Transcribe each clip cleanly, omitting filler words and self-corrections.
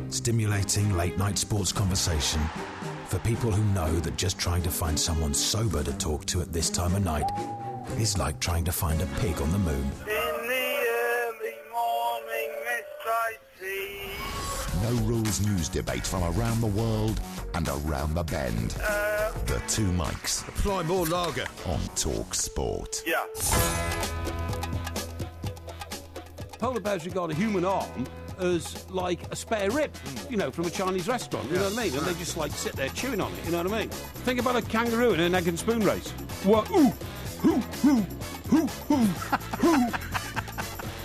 Stimulating late-night sports conversation for people who know that just trying to find someone sober to talk to at this time of night is like trying to find a pig on the moon. In the early morning mist I see. No rules news debate from around the world and around the bend. The two mics. Apply more lager. On Talk Sport. Yeah. Polar bears regard a human arm as like a spare rib, you know, from a Chinese restaurant, you know what I mean? And they just like sit there chewing on it, you know what I mean? Think about a kangaroo in an egg and spoon race. What? Ooh, hoo, hoo, hoo, hoo, hoo.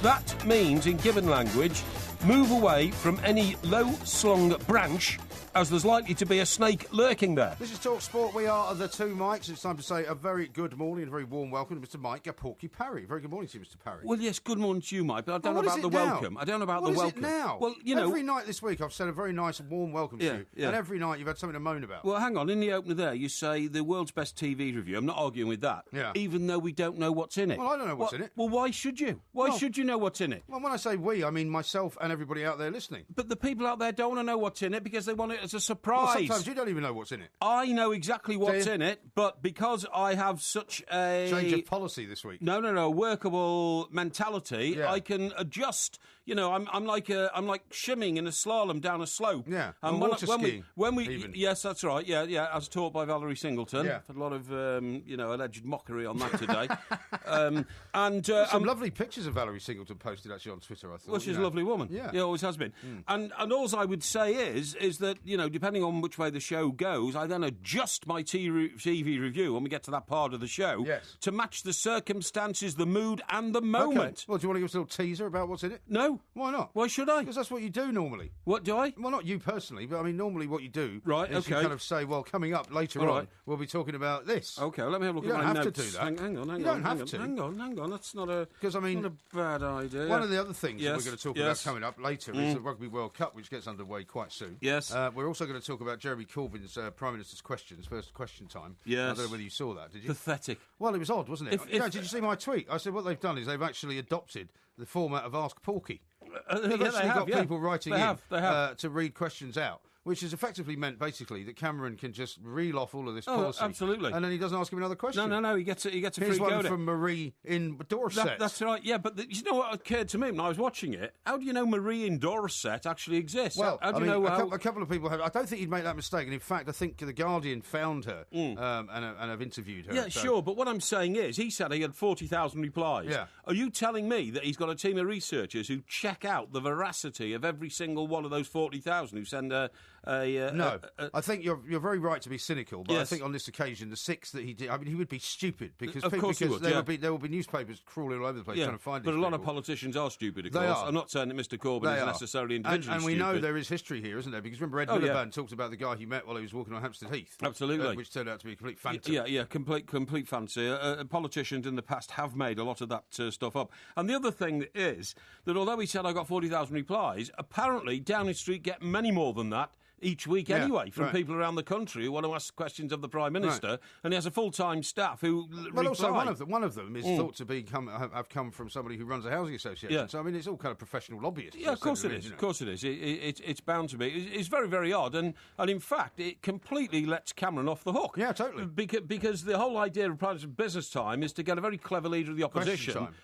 That means, in given language, move away from any low-slung branch, as there's likely to be a snake lurking there. This is Talk Sport. We are the two mics. It's time to say a very good morning and a very warm welcome to Mr. Mike Porky Parry. Very good morning to you, Mr. Parry. Well, yes, good morning to you, Mike, but I don't know about the welcome. I don't know about the welcome. What is it now? Well, you know, every night this week I've said a very nice, warm welcome to you, and every night you've had something to moan about. Well, hang on. In the opener there, you say the world's best TV review. I'm not arguing with that, even though we don't know what's in it. Well, I don't know what's in it. Well, why should you? Why should you know what's in it? Well, when I say we, I mean myself and everybody out there listening. But the people out there don't want to know what's in it because they want it as a surprise. Well, sometimes you don't even know what's in it. I know exactly what's in it, but because I have such a... change of policy this week. No, workable mentality, I can adjust. You know, I'm like shimming in a slalom down a slope. Yeah, and water skiing. Yes, that's right. Yeah, as taught by Valerie Singleton. Yeah. Had a lot of alleged mockery on that today. Some lovely pictures of Valerie Singleton posted actually on Twitter. I thought. Well, she's a lovely woman. Yeah, always has been. And all I would say is that, you know, depending on which way the show goes, I then adjust my TV review when we get to that part of the show to match the circumstances, the mood, and the moment. Okay. Well, do you want to give us a little teaser about what's in it? No. Why not? Why should I? Because that's what you do normally. What do I? Well, not you personally, but I mean, normally what you do is you okay. kind of say, well, coming up later on, we'll be talking about this. Okay, well, let me have a look at my notes. You don't have to do that. Hang on. You don't have to. Hang on. That's not a... Because, I mean... not a bad idea. One of the other things that we're going to talk about coming up later is the Rugby World Cup, which gets underway quite soon. Yes. We're also going to talk about Jeremy Corbyn's Prime Minister's questions, first question time. Yes. I don't know whether you saw that, did you? Pathetic. Well, it was odd, wasn't it? Did you see my tweet? I said what they've done is they've actually adopted the format of Ask Porky. They've actually got people writing to read questions out, which has effectively meant basically that Cameron can just reel off all of this policy. Absolutely. And then he doesn't ask him another question. No, he gets a free go. Here's one from Marie in Dorset. That's right, yeah, but you know what occurred to me when I was watching it? How do you know Marie in Dorset actually exists? Well, how do you know a couple of people have... I don't think he'd make that mistake, and in fact, I think The Guardian found her and have interviewed her. Yeah, sure, but what I'm saying is, he said he had 40,000 replies. Yeah. Are you telling me that he's got a team of researchers who check out the veracity of every single one of those 40,000 who send No, I think you're very right to be cynical, but yes. I think on this occasion, the 6 that he did, I mean, he would be stupid because there will be newspapers crawling all over the place trying to find. But a lot of politicians are stupid. Of course, are. I'm not saying that Mr. Corbyn is necessarily individually and we stupid. know there is history here, isn't there? Because remember, Ed Miliband talked about the guy he met while he was walking on Hampstead Heath, absolutely, which turned out to be a complete phantom. Yeah, complete fancy. Politicians in the past have made a lot of that stuff up. And the other thing is that although he said I got 40,000 replies, apparently Downing Street get many more than that each week anyway from people around the country who want to ask questions of the Prime Minister, and he has a full-time staff who reply. Also one of them is thought to have come from somebody who runs a housing association. Yeah. So I mean, it's all kind of professional lobbyists. Yeah, of course it is. Of course it is. It's bound to be. It's very, very odd, and in fact, it completely lets Cameron off the hook. Yeah, totally. Because the whole idea of private business time is to get a very clever leader of the opposition. Question time.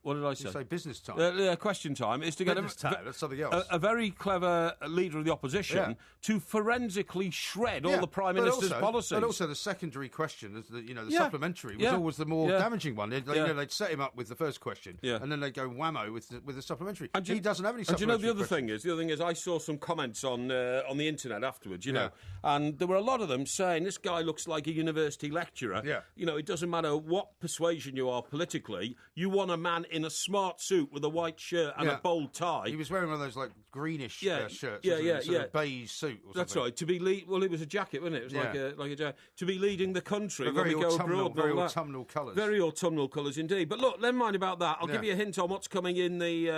What did I say? You say business time. Question time is to get that's something else. A very clever leader of the opposition to forensically shred all the Prime Minister's policies. But also the secondary question, the supplementary, was always the more damaging one. They'd set him up with the first question, and then they'd go whammo with the supplementary. And he doesn't have any supplementary. And do you know the other thing is I saw some comments on the internet afterwards, you know, and there were a lot of them saying this guy looks like a university lecturer. Yeah. You know, it doesn't matter what persuasion you are politically, you want a man in a smart suit with a white shirt and a bold tie. He was wearing one of those like greenish shirts. Sort of beige suit. Or That's something. right. Well, it was a jacket, wasn't it? It was like a jacket. To be leading the country when we go abroad. Very autumnal colours. Very autumnal colours indeed. But look, never mind about that. I'll give you a hint on what's coming in the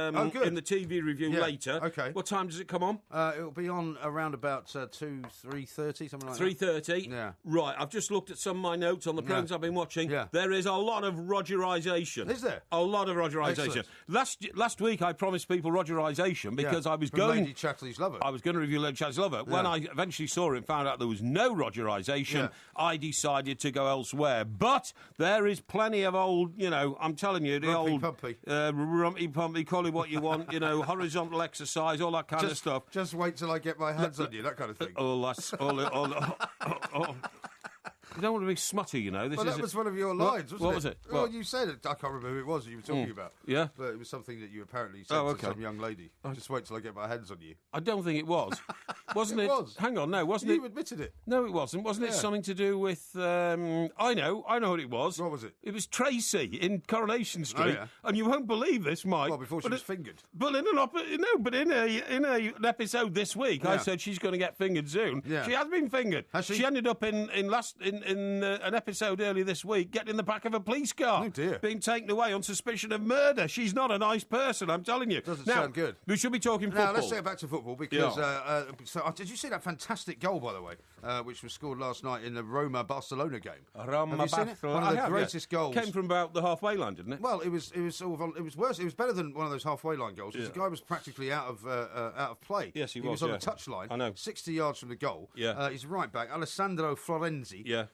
TV review later. Okay. What time does it come on? It'll be on around about 3:30, something like 3:30. Yeah. Right. I've just looked at some of my notes on the programmes I've been watching. Yeah. There is a lot of Rogerisation. Is there? A lot of Rogerisation. Last week I promised people Rogerisation because I was going... Lady Chatterley's Lover. I was going to review Lady Chatterley's Lover. When I eventually saw it and found out there was no Rogerisation, I decided to go elsewhere. But there is plenty of old, I'm telling you, the old... Rumpy-pumpy, call it what you want, horizontal exercise, all that kind of stuff. Just wait till I get my hands on you, that kind of thing. You don't want to be smutty, That was one of your lines, wasn't it? What was it? Well, you said it. I can't remember who it was that you were talking about. Yeah? But it was something that you apparently said to some young lady. Just wait till I get my hands on you. I don't think it was. Wasn't it? It was. Hang on, no, wasn't it? You admitted it. No, it wasn't. Wasn't it something to do with... I know what it was. What was it? It was Tracy in Coronation Street. Oh, yeah. And you won't believe this, Mike. Well, before she was fingered. But in an episode this week, I said she's going to get fingered soon. Yeah. She has been fingered. Has she? She ended up in an episode earlier this week, getting in the back of a police car. Oh, dear. Being taken away on suspicion of murder. She's not a nice person, I'm telling you. Doesn't sound good. We should be talking football. Now, let's get back to football, because... did you see that fantastic goal, by the way, which was scored last night in the Roma-Barcelona game? Have you seen it? One of the greatest goals. Came from about the halfway line, didn't it? Well, it was worse. It was better than one of those halfway line goals, because the guy was practically out of play. Yes, he was. He was on the touchline. I know. 60 yards from the goal. Yeah. He's right back, Alessandro Florenzi. Yeah.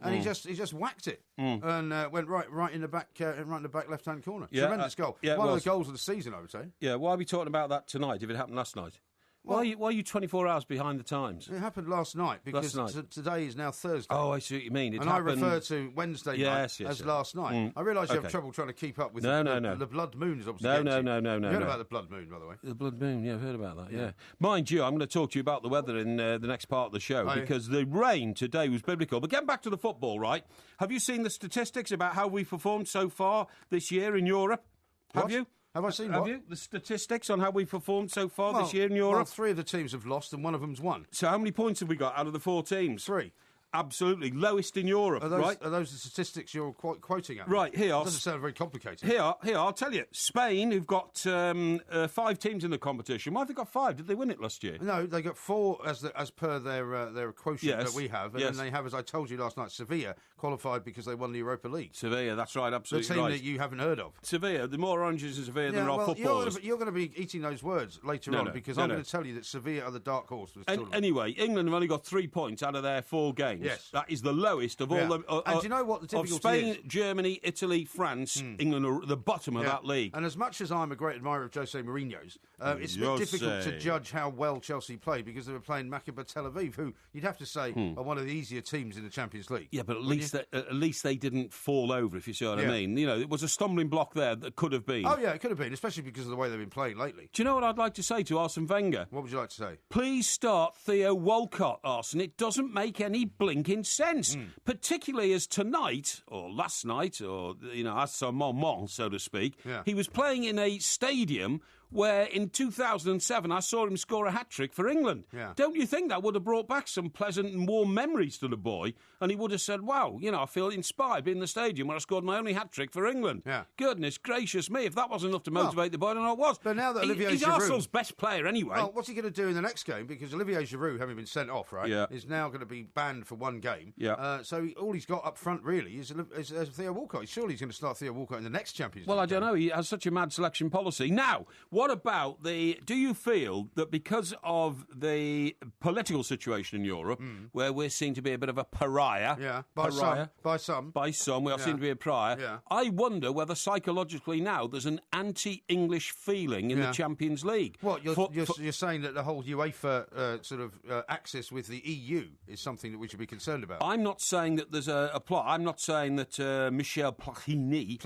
And he just whacked it and went right in the back left-hand corner. Yeah, Tremendous goal. One of the goals of the season, I would say. Yeah. Why are we talking about that tonight? If it happened last night. Why are you 24 hours behind the times? It happened last night because today is now Thursday. Oh, I see what you mean. I refer to Wednesday night as last night. I realise you have trouble trying to keep up with the blood moon is obviously No. You heard about the blood moon, by the way. The blood moon, I've heard about that, yeah. Mind you, I'm going to talk to you about the weather in the next part of the show because the rain today was biblical. But getting back to the football, right? Have you seen the statistics about how we've performed so far this year in Europe? Have you? Have I seen Have you? The statistics on how we've performed so far this year in Europe? Well, 3 of the teams have lost and one of them's won. So how many points have we got out of the 4 teams? 3. Absolutely. Lowest in Europe, right? Are those the statistics you're quoting at? Right, here. It doesn't sound very complicated. Here, I'll tell you. Spain, who've got 5 teams in the competition. Why have they got 5? Did they win it last year? No, they got 4 as per their quotient that we have. And then they have, as I told you last night, Sevilla qualified because they won the Europa League. Sevilla, that's right, absolutely the team that you haven't heard of. Sevilla, the more oranges in Sevilla than there are footballers. You're going to be eating those words later on because I'm going to tell you that Sevilla are the dark horse. Anyway, England have only got 3 points out of their 4 games. Yes. That is the lowest of all and do you know what the difficulty of Spain, is? Germany, Italy, France, England are at the bottom of that league. And as much as I'm a great admirer of Jose Mourinho's, it's a bit difficult to judge how well Chelsea played because they were playing Maccabi Tel Aviv, who you'd have to say are one of the easier teams in the Champions League. Yeah, but at least they didn't fall over, if you see what I mean. It was a stumbling block there that could have been. Oh, yeah, it could have been, especially because of the way they've been playing lately. Do you know what I'd like to say to Arsene Wenger? What would you like to say? Please start Theo Walcott, Arsene. It doesn't make any blinking sense. Particularly as tonight, or last night, or, as some moment, so to speak, he was playing in a stadium where in 2007 I saw him score a hat-trick for England. Yeah. Don't you think that would have brought back some pleasant and warm memories to the boy? And he would have said, wow, I feel inspired being in the stadium where I scored my only hat-trick for England. Yeah. Goodness gracious me, if that wasn't enough to motivate the boy, I don't know what was. But now that Olivier Giroud... He's Arsenal's best player anyway. Well, what's he going to do in the next game? Because Olivier Giroud, having been sent off, is now going to be banned for 1 game. Yeah. So all he's got up front, really, is Theo Walcott. Surely he's going to start Theo Walcott in the next Champions League. Well, I don't know. He has such a mad selection policy. Now, what about do you feel that because of the political situation in Europe, where we're seen to be a bit of a pariah, by some, we are seen to be a pariah, I wonder whether psychologically now there's an anti-English feeling in the Champions League. What, you're saying that the whole UEFA axis with the EU is something that we should be concerned about? I'm not saying that there's a plot. I'm not saying that Michel Platini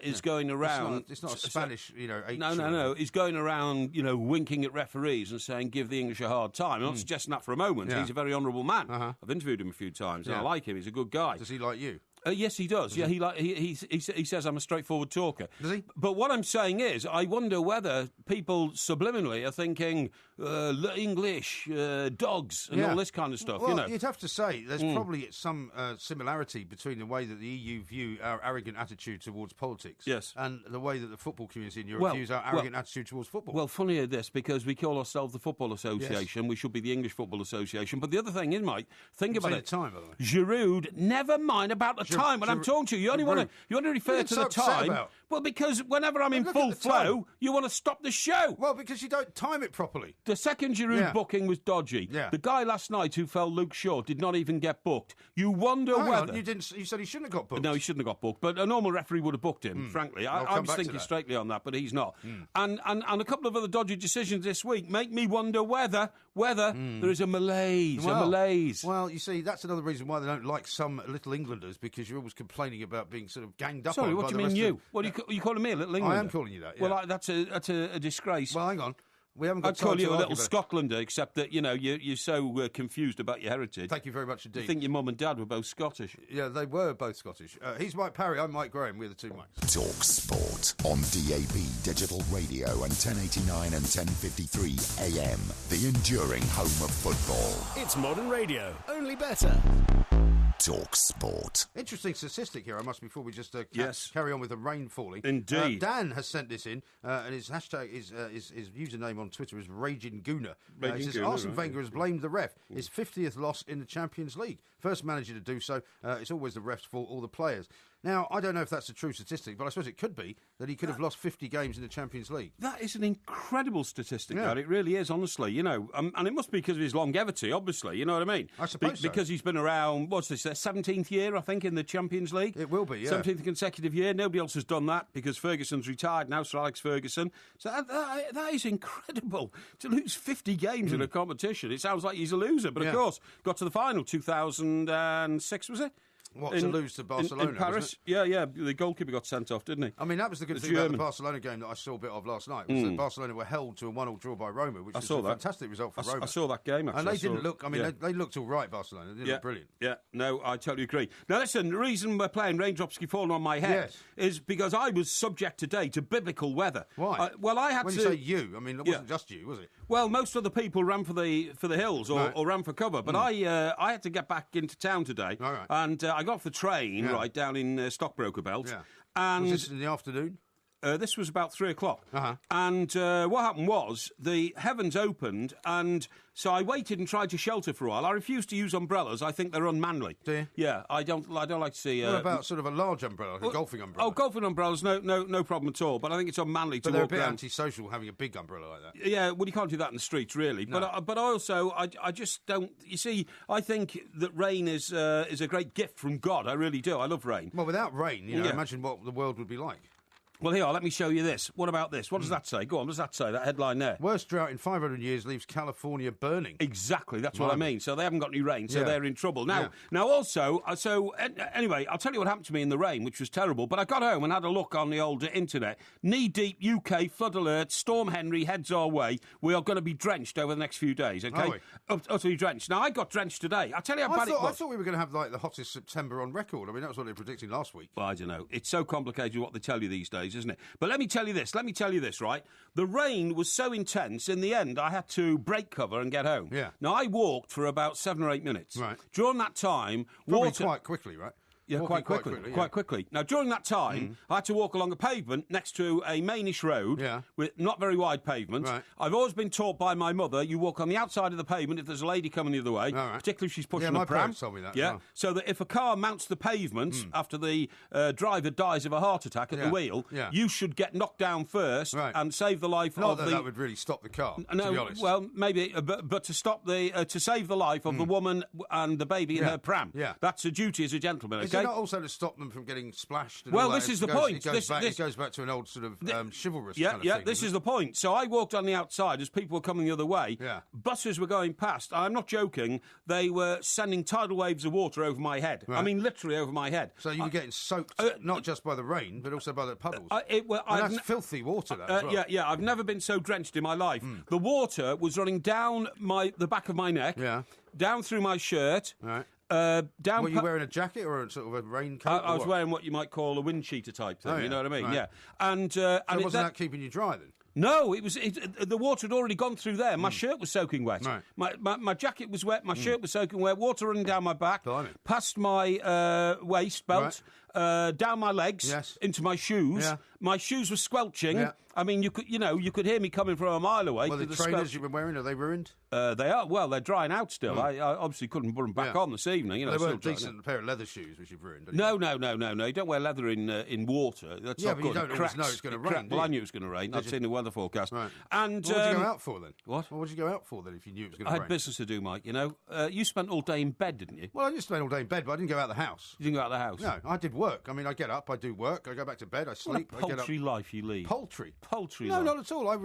is going around... It's not a Spanish, No. He's going around, winking at referees and saying, give the English a hard time. I'm not suggesting that for a moment. He's a very honourable man. I've interviewed him a few times, and I like him. He's a good guy. Does he like you? Yes, he does. He says I'm a straightforward talker. Does he? But what I'm saying is, I wonder whether people subliminally are thinking English, dogs, and all this kind of stuff. Well, you'd have to say there's probably some similarity between the way that the EU view our arrogant attitude towards politics, and the way that the football community in Europe views our arrogant attitude towards football. Well, funny this, because we call ourselves the Football Association. Yes. We should be the English Football Association. But the other thing is, Mike, think about it. Time, by the way. Giroud, never mind about the time when I'm talking to you. You only want to refer to the time Well, because whenever I'm in full flow, you want to stop the show. Well, because you don't time it properly. The second Giroud booking was dodgy. Yeah. The guy last night who fell Luke Shaw did not even get booked. You wonder whether... You said he shouldn't have got booked. No, he shouldn't have got booked, but a normal referee would have booked him, frankly. I was thinking straightly on that, but he's not. And a couple of other dodgy decisions this week make me wonder whether there is a malaise. Well, you see, that's another reason why they don't like some Little Englanders, because you're always complaining about being sort of ganged up on. Sorry, what do you mean you? What are you calling me a Little Englander? I am calling you that, yeah. Well, that's a disgrace. Well, hang on. We haven't got I'd call you a little Scotlander, except that, you're so confused about your heritage. Thank you very much indeed. I think your mum and dad were both Scottish. Yeah, they were both Scottish. He's Mike Parry, I'm Mike Graham, we're the two Mikes. Talk Sport on DAB Digital Radio and 1089 and 1053 AM. The enduring home of football. It's modern radio, only better. Talk Sport. Interesting statistic here, I must, before we just carry on with the rain falling. Indeed. Dan has sent this in, and his hashtag, his username on Twitter is Raging Gooner. He says, Arsene Wenger has blamed the ref. His 50th loss in the Champions League. First manager to do so. It's always the ref's fault, all the players. Now, I don't know if that's a true statistic, but I suppose it could be that he could have lost 50 games in the Champions League. That is an incredible statistic, that. It really is, honestly. And it must be because of his longevity, obviously, you know what I mean? I suppose so. Because he's been around, what's this, their 17th year, I think, in the Champions League? It will be, yeah. 17th consecutive year. Nobody else has done that because Ferguson's retired now, Sir Alex Ferguson. So that is incredible. To lose 50 games in a competition, it sounds like he's a loser. But, of course, got to the final 2006, was it? To lose to Barcelona, in Paris? Yeah. The goalkeeper got sent off, didn't he? I mean, that was the good thing about the Barcelona game that I saw a bit of last night, was that Barcelona were held to a 1-1 draw by Roma, which was a fantastic result for Roma. I saw that game, actually. And they didn't look, they looked all right, Barcelona. They didn't look brilliant. Yeah, no, I totally agree. Now, listen, the reason we're playing Raindrops Keep Falling on My Head is because I was subject today to biblical weather. Why? I had when to... you say you, I mean, it wasn't just you, was it? Well, most other people ran for the hills or ran for cover, but I had to get back into town today, and I got off the train down in Stockbroker Belt. Yeah. And was this in the afternoon? This was about 3 o'clock. And what happened was the heavens opened, and so I waited and tried to shelter for a while. I refuse to use umbrellas. I think they're unmanly. Do you? Yeah, I don't like to see... What about sort of a large umbrella, like a golfing umbrella? Oh, golfing umbrellas, no problem at all. But I think it's unmanly to walk around. But they're a bit antisocial having a big umbrella like that. Yeah, well, you can't do that in the streets, really. No. But also, I just don't... You see, I think that rain is a great gift from God. I really do. I love rain. Well, without rain, imagine what the world would be like. Well, here, let me show you this. What about this? What does that say? Go on, what does that say, that headline there? Worst drought in 500 years leaves California burning. Exactly, that's what I mean. So they haven't got any rain, so they're in trouble. Now, also, anyway, I'll tell you what happened to me in the rain, which was terrible, but I got home and had a look on the old internet. Knee-deep UK flood alert, Storm Henry heads our way. We are going to be drenched over the next few days, OK? Utterly drenched. Now, I got drenched today. I'll tell you how bad it was. I thought we were going to have, the hottest September on record. I mean, that was what they were predicting last week. Well, I don't know. It's so complicated what they tell you these days, isn't it? But let me tell you this, right? The rain was so intense, in the end, I had to break cover and get home. Yeah. Now, I walked for about 7 or 8 minutes. Right. During that time... Probably quite quickly, right? Yeah, quite quickly. Now, during that time, I had to walk along a pavement next to a mainish road with not very wide pavements. Right. I've always been taught by my mother, you walk on the outside of the pavement if there's a lady coming the other way, particularly if she's pushing a pram. Yeah, my parents told me that. Yeah, so that if a car mounts the pavement after the driver dies of a heart attack at the wheel, you should get knocked down first and save the life of the... that would really stop the car, to be honest. Well, maybe, but to stop to save the life of the woman and the baby in her pram. Yeah. That's a duty as a gentleman, Is it not also to stop them from getting splashed? And well, this is the point. It goes back to an old sort of chivalrous kind of thing. Yeah, this is the point. So I walked on the outside as people were coming the other way. Yeah. Buses were going past. I'm not joking. They were sending tidal waves of water over my head. Right. I mean, literally over my head. So you were getting soaked, not just by the rain, but also by the puddles. That's filthy water, that as well. Yeah, I've never been so drenched in my life. The water was running down the back of my neck, down through my shirt, Were you wearing a jacket or a sort of a raincoat? I was wearing what you might call a wind cheater type thing. You know what I mean? Right. Yeah. And wasn't that keeping you dry then? No, the water had already gone through there. My shirt was soaking wet. Right. My jacket was wet. My shirt was soaking wet. Water running down my back, past my waist belt. down my legs, into my shoes. Yeah. My shoes were squelching. Yeah. I mean, you could hear me coming from a mile away. Well, the trainers you've been wearing, are they ruined? They are. Well, they're drying out still. I obviously couldn't put them back on this evening. They weren't a decent pair of leather shoes, which you've ruined. No. You don't wear leather in water. That's not but good. You don't always know it's going to rain. Well, I knew it was going to rain. I'd seen the weather forecast. Right. And what did you go out for then? What? What would you go out for then if you knew it was going to rain? I had business to do, Mike. You know, you spent all day in bed, didn't you? Well, I didn't spend all day in bed, but I didn't go out of the house. You didn't go out of the house? No, I did work. I mean, I get up, I do work, I go back to bed, I sleep. What a poultry life you lead. Poultry life. No, not at all. I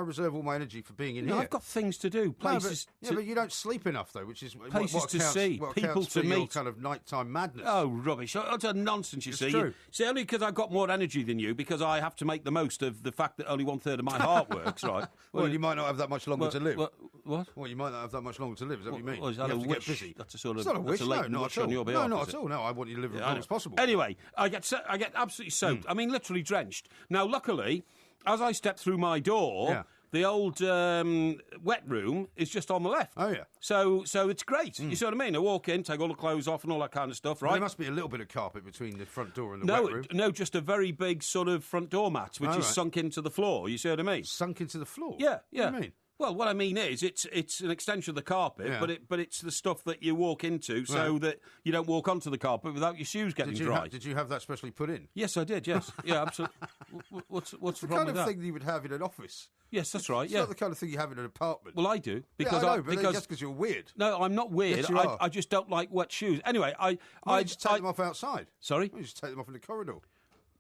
reserve all my energy for being in here. I've got things to do, places. But you don't sleep enough though, which is places what to counts, see, what people counts to for meet. Your kind of nighttime madness. Oh, rubbish! That's a nonsense. It's true. See, only because I've got more energy than you, because I have to make the most of the fact that only 1/3 of my heart works. Right. Well, you might not have that much longer to live. What? Well, you might not have that much longer to live. Is that what you mean? Well, is that you a have to wish? get busy. That's a sort of. It's not a wish. No, not at all. No, not at all. No, I want you to live as long as possible. Anyway, I get absolutely soaked. I mean, literally drenched. Now, luckily, as I step through my door, the old wet room is just on the left. Oh, yeah. So it's great. You see what I mean? I walk in, take all the clothes off and all that kind of stuff, right? Well, there must be a little bit of carpet between the front door and the wet room. No, just a very big sort of front door mat, which is sunk into the floor. You see what I mean? Sunk into the floor? Yeah. What do you mean? Well, what I mean is, it's an extension of the carpet, but it's the stuff that you walk into, so that you don't walk onto the carpet without your shoes getting dry. Did you have that specially put in? Yes, I did. Yes, yeah, absolutely. What's the wrong with that? kind of thing you would have in an office. Yes, that's right. It's not the kind of thing you have in an apartment. Well, I do because I know, but just because you're weird. No, I'm not weird. Yes, you are. I just don't like wet shoes. Anyway, I just take them off outside. Sorry, you just take them off in the corridor.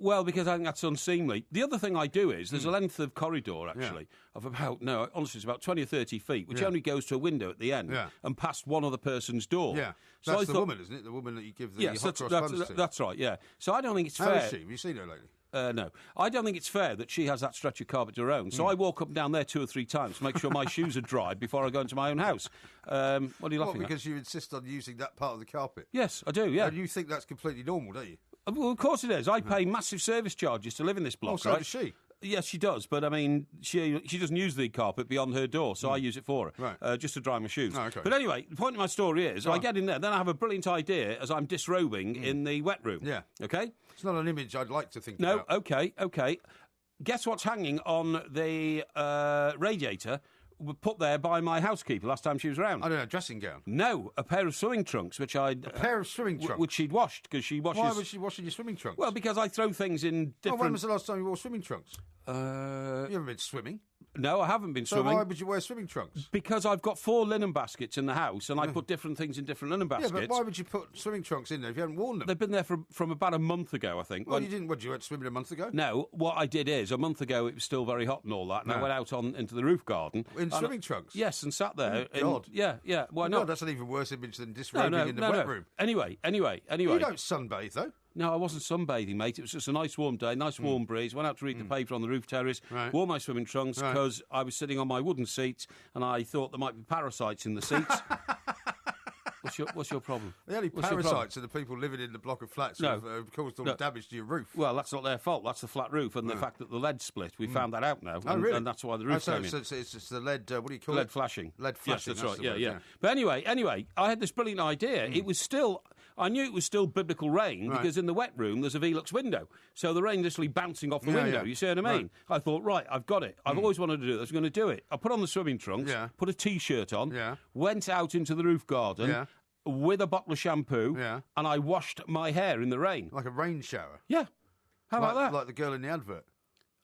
Well, because I think that's unseemly. The other thing I do is there's a length of corridor, actually, of honestly, it's about 20 or 30 feet, which only goes to a window at the end and past one other person's door. Yeah, that's the woman, isn't it? The woman that you give the hot cross buns to. That's right, yeah. So I don't think it's fair. How is she? Have you seen her lately? No. I don't think it's fair that she has that stretch of carpet to her own. So I walk up and down there 2 or 3 times to make sure my shoes are dried before I go into my own house. What are you laughing at? Because you insist on using that part of the carpet? Yes, I do, yeah. And you think that's completely normal, don't you? Well, of course it is. I pay massive service charges to live in this block, so does she? Yes, she does, but I mean, she doesn't use the carpet beyond her door, so I use it for her, right. Just to dry my shoes. Oh, okay. But anyway, the point of my story is, I get in there, then I have a brilliant idea as I'm disrobing in the wet room. Yeah. Okay? It's not an image I'd like to think about. No, okay. Guess what's hanging on the radiator? Put there by my housekeeper last time she was around. I don't know, a dressing gown? No, a pair of swimming trunks, which A pair of swimming trunks? Which she'd washed, because she washes... Why was she washing your swimming trunks? Well, because I throw things in different... When was the last time you wore swimming trunks? You haven't been swimming? No, I haven't been swimming. So why would you wear swimming trunks? Because I've got 4 linen baskets in the house, and I put different things in different linen baskets. Yeah, but why would you put swimming trunks in there if you haven't worn them? They've been there from about a month ago, I think. Well, you didn't... What, you went swimming a month ago? No, what I did is, a month ago it was still very hot and all that, and I went out into the roof garden. In swimming trunks? Yes, and sat there. Oh, God. Yeah, why not? God, that's an even worse image than disrobing in the wet room. Anyway. You don't sunbathe, though. No, I wasn't sunbathing, mate. It was just a nice warm day, nice warm breeze. Went out to read the paper on the roof terrace, wore my swimming trunks because I was sitting on my wooden seats and I thought there might be parasites in the seats. What's your problem? The only parasites are the people living in the block of flats who have caused all the damage to your roof. Well, that's not their fault. That's the flat roof and the fact that the lead split. We found that out now. Oh, really? And that's why the roof came in. So it's just the lead, what do you call lead flashing. Lead flashing. Yes, that's right, yeah. But anyway, I had this brilliant idea. It was still... I knew it was still biblical rain because in the wet room there's a Velux window. So the rain literally bouncing off the window. You see what I mean? Right. I thought, right, I've got it. I've always wanted to do this. I'm going to do it. I put on the swimming trunks, put a T-shirt on, went out into the roof garden with a bottle of shampoo, and I washed my hair in the rain. Like a rain shower? Yeah. How about that? Like the girl in the advert.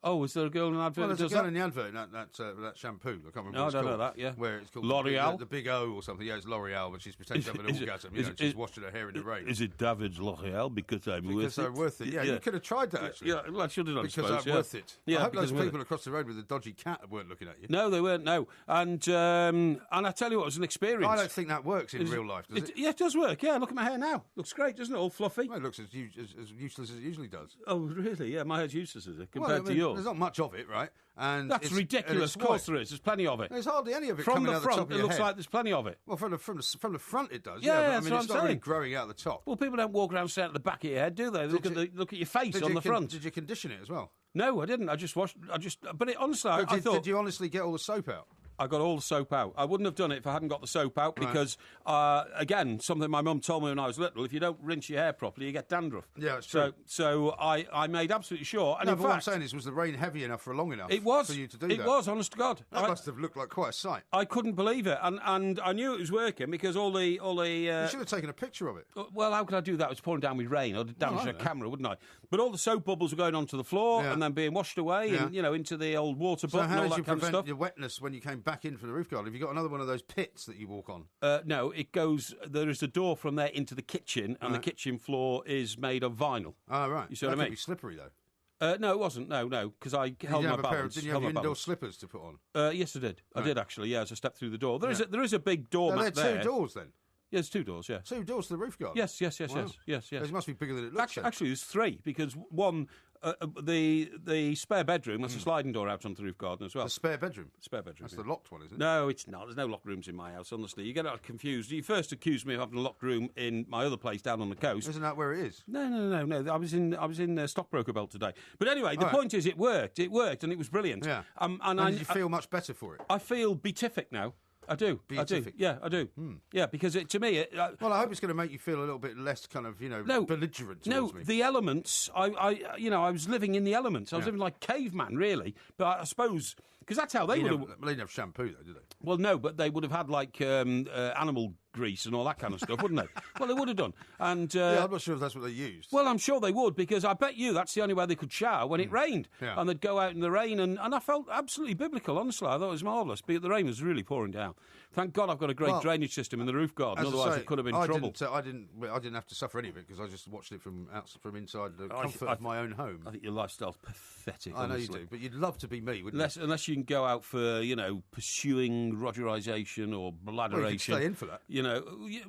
Oh, was there a girl in an advert that does that? There's a girl in the advert, that shampoo. I can't remember what it's called. I don't know that, yeah. Where it's called L'Oreal? The big O or something. Yeah, it's L'Oreal, but she's pretending to have an orgasm. She's washing her hair in the rain. Is it David's L'Oreal because I'm worth it? Because I'm worth it. Yeah, you could have tried that, actually. Yeah, well, I should have done, because I'm worth it. Yeah, I hope those people across the road with the dodgy cat weren't looking at you. No, they weren't, no. And I tell you what, it was an experience. I don't think that works in real life, does it? Yeah, it does work. Yeah, look at my hair now. Looks great, doesn't it? All fluffy. Well, it looks as useless as it usually does. Oh, really? Yeah, my hair's useless, is it, compared to yours? There's not much of it, right? And that's ridiculous. Of course there is. There's plenty of it. There's hardly any of it from coming the out front. The top of your it looks head. like there's plenty of it. Well, from the front it does. Yeah, but, that's what I'm it's not saying. really growing out the top. Well, people don't walk around straight at the back of your head, do they? Look at your face on the front. Did you condition it as well? No, I didn't. I just washed. But honestly, I thought. Did you honestly get all the soap out? I got all the soap out. I wouldn't have done it if I hadn't got the soap out because, again, something my mum told me when I was little, if you don't rinse your hair properly, you get dandruff. Yeah, it's true. So I made absolutely sure. And no, but what I'm saying is, was the rain heavy enough for long enough it was, for you to do that? It was, honest to God. That must have looked like quite a sight. I couldn't believe it. And I knew it was working because all the you should have taken a picture of it. Well, how could I do that? It was pouring down with rain. I'd damage the camera, wouldn't I? But all the soap bubbles were going onto the floor and then being washed away and, into the old water butt and all that kind of stuff. So how did you prevent your wetness when you came back in from the roof garden? Have you got another one of those pits that you walk on? No, it goes... There is a door from there into the kitchen, and the kitchen floor is made of vinyl. Oh, right. You see what I mean? That could be slippery, though. No, it wasn't. No, because I held my balance. Didn't you have indoor slippers to put on? Yes, I did. I did, actually, as I stepped through the door. There is a big door mat there. There are 2 doors, then? Yeah, there's 2 doors, yeah. 2 doors to the roof garden? Yes. Wow. Yes. It must be bigger than it looks. Actually, there's 3, because one... the spare bedroom, that's a sliding door out onto the roof garden as well. The spare bedroom? Spare bedroom. That's the locked one, isn't it? No, it's not. There's no locked rooms in my house, honestly. You get confused. You first accused me of having a locked room in my other place down on the coast. Isn't that where it is? No. I was in Stockbroker Belt today. But anyway, the point is it worked, and it was brilliant. Yeah. And did you feel much better for it? I feel beatific now. I do. Beatific? Yeah, I do. Yeah, because to me... well, I hope it's going to make you feel a little bit less kind of, belligerent towards me. The elements, I was living in the elements. I was living like caveman, really. But I suppose... Because that's how they would have... They didn't have shampoo, though, did they? Well, no, but they would have had, like, animal grease and all that kind of stuff, wouldn't they? Well, they would have done. And I'm not sure if that's what they used. Well, I'm sure they would, because I bet you that's the only way they could shower when it rained. Yeah. And they'd go out in the rain, and I felt absolutely biblical, honestly. I thought it was marvellous, but the rain was really pouring down. Thank God I've got a great drainage system in the roof garden, otherwise it could have been trouble. I didn't have to suffer any of it, because I just watched it from inside the comfort of my own home. I think your lifestyle's pathetic, I know honestly. you do, but you'd love to be me, wouldn't you? Unless you can go out for, pursuing Rogerisation or bladderation. Well, you could stay in for that.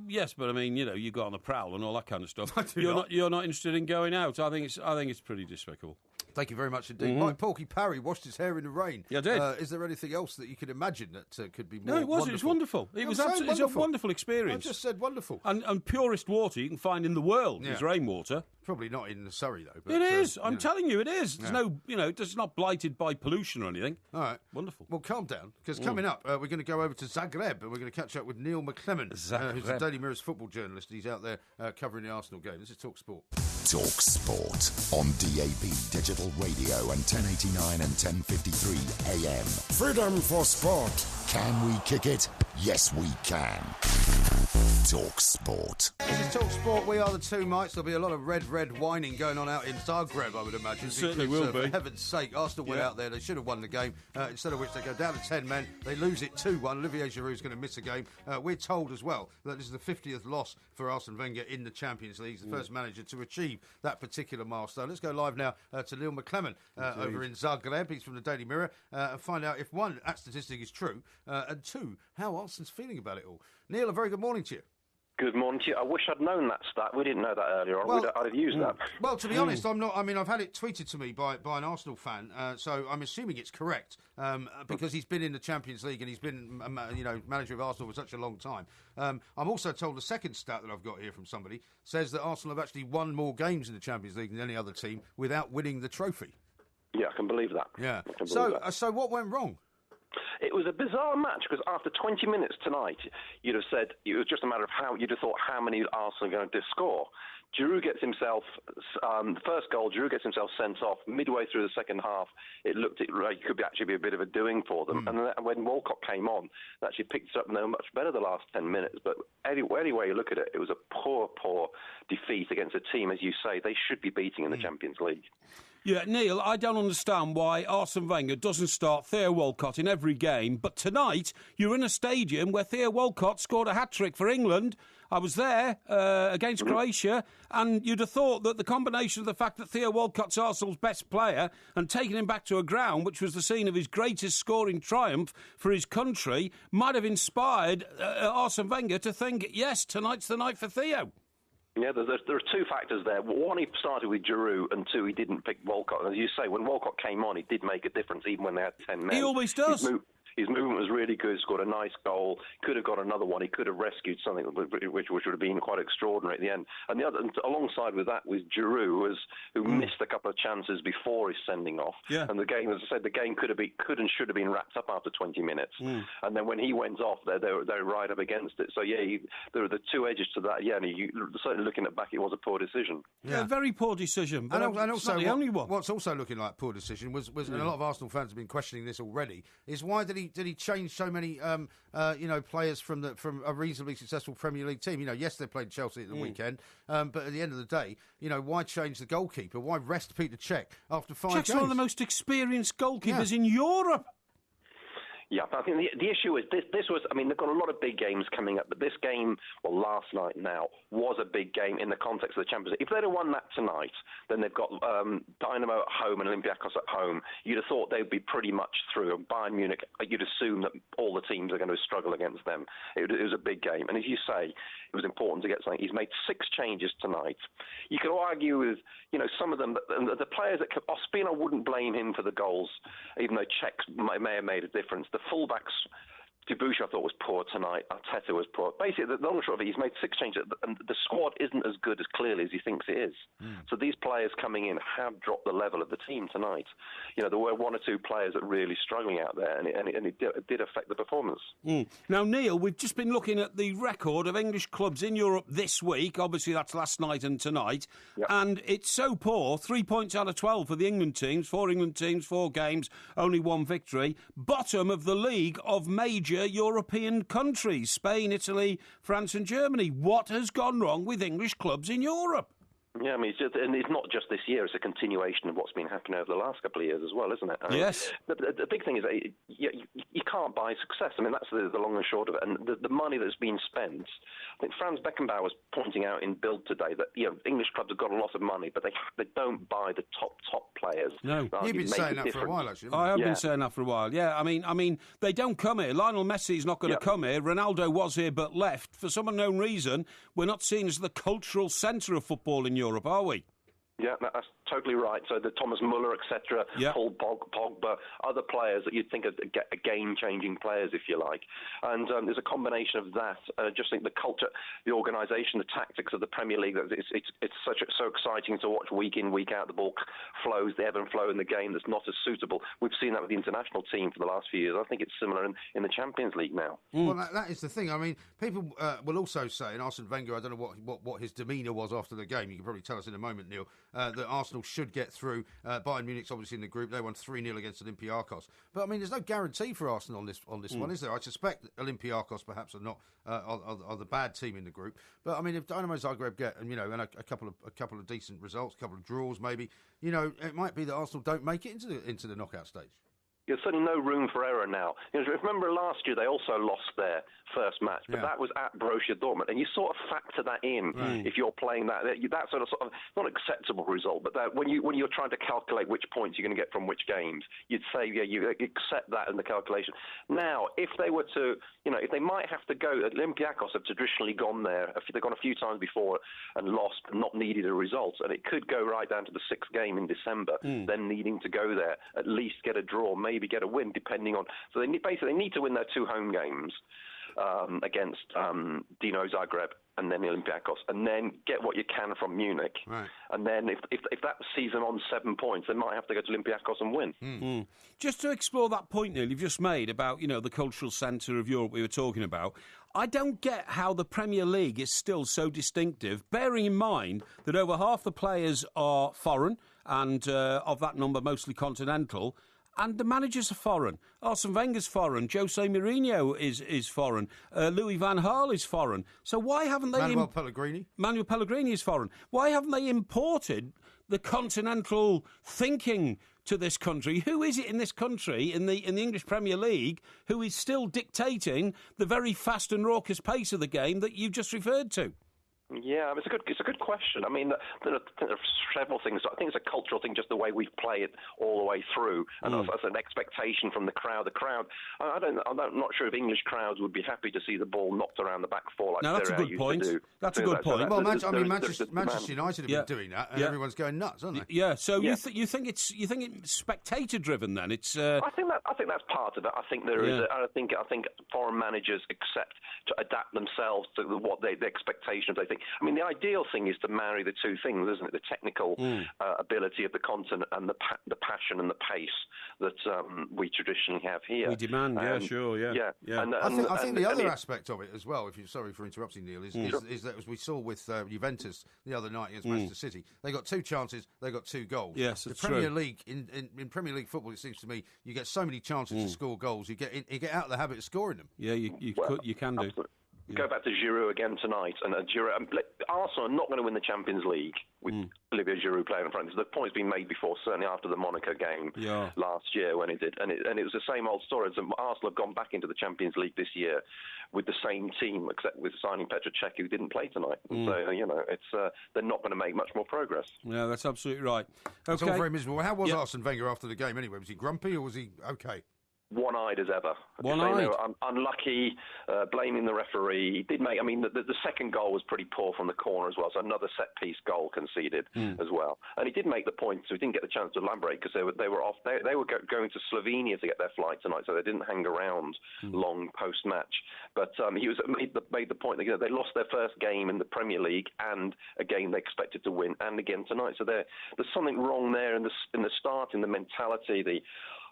Yes, but I mean, you go on the prowl and all that kind of stuff. You're not interested in going out. I think it's pretty despicable. Thank you very much indeed. Mike Porky Parry washed his hair in the rain. Yeah, I did. Is there anything else that you could imagine that could be more No, it was. wonderful? It was wonderful. It was a wonderful experience. I just said wonderful. And purest water you can find in the world is rainwater. Probably not in Surrey, though. But, it is. I'm telling you, it is. There's no, it's not blighted by pollution or anything. All right. Wonderful. Well, calm down, because coming up, we're going to go over to Zagreb, and we're going to catch up with Neil McClellan, who's the Daily Mirror's football journalist. He's out there covering the Arsenal game. This is Talk Sport. Talk Sport on DAB Digital Radio and 1089 and 1053 AM. Freedom for sport. Can we kick it? Yes, we can. Talk Sport. This is Talk Sport. We are the 2 Mites. There'll be a lot of red whining going on out in Zagreb, I would imagine. It certainly will be. For heaven's sake, Arsenal went out there. They should have won the game. Instead of which they go down to 10 men. They lose it 2-1. Olivier Giroud's going to miss a game. We're told as well that this is the 50th loss for Arsene Wenger in the Champions League. He's the first manager to achieve that particular milestone. Let's go live now to Neil McClellan over in Zagreb. He's from the Daily Mirror. And find out if, 1, that statistic is true, and 2, how Arsene's feeling about it all. Neil, a very good morning to you. Good morning to you. I wish I'd known that stat. We didn't know that earlier on. Well, I'd have used that. Well, to be honest, I'm not. I mean, I've had it tweeted to me by an Arsenal fan, so I'm assuming it's correct because he's been in the Champions League and he's been, manager of Arsenal for such a long time. I'm also told the second stat that I've got here from somebody says that Arsenal have actually won more games in the Champions League than any other team without winning the trophy. Yeah, I can believe that. Yeah. So what went wrong? It was a bizarre match because after 20 minutes tonight, you'd have said it was just a matter of you'd have thought how many Arsenal are going to score. Giroud gets himself, the first goal, Giroud gets himself sent off. Midway through the second half, it looked like it could actually be a bit of a doing for them. And then when Walcott came on, they actually picked it up and they were much better the last 10 minutes. But any way you look at it, it was a poor defeat against a team, as you say, they should be beating in the Champions League. Yeah, Neil, I don't understand why Arsene Wenger doesn't start Thur Walcott in every game, but tonight you're in a stadium where Thur Walcott scored a hat-trick for England. I was there against Croatia, and you'd have thought that the combination of the fact that Thur Walcott's Arsenal's best player and taking him back to a ground which was the scene of his greatest scoring triumph for his country might have inspired Arsene Wenger to think, yes, tonight's the night for Theo. Yeah, there are 2 factors there. 1, he started with Giroud, and 2, he didn't pick Walcott. And as you say, when Walcott came on, he did make a difference, even when they had 10 men. He always does. His movement was really good, scored a nice goal, could have got another one, he could have rescued something which would have been quite extraordinary at the end. And the other, alongside with that, was Giroud, who missed a couple of chances before his sending off. Yeah. And the game, as I said, the game could and should have been wrapped up after 20 minutes. And then when he went off, they were right up against it. So, yeah, there were the two edges to that. Yeah, and certainly looking at back, it was a poor decision. Yeah, very poor decision. But and also, not the only one. What's also looking like a poor decision was and a lot of Arsenal fans have been questioning this already, is why did he change so many players from a reasonably successful Premier League team? Yes, they played Chelsea at the weekend, but at the end of the day, why change the goalkeeper? Why rest Peter Cech after 5 games? Cech's one of the most experienced goalkeepers in Europe. Yeah, I think the issue is this was, I mean, they've got a lot of big games coming up, but this game, well, last night now, was a big game in the context of the Champions League. If they'd have won that tonight, then they've got Dynamo at home and Olympiacos at home. You'd have thought they'd be pretty much through. And Bayern Munich, you'd assume that all the teams are going to struggle against them. It was a big game. And as you say, it was important to get something. He's made 6 changes tonight. You could argue with, some of them, the players that Ospina wouldn't blame him for the goals, even though Cech may have made a difference. The fullbacks, Debuchy, I thought, was poor tonight. Arteta was poor. Basically, the long and short of it, he's made 6 changes, and the squad isn't as good as clearly as he thinks it is. So these players coming in have dropped the level of the team tonight. There were 1 or 2 players that were really struggling out there, and it did affect the performance. Now, Neil, we've just been looking at the record of English clubs in Europe this week. Obviously, that's last night and tonight. Yep. And it's so poor. 3 points out of 12 for the England teams. 4 England teams, 4 games, only 1 victory. Bottom of the league of major European countries, Spain, Italy, France and Germany. What has gone wrong with English clubs in Europe? Yeah, I mean, it's not just this year. It's a continuation of what's been happening over the last couple of years as well, isn't it? Yes. The big thing is that you can't buy success. I mean, that's the long and short of it. And the money that's been spent, I think Franz Beckenbauer was pointing out in Bild today that English clubs have got a lot of money, but they don't buy the top players. No, you've been saying that for a while, actually. I have been saying that for a while. Yeah, I mean, they don't come here. Lionel Messi's not going to come here. Ronaldo was here but left for some unknown reason. We're not seen as the cultural centre of football in Europe, are we? Yeah, that's totally right. So the Thomas Muller, etc., Paul Pogba, other players that you'd think are game-changing players, if you like. And there's a combination of that. Just think the culture, the organisation, the tactics of the Premier League. It's so exciting to watch week in, week out. The ball flows, the ebb and flow in the game that's not as suitable. We've seen that with the international team for the last few years. I think it's similar in the Champions League now. Well, that is the thing. I mean, people will also say, and Arsene Wenger, I don't know what his demeanour was after the game. You can probably tell us in a moment, Neil. That Arsenal should get through. Bayern Munich's obviously in the group. They won 3-0 against Olympiacos. But I mean, there's no guarantee for Arsenal on this one, is there? I suspect Olympiacos perhaps are not are the bad team in the group. But I mean, if Dynamo Zagreb get and a couple of decent results, a couple of draws, maybe it might be that Arsenal don't make it into the knockout stage. There's certainly no room for error now. Remember last year they also lost their first match, but that was at Borussia Dortmund, and you sort of factor that in if you're playing that sort of not acceptable result, but that when you're trying to calculate which points you're going to get from which games, you'd say you accept that in the calculation. Now, if they were to, if they might have to go, Olympiacos have traditionally gone there. They've gone a few times before and lost, and not needed a result, and it could go right down to the 6th game in December, then needing to go there, at least get a draw, maybe get a win, depending on. So they need to win their 2 home games against Dino Zagreb and then Olympiacos, and then get what you can from Munich. Right. And then if that sees them on 7 points, they might have to go to Olympiacos and win. Just to explore that point, Neil, you've just made about the cultural centre of Europe we were talking about. I don't get how the Premier League is still so distinctive, bearing in mind that over half the players are foreign, and of that number mostly continental. And the managers are foreign. Arsene Wenger's foreign. Jose Mourinho is foreign. Louis van Gaal is foreign. So why haven't they... Manuel Pellegrini is foreign. Why haven't they imported the continental thinking to this country? Who is it in this country, in the English Premier League, who is still dictating the very fast and raucous pace of the game that you've just referred to? Yeah, it's a good question. I mean, there are several things. I think it's a cultural thing, just the way we play it all the way through, and that's an expectation from the crowd. The crowd, I'm not sure if English crowds would be happy to see the ball knocked around the back four like that's a good point. That's a good point. Well, Manchester United have been doing that, and everyone's going nuts, aren't they? Yeah. So you think it's spectator driven then? It's. I think that's part of it. I think there is. I think foreign managers accept to adapt themselves to what the expectations they think. I mean, the ideal thing is to marry the two things, isn't it? The technical ability of the continent and the passion and the pace that we traditionally have here. We demand, I think the other aspect of it as well, sorry for interrupting, Neil, is that as we saw with Juventus the other night against Manchester City, they got 2 chances, they got 2 goals. Yes, the Premier League in Premier League football, it seems to me, you get so many chances to score goals, you get out of the habit of scoring them. Yeah, you can do. Absolutely. Go back to Giroud again tonight, and Arsenal are not going to win the Champions League with Olivier Giroud playing in front. The point's been made before, certainly after the Monaco game last year when he did, and it was the same old story. Arsenal have gone back into the Champions League this year with the same team, except with signing Petr Cech, who didn't play tonight. So they're not going to make much more progress. Yeah, that's absolutely right. Okay. It's all very miserable. How was Arsene Wenger after the game anyway? Was he grumpy or was he okay? One-eyed as ever. One-eyed. Unlucky, blaming the referee. He did make. I mean, the second goal was pretty poor from the corner as well. So another set-piece goal conceded as well. And he did make the point. So he didn't get the chance to elaborate because they were off. They were going to Slovenia to get their flight tonight, so they didn't hang around long post-match. But he made the point that they lost their first game in the Premier League, and a game they expected to win, and again tonight. So there's something wrong there in the start, in the mentality.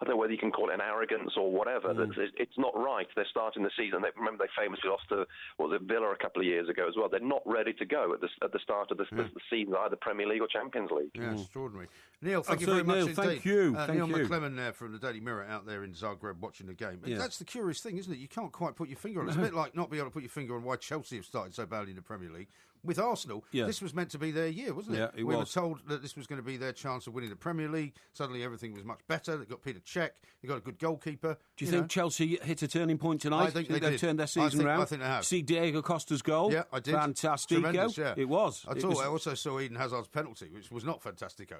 I don't know whether you can call it an arrogance or whatever. It's not right. They're starting the season. Remember, they famously lost to Villa a couple of years ago as well. They're not ready to go at the start of the season, either Premier League or Champions League. Yeah, extraordinary. Neil, thank you very much indeed. Thank you. Neil McClellan there from the Daily Mirror out there in Zagreb watching the game. Yeah. That's the curious thing, isn't it? You can't quite put your finger on it. It's a bit like not being able to put your finger on why Chelsea have started so badly in the Premier League. With Arsenal, this was meant to be their year, wasn't it? Yeah, it was. We were told that this was going to be their chance of winning the Premier League. Suddenly everything was much better. They got Petr Cech. They got a good goalkeeper. Do you think Chelsea hit a turning point tonight? I think they've turned their season around. I think they have. See Diego Costa's goal? Yeah, I did. Fantastico. Tremendous, yeah. It was. I also saw Eden Hazard's penalty, which was not fantastico.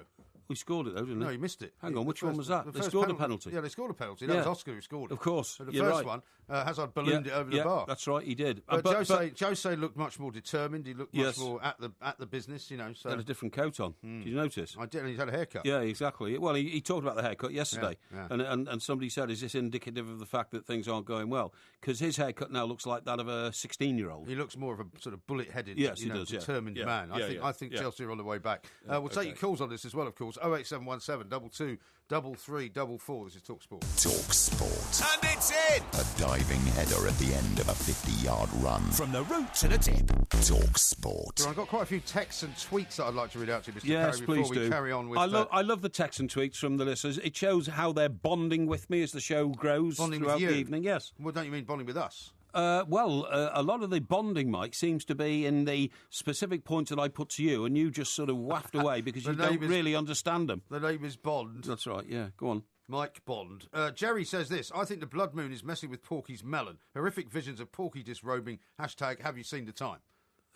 He scored it, though, didn't he? No, he missed it. Hang on, which one was that? They scored a penalty. Yeah, they scored a penalty. That was Oscar who scored it. Of course. But the first one, Hazard ballooned it over the bar. That's right, he did. But Jose looked much more determined. He looked much more at the business, So. He had a different coat on. Did you notice? I did, and he's had a haircut. Yeah, exactly. Well, he talked about the haircut yesterday, and somebody said, is this indicative of the fact that things aren't going well? Because his haircut now looks like that of a 16-year-old. He looks more of a sort of bullet-headed, determined man. I think Chelsea are on the way back. We'll take your calls on this as well, of course. 08717 22 3344. This is Talk Sport. Talk Sport. And it's in! A diving header at the end of a 50-yard run. From the root to the tip. Talk Sport. So I've got quite a few texts and tweets that I'd like to read out to you, Mr. Yes, Parry, before we carry on with... I love the texts and tweets from the listeners. It shows how they're bonding with me as the show grows throughout the evening. Yes. Well, don't you mean bonding with us? A lot of the bonding, Mike, seems to be in the specific points that I put to you, and you just sort of waft away because you don't really understand them. The name is Bond. That's right, yeah. Go on. Mike Bond. Jerry says this: I think the blood moon is messing with Porky's melon. Horrific visions of Porky disrobing. # have you seen the time?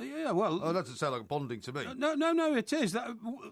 Yeah, well... Oh, that doesn't sound like bonding to me. No, it is.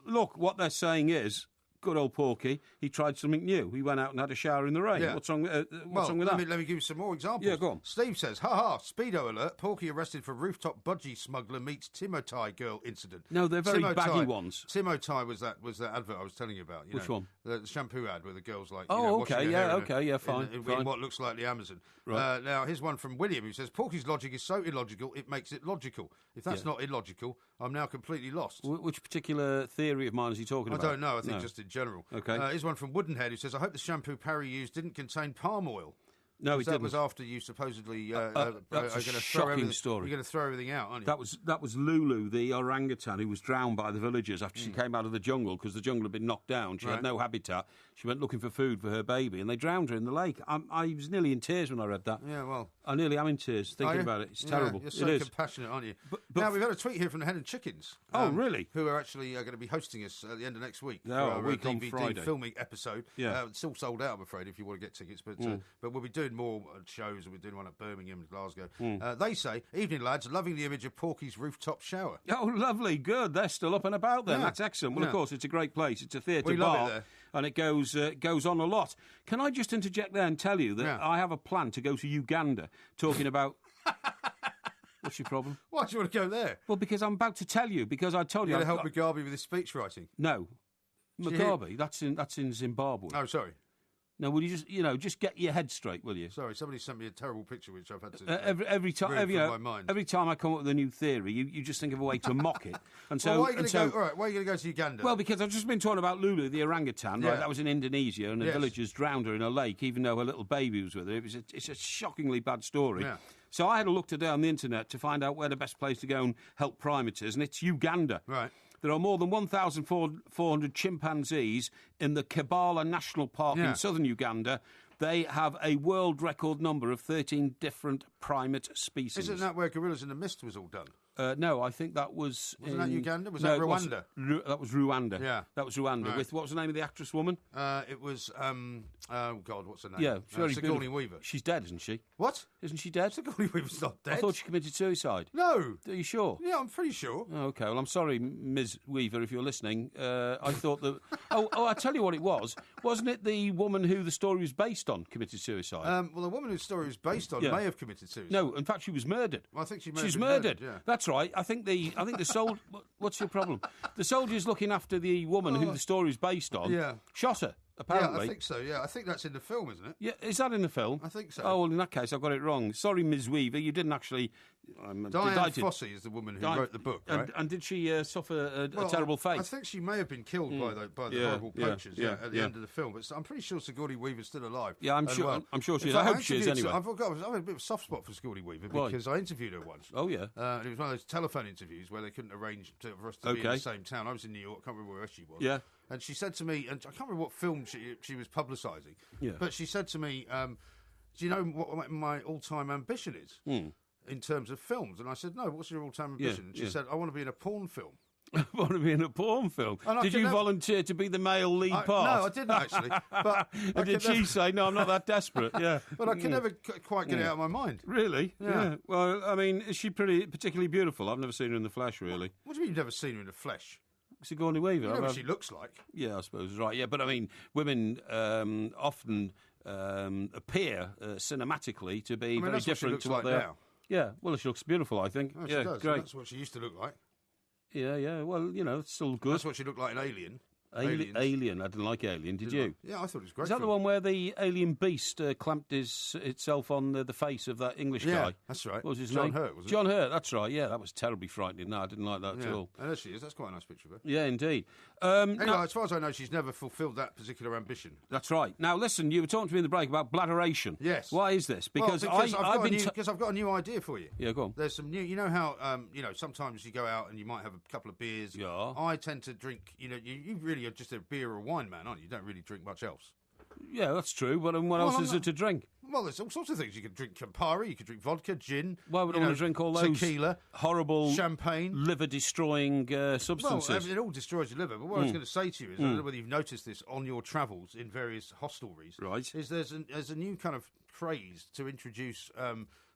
Look, what they're saying is... Good old Porky, he tried something new. He went out and had a shower in the rain. Yeah. What's wrong with that? Let me give you some more examples. Yeah, go on. Steve says, Speedo alert, Porky arrested for rooftop budgie smuggler meets Timotai girl incident. No, they're very baggy ones. Timotai was that advert I was telling you about. Which one? The shampoo ad where the girl's like, fine. In what looks like the Amazon. Right. Now, here's one from William who says, Porky's logic is so illogical, it makes it logical. If that's not illogical, I'm now completely lost. Which particular theory of mine is he talking about? I don't know. I think just in general. Okay. Here's one from Woodenhead who says, I hope the shampoo Parry used didn't contain palm oil. No, it didn't. That was after you supposedly that's a shocking story. You're going to throw everything out, aren't you? That was Lulu, the orangutan, who was drowned by the villagers after she came out of the jungle because the jungle had been knocked down. She had no habitat. She went looking for food for her baby, and they drowned her in the lake. I was nearly in tears when I read that. Yeah, well... I nearly am in tears thinking about it. It's terrible. You're so compassionate, aren't you? But now, we've had a tweet here from the Hen and Chickens. Oh, really? Who are actually going to be hosting us at the end of next week. A week on DVD Friday. filming episode. Yeah. It's all sold out, I'm afraid, if you want to get tickets. But we'll be doing doing more shows. We're doing one at Birmingham and Glasgow. They say, evening, lads, loving the image of Porky's rooftop shower. Oh, lovely, good. They're still up and about then. Yeah. That's excellent. Well, of course, it's a great place. It's a theatre bar. Love it there. And it goes on a lot. Can I just interject there and tell you that I have a plan to go to Uganda talking about... What's your problem? Why do you want to go there? Well, because I'm about to tell you, because I told you... You're going to help Mugabe with his speech writing? No. Mugabe, that's in Zimbabwe. Oh, sorry. No, will you just get your head straight, will you? Sorry, somebody sent me a terrible picture which I've had to every time I come up with a new theory, you just think of a way to mock it. And so, why are you going to go? All right, why are you going to go to Uganda? Well, because I've just been talking about Lulu, the orangutan. Right, that was in Indonesia, and the villagers drowned her in a lake, even though her little baby was with her. It's a shockingly bad story. Yeah. So I had a look today on the internet to find out where the best place to go and help primates is, and it's Uganda. Right. There are more than 1,400 chimpanzees in the Kibala National Park in southern Uganda. They have a world record number of 13 different primate species. Isn't that where Gorillas in the Mist was all done? No, I think that was... Wasn't that Uganda? Was that Rwanda? That was Rwanda. Yeah. That was Rwanda. Right. With, what was the name of the actress woman? It was... oh, God, what's her name? Yeah. Sigourney Weaver. She's dead, isn't she? What? Isn't she dead? Sigourney Weaver's not dead. I thought she committed suicide. No. Are you sure? Yeah, I'm pretty sure. Oh, OK, well, I'm sorry, Ms. Weaver, if you're listening. I thought that... Oh, I tell you what it was. Wasn't it the woman who the story was based on committed suicide? Well, the woman whose story was based on may have committed suicide. No, in fact, she was murdered. Well, I think she She's murdered. Yeah. That's right. I think the soldier... What's your problem? The soldier's looking after the woman who the story's based on shot her, apparently. Yeah, I think so, I think that's in the film, isn't it? Yeah, is that in the film? I think so. Oh, well, in that case, I've got it wrong. Sorry, Ms. Weaver, you didn't actually... Diane Fossey is the woman who wrote the book, right? And did she suffer a terrible fate? I think she may have been killed by the horrible poachers at the end of the film, but I'm pretty sure Sigourney Weaver's still alive. Yeah, I'm sure she is. I hope she is anyway. I have a bit of a soft spot for Sigourney Weaver because I interviewed her once. Oh, yeah. And it was one of those telephone interviews where they couldn't arrange for us to be in the same town. I was in New York, I can't remember where she was. Yeah. And she said to me, and I can't remember what film she was publicising, but she said to me, do you know what my all-time ambition is in terms of films? And I said, no, what's your all-time ambition? And she said, I want to be in a porn film. I want to be in a porn film. Did you volunteer to be the male lead part? No, I didn't actually. But did she say, no, I'm not that desperate? Yeah. But I can never quite get it out of my mind. Really? Yeah. Well, I mean, is she particularly beautiful? I've never seen her in the flesh, really. What do you mean you've never seen her in the flesh? Sigourney Weaver. You know what she looks like. Yeah, I suppose, right. Yeah, but I mean, women often appear cinematically to be very different to what they are. Yeah, well, she looks beautiful, I think. Oh, she does. Great. That's what she used to look like. Yeah. Well, it's still good. That's what she looked like in Alien. Alien. I didn't like Alien. Did you? Yeah, I thought it was great. Is that the one where the alien beast clamped itself on the face of that English guy? Yeah, that's right. What was his name? John Hurt, wasn't it? John Hurt, that's right. Yeah, that was terribly frightening. No, I didn't like that at all. And there she is. That's quite a nice picture of her. Yeah, indeed. Anyway, as far as I know, she's never fulfilled that particular ambition. That's right. Now, listen, you were talking to me in the break about bladderation. Yes. Why is this? Because I've got a new idea for you. Yeah, go on. There's some new... You know how, sometimes you go out and you might have a couple of beers. Yeah. I tend to drink... You really are just a beer or a wine man, aren't you? You don't really drink much else. Yeah, that's true. But what else is there to drink? Well, there's all sorts of things. You could drink Campari, you could drink vodka, gin. Why would I want to drink all those tequila, horrible, champagne, liver-destroying substances? Well, it all destroys your liver. But what I was going to say to you is, I don't know whether you've noticed this on your travels in various hostelries. Right. Is there's a new kind of craze to introduce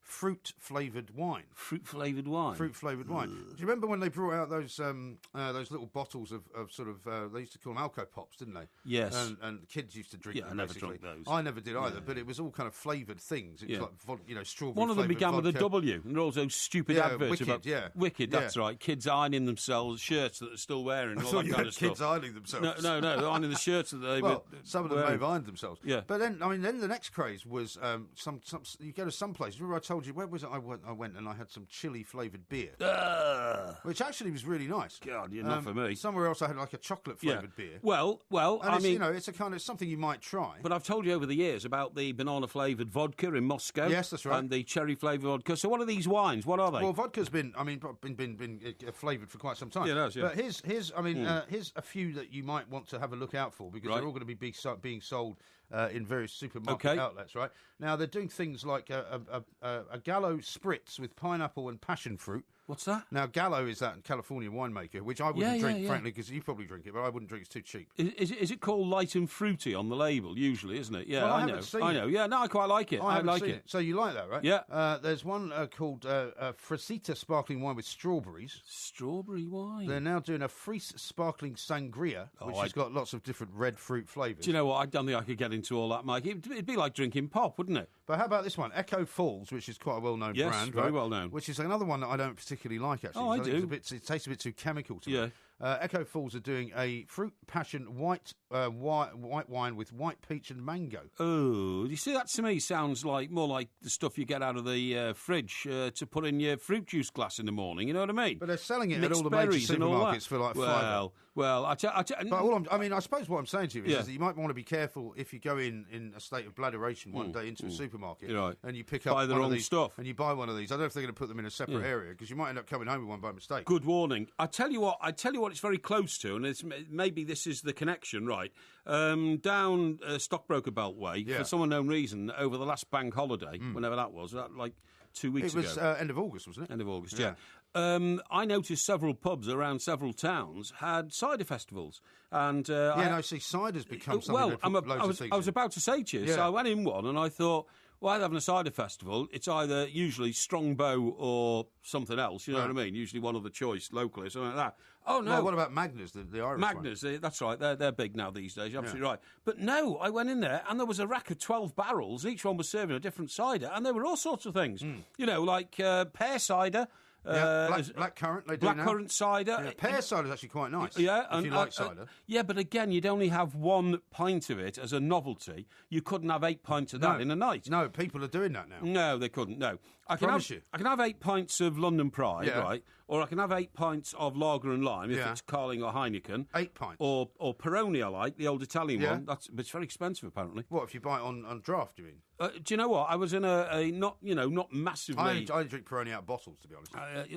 fruit-flavoured wine. Fruit-flavoured wine? Fruit-flavoured wine. Do you remember when they brought out those little bottles of sort of... they used to call them Alco Pops, didn't they? Yes. And kids used to drink them, I never basically. drank those. I never did either, but it was all kind of flavoured things. It was like, strawberry. One of them began vodka. with a W, and there are all those stupid adverts Wicked, about... Wicked, that's right. Kids ironing themselves, shirts that they're still wearing, all that kind of stuff. Kids ironing themselves. No, they're ironing the shirts that they were some of them may have ironed themselves. Yeah. But then the next craze was you go to some place. Remember I told you, where was it? I went and I had some chili flavoured beer, which actually was really nice. God, you're not for me. Somewhere else I had like a chocolate flavoured beer. Well, and I mean, it's something you might try. But I've told you over the years about the banana flavoured vodka in Moscow. Yes, that's right. And the cherry flavoured vodka. So what are these wines? What are they? Well, vodka's been flavoured for quite some time. Yeah, it has. Yeah. But here's a few that you might want to have a look out for because they're all going to be being sold in various supermarket outlets, right? Now, they're doing things like a Gallo Spritz with pineapple and passion fruit. What's that? Now, Gallo is that California winemaker, which I wouldn't drink, frankly, because you probably drink it, but I wouldn't drink. It's too cheap. Is it called light and fruity on the label, usually, isn't it? Yeah, well, I know. Yeah, no, I quite like it. I like it. So you like that, right? Yeah. There's one called Fresita sparkling wine with strawberries. Strawberry wine? They're now doing a Frise sparkling sangria, which has got lots of different red fruit flavours. Do you know what? I don't think I could get into all that, Mike. It'd be like drinking pop, wouldn't it? But how about this one? Echo Falls, which is quite a well-known brand. Yes, very well known. Which is another one that I don't particularly like, actually. Oh, I do. It tastes a bit too chemical to me. Echo Falls are doing a fruit passion white wine with white peach and mango. Oh, you see, that to me sounds like more like the stuff you get out of the fridge to put in your fruit juice glass in the morning. You know what I mean? But they're selling it at all the major supermarkets for like £5. Well, I suppose what I'm saying to you is that you might want to be careful if you go in a state of bladderation one day into a supermarket and you pick up the wrong stuff and you buy one of these. I don't know if they're going to put them in a separate area because you might end up coming home with one by mistake. Good warning. I tell you what it's very close to, and maybe this is the connection, right? Down Stockbroker Beltway, for some unknown reason, over the last bank holiday, whenever that was, like 2 weeks ago. It was end of August, wasn't it? End of August, yeah. I noticed several pubs around several towns had cider festivals. And cider's become something I was about to say to you, so I went in one and I thought, well, I'm having a cider festival. It's either usually Strongbow or something else, you know what I mean? Usually one other choice locally or something like that. Oh, no. Well, what about Magners, the Irish Magners, that's right. They're big now these days. You're absolutely right. But no, I went in there and there was a rack of 12 barrels. Each one was serving a different cider. And there were all sorts of things. You know, like pear cider. Black currant, they do now. Blackcurrant cider. Yeah, pear cider is actually quite nice. Yeah, if you like cider. But again, you'd only have 1 pint of it as a novelty. You couldn't have 8 pints of that in a night. No, people are doing that now. No, they couldn't. No, I can have 8 pints of London Pride, right? Or I can have 8 pints of lager and lime if it's Carling or Heineken. 8 pints. Or Peroni, I like the old Italian one. But it's very expensive apparently. What if you buy it on draft? Do you mean? Do you know what? I was in a not massively. I drink Peroni out of bottles, to be honest.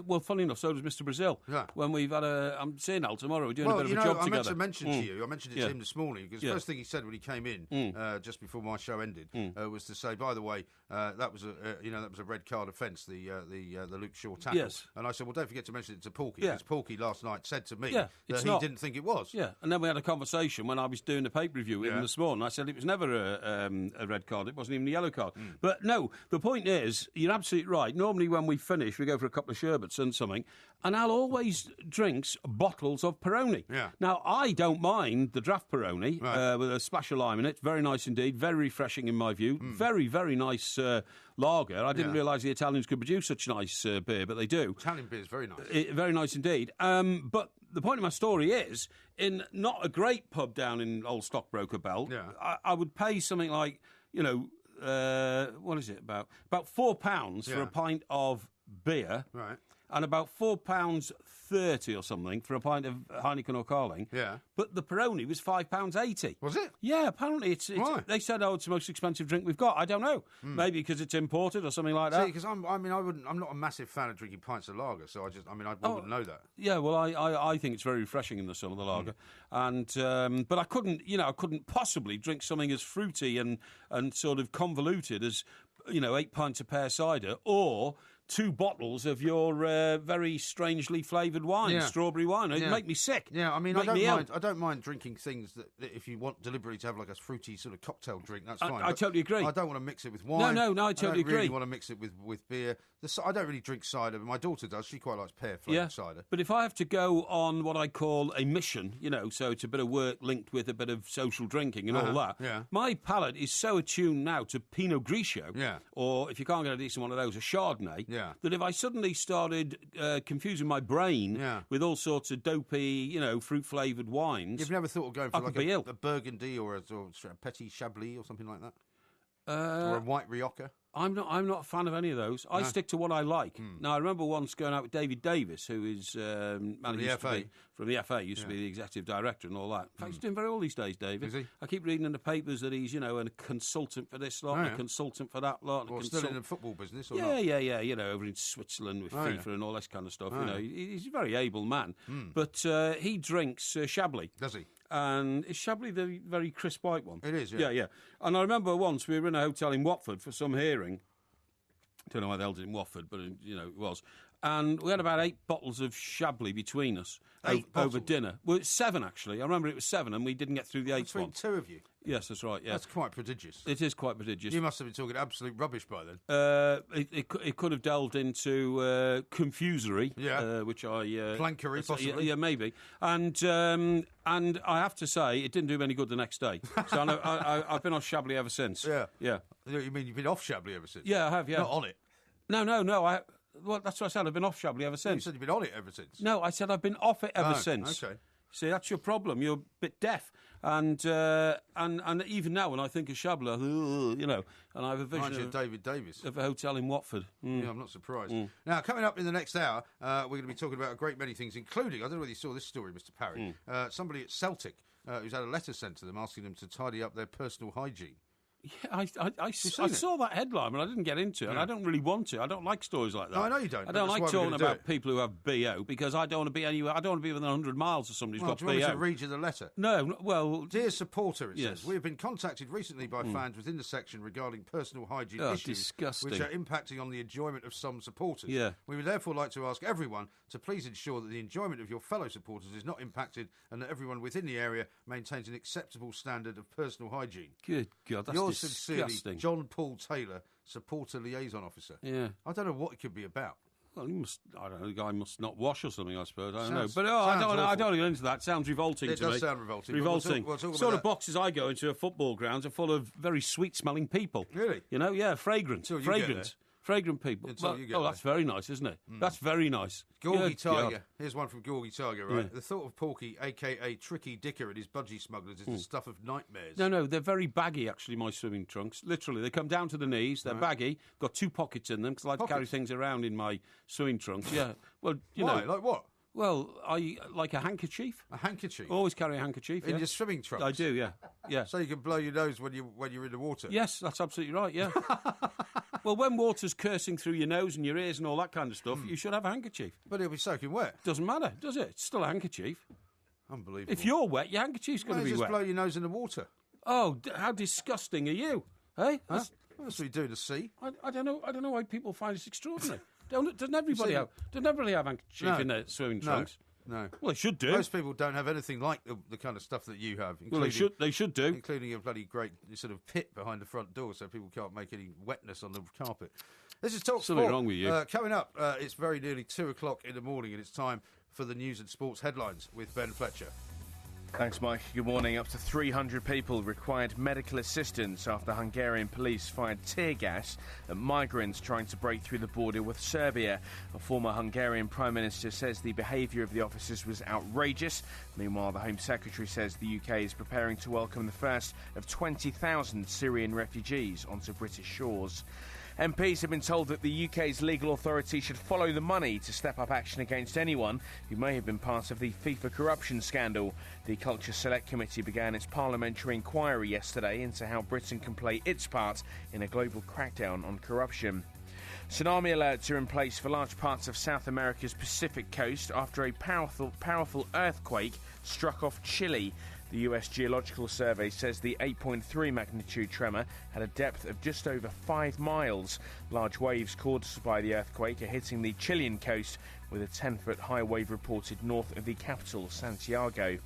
Well, funny enough, so does Mr. Brazil. Yeah. When we've had I'm seeing Al tomorrow. We're doing a bit of a job together. I meant to mention to you. I mentioned it to him this morning because the first thing he said when he came in just before my show ended was to say, by the way, that was a red card offence. The Luke Shaw tackle. Yes. And I said, well, don't forget to mention it to Porky because Porky last night said to me that he didn't think it was. Yeah. And then we had a conversation when I was doing the pay per view with him this morning. I said it was never a red card. It wasn't even a yellow card. But no, the point is, you're absolutely right. Normally when we finish, we go for a couple of sherbets and something, and Al always drinks bottles of Peroni. Yeah. Now, I don't mind the draft Peroni with a splash of lime in it. Very nice indeed. Very refreshing in my view. Very, very nice lager. I didn't realise the Italians could produce such nice beer, but they do. Italian beer is very nice. Very nice indeed. But the point of my story is, in not a great pub down in Old Stockbroker Belt, I would pay something like, what is it, about £4 for a pint of beer. Right. And about £4.30 or something for a pint of Heineken or Carling. Yeah. But the Peroni was £5.80. Was it? Yeah, apparently it's they said, it's the most expensive drink we've got. I don't know. Maybe because it's imported or something like that. See, because I'm not a massive fan of drinking pints of lager, so I wouldn't know that. Yeah, well, I think it's very refreshing in the summer, the lager. And but I couldn't possibly drink something as fruity and sort of convoluted as 8 pints of pear cider or 2 bottles of your very strangely flavoured wine, strawberry wine. It'd make me sick. Yeah, I mean, I don't mind drinking things that if you want deliberately to have like a fruity sort of cocktail drink, that's fine. I totally agree. I don't want to mix it with wine. No, I totally agree. I don't really want to mix it with beer. I don't really drink cider, but my daughter does. She quite likes pear-flavoured cider. But if I have to go on what I call a mission, so it's a bit of work linked with a bit of social drinking and all that, my palate is so attuned now to Pinot Grigio, or if you can't get a decent one of those, a Chardonnay, that if I suddenly started confusing my brain with all sorts of dopey, fruit-flavoured wines... You've never thought of going for like a Burgundy or a Petit Chablis or something like that? Or a white Rioja? I'm not a fan of any of those. I stick to what I like. Now, I remember once going out with David Davis, who is from the FA, used to be the executive director and all that. In fact, he's doing very well these days, David. Is he? I keep reading in the papers that he's, a consultant for this lot, a consultant for that lot. Still in the football business, or yeah, not? Yeah, over in Switzerland with FIFA and all this kind of stuff. He's a very able man. But he drinks Chablis. Does he? And is Chablis the very crisp white one? It is, yeah. Yeah. And I remember once we were in a hotel in Watford for some hearing. Don't know why they held it in Watford, but, it was. And we had about 8 bottles of Chablis between us over dinner. Well, 7, actually. I remember it was 7, and we didn't get through the 8th one. Between 2 of you? Yes, that's right, yeah. That's quite prodigious. It is quite prodigious. You must have been talking absolute rubbish by then. It could have delved into confusery, which I... Plankery, possibly. Yeah, maybe. And I have to say, it didn't do me any good the next day. So I've been off Chablis ever since. Yeah. Yeah. You mean you've been off Chablis ever since? Yeah, I have, yeah. Not on it? No. Well, that's what I said. I've been off Chablis ever since. You said you've been on it ever since. No, I said I've been off it ever since. Okay. See, that's your problem. You're a bit deaf, and even now when I think of Chablis, and I have a vision of David Davis of a hotel in Watford. Yeah, I'm not surprised. Now, coming up in the next hour, we're going to be talking about a great many things, including, I don't know whether you saw this story, Mr. Parry, somebody at Celtic who's had a letter sent to them asking them to tidy up their personal hygiene. Yeah, I saw that headline, but I didn't get into it, and I don't really want to. I don't like stories like that. No, I know you don't. I don't like talking about people who have BO, because I don't want to be anywhere. I don't want to be within 100 miles of somebody who's got BO. Do you want me to read you the letter? No, well... Dear supporter, it says, we have been contacted recently by fans within the section regarding personal hygiene issues, disgusting, which are impacting on the enjoyment of some supporters. Yeah. We would therefore like to ask everyone to please ensure that the enjoyment of your fellow supporters is not impacted, and that everyone within the area maintains an acceptable standard of personal hygiene. Good God, that's Yours disgusting. Sincerely, John Paul Taylor, supporter liaison officer. Yeah. I don't know what it could be about. Well, I don't know, the guy must not wash or something, I suppose. I don't Sounds- know. But I don't want to get into that. It sounds revolting to me. It does sound revolting. Revolting. We'll talk sort about of boxes I go into at football grounds are full of very sweet-smelling people. Really? Fragrant. Until you Fragrant. Fragrant people. That's very nice, isn't it? That's very nice. Gorgie Tiger. Here's one from Gorgie Tiger, right? Yeah. The thought of Porky, a.k.a. Tricky Dicker, and his budgie smugglers is the stuff of nightmares. No, they're very baggy, actually, my swimming trunks. Literally, they come down to the knees. They're baggy. Got 2 pockets in them, because I like to carry things around in my swimming trunks. Yeah. Well, Why? Like what? Well, I like a handkerchief. A handkerchief? Always carry a handkerchief. In your swimming trunks? I do, yeah. So you can blow your nose when you're in the water? Yes, that's absolutely right, yeah. Well, when water's coursing through your nose and your ears and all that kind of stuff, you should have a handkerchief. But it'll be soaking wet. Doesn't matter, does it? It's still a handkerchief. Unbelievable. If you're wet, your handkerchief's going to be just wet. Blow your nose in the water. Oh, how disgusting are you? Hey? Huh? That's what you do in the sea. I don't know why people find this extraordinary. Doesn't everybody have handkerchief in their swimming trunks? No. Well, they should do. Most people don't have anything like the kind of stuff that you have. Well, they should do. Including a bloody great sort of pit behind the front door so people can't make any wetness on the carpet. This is Talk Sport. Something wrong with you. Coming up, it's very nearly 2 o'clock in the morning, and it's time for the news and sports headlines with Ben Fletcher. Thanks, Mike. Good morning. Up to 300 people required medical assistance after Hungarian police fired tear gas at migrants trying to break through the border with Serbia. A former Hungarian Prime Minister says the behaviour of the officers was outrageous. Meanwhile, the Home Secretary says the UK is preparing to welcome the first of 20,000 Syrian refugees onto British shores. MPs have been told that the UK's legal authority should follow the money to step up action against anyone who may have been part of the FIFA corruption scandal. The Culture Select Committee began its parliamentary inquiry yesterday into how Britain can play its part in a global crackdown on corruption. Tsunami alerts are in place for large parts of South America's Pacific coast after a powerful earthquake struck off Chile. The US Geological Survey says the 8.3 magnitude tremor had a depth of just over 5 miles. Large waves caused by the earthquake are hitting the Chilean coast, with a 10-foot high wave reported north of the capital, Santiago.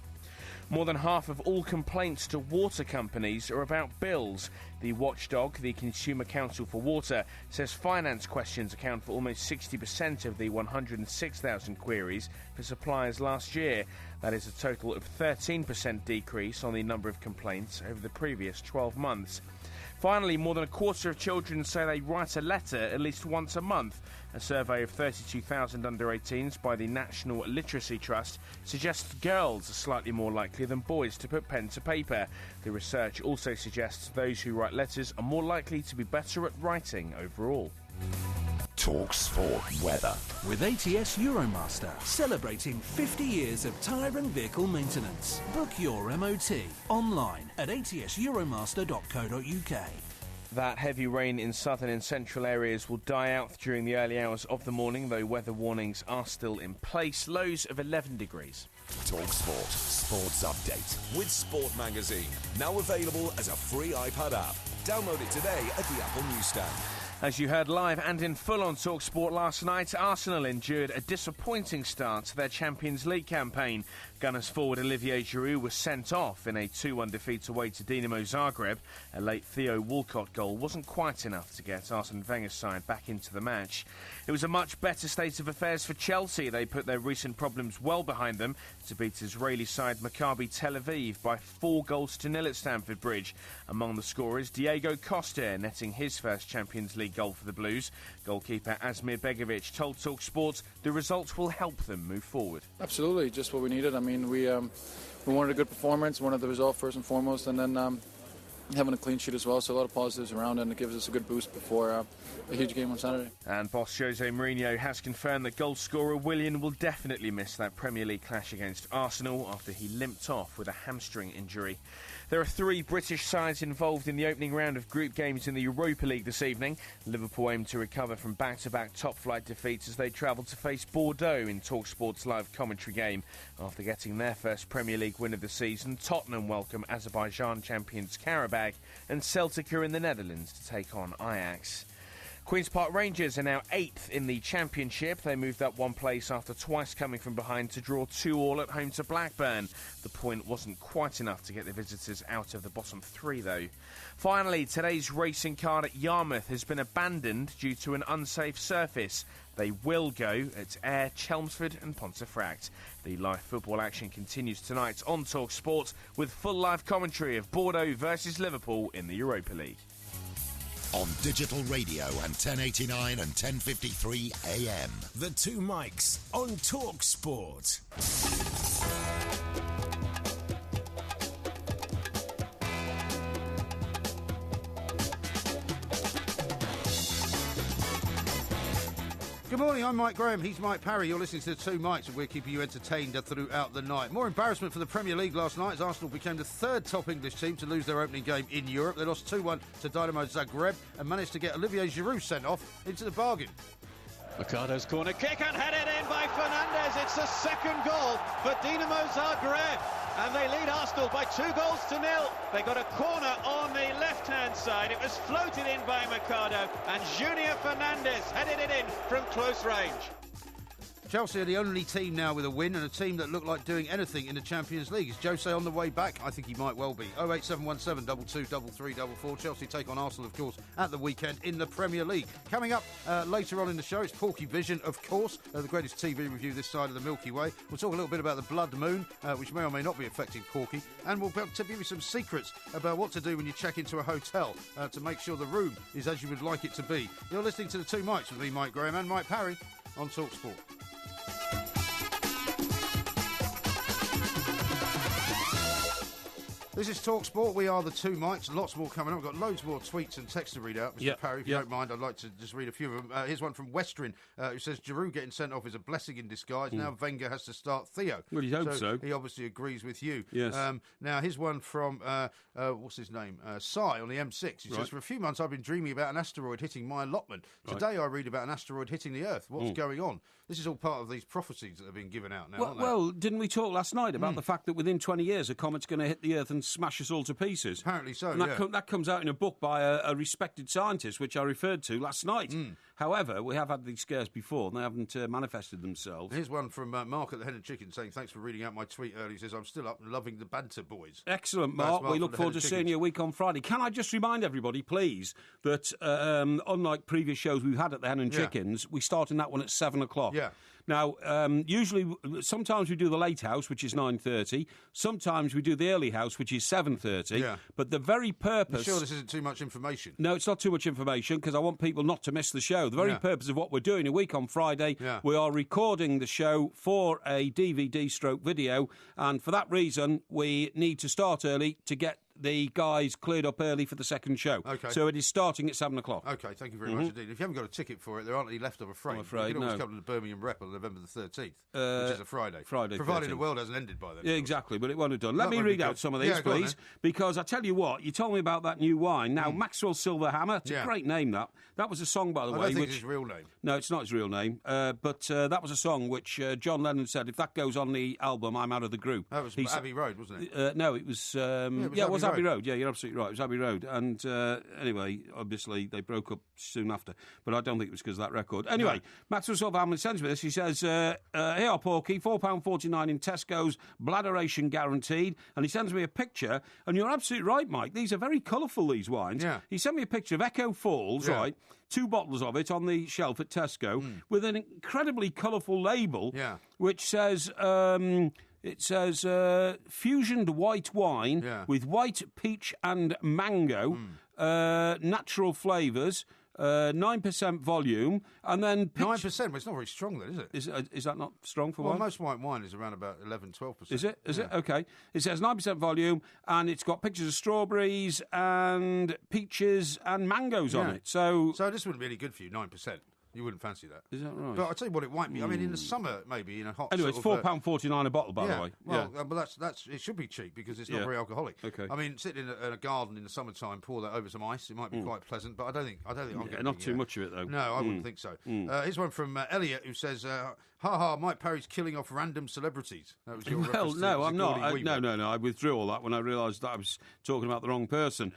More than half of all complaints to water companies are about bills. The watchdog, the Consumer Council for Water, says finance questions account for almost 60% of the 106,000 queries for suppliers last year. That is a total of 13% decrease on the number of complaints over the previous 12 months. Finally, more than a quarter of children say they write a letter at least once a month. A survey of 32,000 under-18s by the National Literacy Trust suggests girls are slightly more likely than boys to put pen to paper. The research also suggests those who write letters are more likely to be better at writing overall. Talk Sport weather. With ATS Euromaster, celebrating 50 years of tyre and vehicle maintenance. Book your MOT online at atseuromaster.co.uk. That heavy rain in southern and central areas will die out during the early hours of the morning, though weather warnings are still in place. Lows of 11 degrees. Talk Sport Sports Update with Sport Magazine. Now available as a free iPad app. Download it today at the Apple Newsstand. As you heard live and in full on TalkSport last night, Arsenal endured a disappointing start to their Champions League campaign. Gunners forward Olivier Giroud was sent off in a 2-1 defeat away to Dinamo Zagreb. A late Theo Walcott goal wasn't quite enough to get Arsene Wenger's side back into the match. It was a much better state of affairs for Chelsea. They put their recent problems well behind them to beat Israeli side Maccabi Tel Aviv by 4-0 at Stamford Bridge. Among the scorers, Diego Costa netting his first Champions League goal for the Blues. Goalkeeper Asmir Begovic told TalkSport the results will help them move forward. Absolutely, just what we needed. I mean, we wanted a good performance, wanted the result first and foremost, and then having a clean sheet as well, so a lot of positives around, and it gives us a good boost before a huge game on Saturday. And boss Jose Mourinho has confirmed that goal scorer Willian will definitely miss that Premier League clash against Arsenal after he limped off with a hamstring injury. There are 3 British sides involved in the opening round of group games in the Europa League this evening. Liverpool aim to recover from back-to-back top-flight defeats as they travel to face Bordeaux in TalkSport's live commentary game. After getting their first Premier League win of the season, Tottenham welcome Azerbaijan champions Karabakh, and Celtic are in the Netherlands to take on Ajax. Queen's Park Rangers are now 8th in the Championship. They moved up one place after twice coming from behind to draw 2-2 at home to Blackburn. The point wasn't quite enough to get the visitors out of the bottom 3, though. Finally, today's racing card at Yarmouth has been abandoned due to an unsafe surface. They will go at Ayr, Chelmsford and Pontefract. The live football action continues tonight on TalkSport with full live commentary of Bordeaux versus Liverpool in the Europa League. On digital radio and 1089 and 1053 AM. The Two Mics on Talk Sport. Good morning, I'm Mike Graham, he's Mike Parry. You're listening to the Two Mics, and we're keeping you entertained throughout the night. More embarrassment for the Premier League last night as Arsenal became the 3rd top English team to lose their opening game in Europe. They lost 2-1 to Dinamo Zagreb and managed to get Olivier Giroud sent off into the bargain. Ricardo's corner kick and headed in by Fernandes. It's the second goal for Dinamo Zagreb. And they lead Arsenal by 2-0. They got a corner on the left-hand side. It was floated in by Ricardo, and Junior Fernandes headed it in from close range. Chelsea are the only team now with a win, and a team that looked like doing anything in the Champions League. Is Jose on the way back? I think he might well be. 08717 22 3344. Chelsea take on Arsenal, of course, at the weekend in the Premier League. Coming up later on in the show, it's Porky Vision, of course, the greatest TV review this side of the Milky Way. We'll talk a little bit about the blood moon, which may or may not be affecting Porky, and we'll give you some secrets about what to do when you check into a hotel to make sure the room is as you would like it to be. You're listening to the Two Mics with me, Mike Graham, and Mike Parry on TalkSport. This is TalkSport. We are the Two Mics. Lots more coming up. We've got loads more tweets and texts to read out. Mr. Parry, if you don't mind, I'd like to just read a few of them. Here's one from Westrin, who says Giroud getting sent off is a blessing in disguise. Now Wenger has to start Theo. Well, you hope so. He obviously agrees with you. Yes. Now, here's one from, what's his name? Sai on the M6. He says, for a few months I've been dreaming about an asteroid hitting my allotment. Today I read about an asteroid hitting the Earth. What's going on? This is all part of these prophecies that have been given out now, aren't they? Well, didn't we talk last night about the fact that within 20 years a comet's going to hit the Earth and smash us all to pieces? Apparently so, and that comes out in a book by a respected scientist, which I referred to last night. However, we have had these scares before, and they haven't manifested themselves. Here's one from Mark at the Hen and Chicken saying, thanks for reading out my tweet earlier. He says, I'm still up and loving the banter, boys. Excellent, Mark. We look forward to seeing you a week on Friday. Can I just remind everybody, please, that unlike previous shows we've had at the Hen and Chickens, we start in that one at 7 o'clock. Yeah. Now, sometimes we do the late house, which is 9:30. Sometimes we do the early house, which is is 7:30. Yeah. But the very purpose... You're sure this isn't too much information? No, it's not too much information because I want people not to miss the show. The very purpose of what we're doing a week on Friday, we are recording the show for a DVD/video, and for that reason, we need to start early to get the guys cleared up early for the second show. Okay. So it is starting at 7 o'clock. Okay, thank you very much indeed. If you haven't got a ticket for it, there aren't any left, I'm afraid. You can always come to the Birmingham Rep on November the 13th, which is a Friday. Provided 13th. The world hasn't ended by then. Yeah, exactly, but it won't have done. Let me read out some of these, please, because I tell you what, you told me about that new wine. Now, Maxwell Silverhammer, it's a great name, that. That was a song, by the way. I don't think it's his real name. No, it's not his real name, but that was a song which John Lennon said, if that goes on the album, I'm out of the group. That was Abbey Road, wasn't it? No, it was... it was Abbey Road. Yeah, you're absolutely right. It was Abbey Road. And anyway, obviously, they broke up soon after. But I don't think it was because of that record. Anyway, Maxwell Silverhammer sends me this. He says, here are Porky, £4.49 in Tesco's, bladderation guaranteed. And he sends me a picture. And you're absolutely right, Mike. These are very colourful, these wines. Yeah. He sent me a picture of Echo Falls, right? 2 bottles of it on the shelf at Tesco with an incredibly colourful label which says... it says fusioned white wine with white peach and mango, natural flavours, 9% volume, and then... 9%? Well, it's not very strong then, is it? Is that not strong for wine? Well, most white wine is around about 11-12%. Is it? Is it? OK. It says 9% volume, and it's got pictures of strawberries and peaches and mangoes on it. So this wouldn't be any good for you, 9%. You wouldn't fancy that. Is that right? But I'll tell you what it might be. I mean, in the summer, maybe, in a hot... Anyway, it's £4.49 a bottle, by the way. Well, that's it should be cheap because it's not very alcoholic. Okay. I mean, sitting in a garden in the summertime, pour that over some ice, it might be quite pleasant, but I don't think I'm getting... Not too much of it, though. No, I wouldn't think so. Here's one from Elliot, who says, Mike Parry's killing off random celebrities. That was your reference no, I'm not. No. I withdrew all that when I realised that I was talking about the wrong person.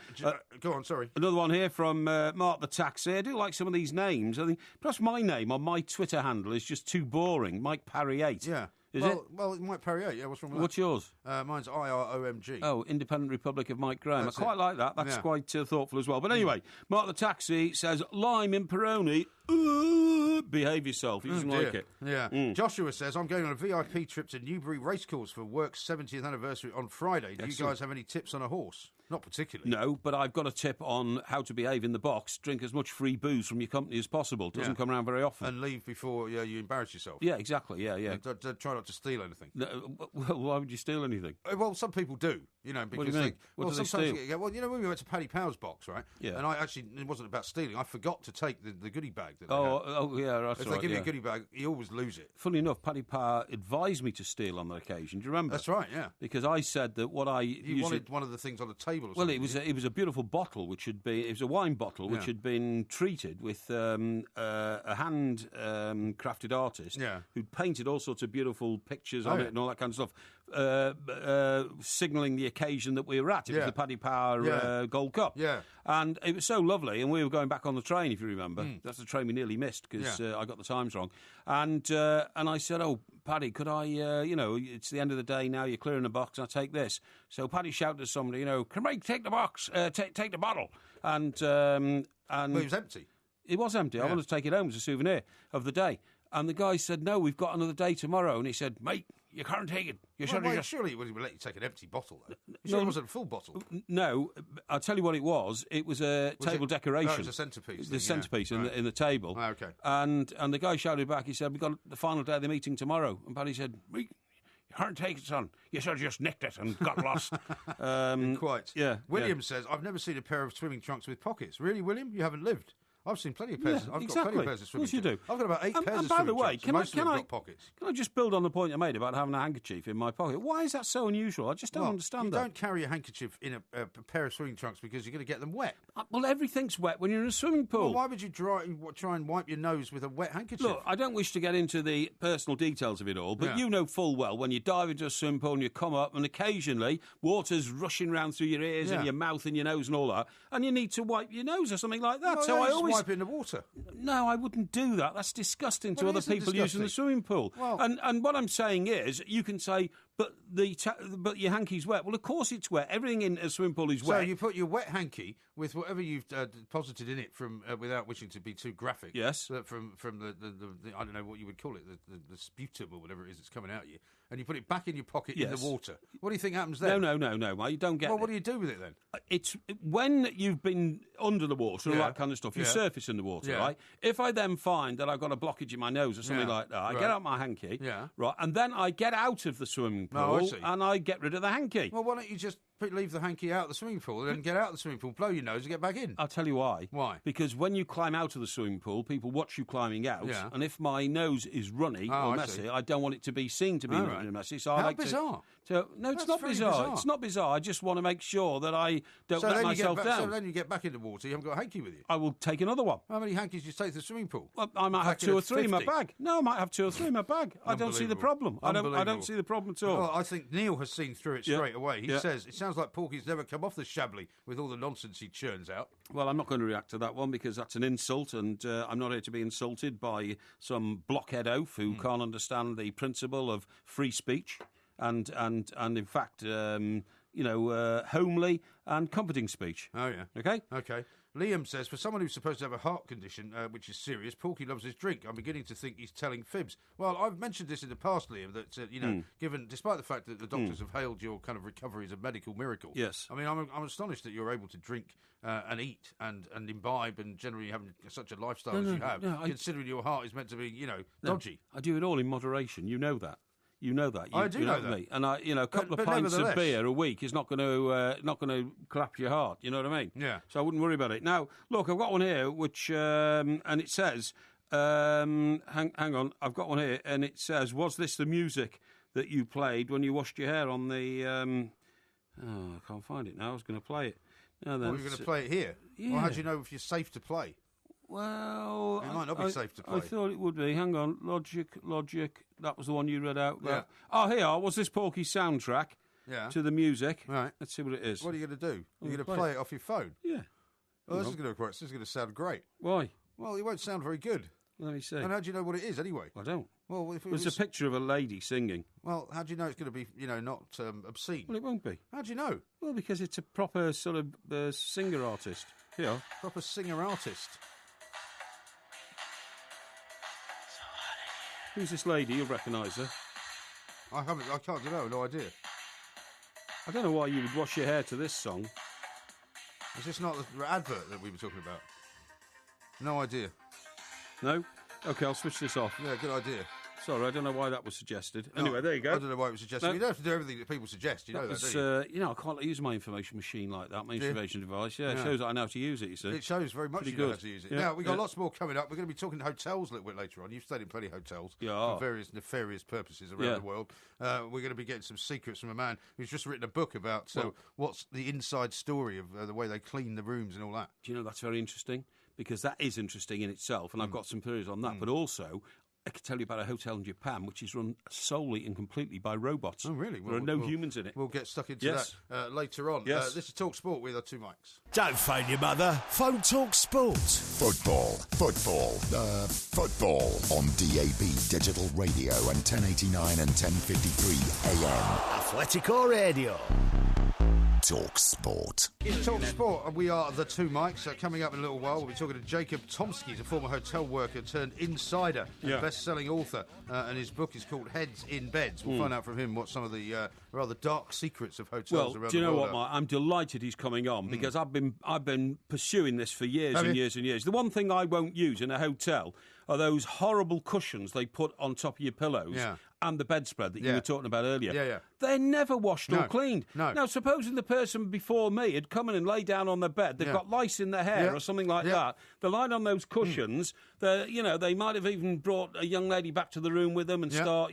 Go on, sorry. Another one here from Mark the Taxi. I do like some of these names. I think perhaps my name on my Twitter handle is just too boring. Mike Parry 8. Yeah. Is it? Well, Mike Parry 8, yeah, what's wrong with that? What's yours? Mine's IROMG. Oh, Independent Republic of Mike Graham. That's I quite like that. That's quite thoughtful as well. But anyway, Mark the Taxi says, lime in Peroni. Behave yourself. He doesn't like it. Yeah. Joshua says, I'm going on a VIP trip to Newbury Racecourse for work's 70th anniversary on Friday. Do you guys have any tips on a horse? Not particularly. No, but I've got a tip on how to behave in the box. Drink as much free booze from your company as possible. It doesn't come around very often. And leave before you embarrass yourself. Yeah, exactly. Yeah. Try not to steal anything. No, well, why would you steal anything? Well, some people do, because what do you mean? What do they steal? When we went to Paddy Power's box, right? Yeah. And it wasn't about stealing. I forgot to take the goodie bag that that's if they give you a goodie bag, you always lose it. Funny enough, Paddy Power advised me to steal on that occasion. Do you remember? That's right, yeah. Because I said that what I... You wanted one of the things on the table or something. Well, it was a beautiful bottle, it was a wine bottle, which had been treated with a hand-crafted artist who'd painted all sorts of beautiful pictures on it and all that kind of stuff, signalling the occasion that we were at. It was the Paddy Power Gold Cup. Yeah. And it was so lovely, and we were going back on the train, if you remember. That's the train we nearly missed, because I got the times wrong. And I said, Paddy, could I, it's the end of the day now, you're clearing the box, I'll take this. So Paddy shouted to somebody, can I take the box, take the bottle? And well, it was empty. It was empty. I wanted to take it home as a souvenir of the day. And the guy said, no, we've got another day tomorrow. And he said, mate, you can't take it. Surely he would let you take an empty bottle, though. It wasn't a full bottle. No, I'll tell you what it was. It was a table decoration. It was a centrepiece. The centrepiece in the table. Oh, okay. And the guy shouted back, he said, we've got the final day of the meeting tomorrow. And Paddy said, mate, you can't take it, son. You should have just nicked it and got lost. Quite. Yeah. William says, I've never seen a pair of swimming trunks with pockets. Really, William? You haven't lived. I've seen plenty of pairs. I've got plenty of pairs of swimming trunks. Of course you do. I've got about 8 pairs of swimming trunks. And by the way, can I got pockets. Can I just build on the point I made about having a handkerchief in my pocket? Why is that so unusual? I just don't understand that. You don't carry a handkerchief in a pair of swimming trunks because you're going to get them wet. Well, everything's wet when you're in a swimming pool. Well, why would you try and wipe your nose with a wet handkerchief? Look, I don't wish to get into the personal details of it all, but you know full well when you dive into a swimming pool and you come up and occasionally water's rushing round through your ears and your mouth and your nose and all that, and you need to wipe your nose or something like that. Well, so I always wipe it in the water. No, I wouldn't do that. That's disgusting to other people using the swimming pool. Well, and what I'm saying is, you can say, but your hanky's wet. Well, of course it's wet. Everything in a swimming pool is wet. So you put your wet hanky with whatever you've deposited in it from, without wishing to be too graphic. Yes. From the I don't know what you would call it, the sputum or whatever it is that's coming out at you, and you put it back in your pocket in the water. What do you think happens then? No, mate, you don't get. Well, what do you do with it then? It's when you've been under the water and all that kind of stuff. You surface in the water, right? If I then find that I've got a blockage in my nose or something like that, I get out my hanky, right, and then I get out of the swimming pool and I get rid of the hanky. Well, why don't you just leave the hanky out of the swimming pool and then get out of the swimming pool, blow your nose and get back in? I'll tell you why. Why? Because when you climb out of the swimming pool, people watch you climbing out, and if my nose is runny or messy, I don't want it to be seen to be runny or messy. So How bizarre. No, it's not bizarre. It's not bizarre. I just want to make sure that I don't let myself down. So then you get back in the water, you haven't got a hanky with you. I will take another one. How many hankies do you take to the swimming pool? Well, I might have 2 or 3 in my bag. No, I might have 2 or 3 in my bag. I don't see the problem. I don't see the problem at all. Well, I think Neil has seen through it straight away. He says, it sounds like Porky's never come off the Chablis with all the nonsense he churns out. Well, I'm not going to react to that one because that's an insult, and I'm not here to be insulted by some blockhead oaf who can't understand the principle of free speech and in fact, homely and comforting speech. Oh, yeah. Okay? Liam says, for someone who's supposed to have a heart condition, which is serious, Porky loves his drink. I'm beginning to think he's telling fibs. Well, I've mentioned this in the past, Liam, that, given, despite the fact that the doctors have hailed your kind of recovery as a medical miracle. Yes. I mean, I'm astonished that you're able to drink and eat and imbibe and generally having such a lifestyle as you have, considering your heart is meant to be, dodgy. I do it all in moderation. You know that. You know that. I do know that. Me. And a couple of pints of beer a week is not going to collapse your heart. You know what I mean? Yeah. So I wouldn't worry about it. Now, look, I've got one here, which and it says, hang on, I've got one here, and it says, was this the music that you played when you washed your hair on the? I can't find it now. I was going to play it. No, then, you're going to play it here? Yeah. Well, how do you know if you're safe to play? Well, it might not be safe to play. I thought it would be. Hang on, Logic. That was the one you read out. Yeah. Oh, here. Was this Porky soundtrack? Yeah. To the music. Right. Let's see what it is. What are you going to do? You're going to play it off your phone? Yeah. Well, this is going to sound great. Why? Well, it won't sound very good. Let me see. And how do you know what it is anyway? I don't. Well, if there's a picture of a lady singing. Well, how do you know it's going to be, not obscene? Well, it won't be. How do you know? Well, because it's a proper sort of singer artist. Here. Proper singer artist. Who's this lady? You'll recognise her. I can't know. No idea. I don't know why you would wash your hair to this song. Is this not the advert that we were talking about? No idea. No? OK, I'll switch this off. Yeah, good idea. Sorry, I don't know why that was suggested. Anyway, there you go. I don't know why it was suggested. No. You don't have to do everything that people suggest, don't you? I can't use my information machine like that, my information device. Yeah, it shows that I know how to use it, you see. It shows very much you know how to use it. Yeah. Now, we've got lots more coming up. We're going to be talking hotels a little bit later on. You've stayed in plenty of hotels for various nefarious purposes around the world. We're going to be getting some secrets from a man who's just written a book about what's the inside story of the way they clean the rooms and all that. Do you know, that's very interesting, because that is interesting in itself, and I've got some theories on that, but also I could tell you about a hotel in Japan which is run solely and completely by robots. Oh, really? There are no humans in it. We'll get stuck into that later on. Yes. This is Talk Sport with our two mics. Don't phone your mother. Phone Talk Sport. Football on DAB Digital Radio and 1089 and 1053 AM. Athletico Radio. Talk Sport. In Talk Sport, we are the two mics. Coming up in a little while, we'll be talking to Jacob Tomsky, a former hotel worker turned insider, and best-selling author, and his book is called Heads in Beds. We'll find out from him what some of the rather dark secrets of hotels around the world are. Well, do you know what, Mike? I'm delighted he's coming on, because I've been pursuing this for years and years and years. The one thing I won't use in a hotel are those horrible cushions they put on top of your pillows and the bedspread that you were talking about earlier. Yeah. They're never washed or cleaned. No. Now, supposing the person before me had come in and lay down on their bed, they've got lice in their hair or something like that. They're lying on those cushions. They might have even brought a young lady back to the room with them and start,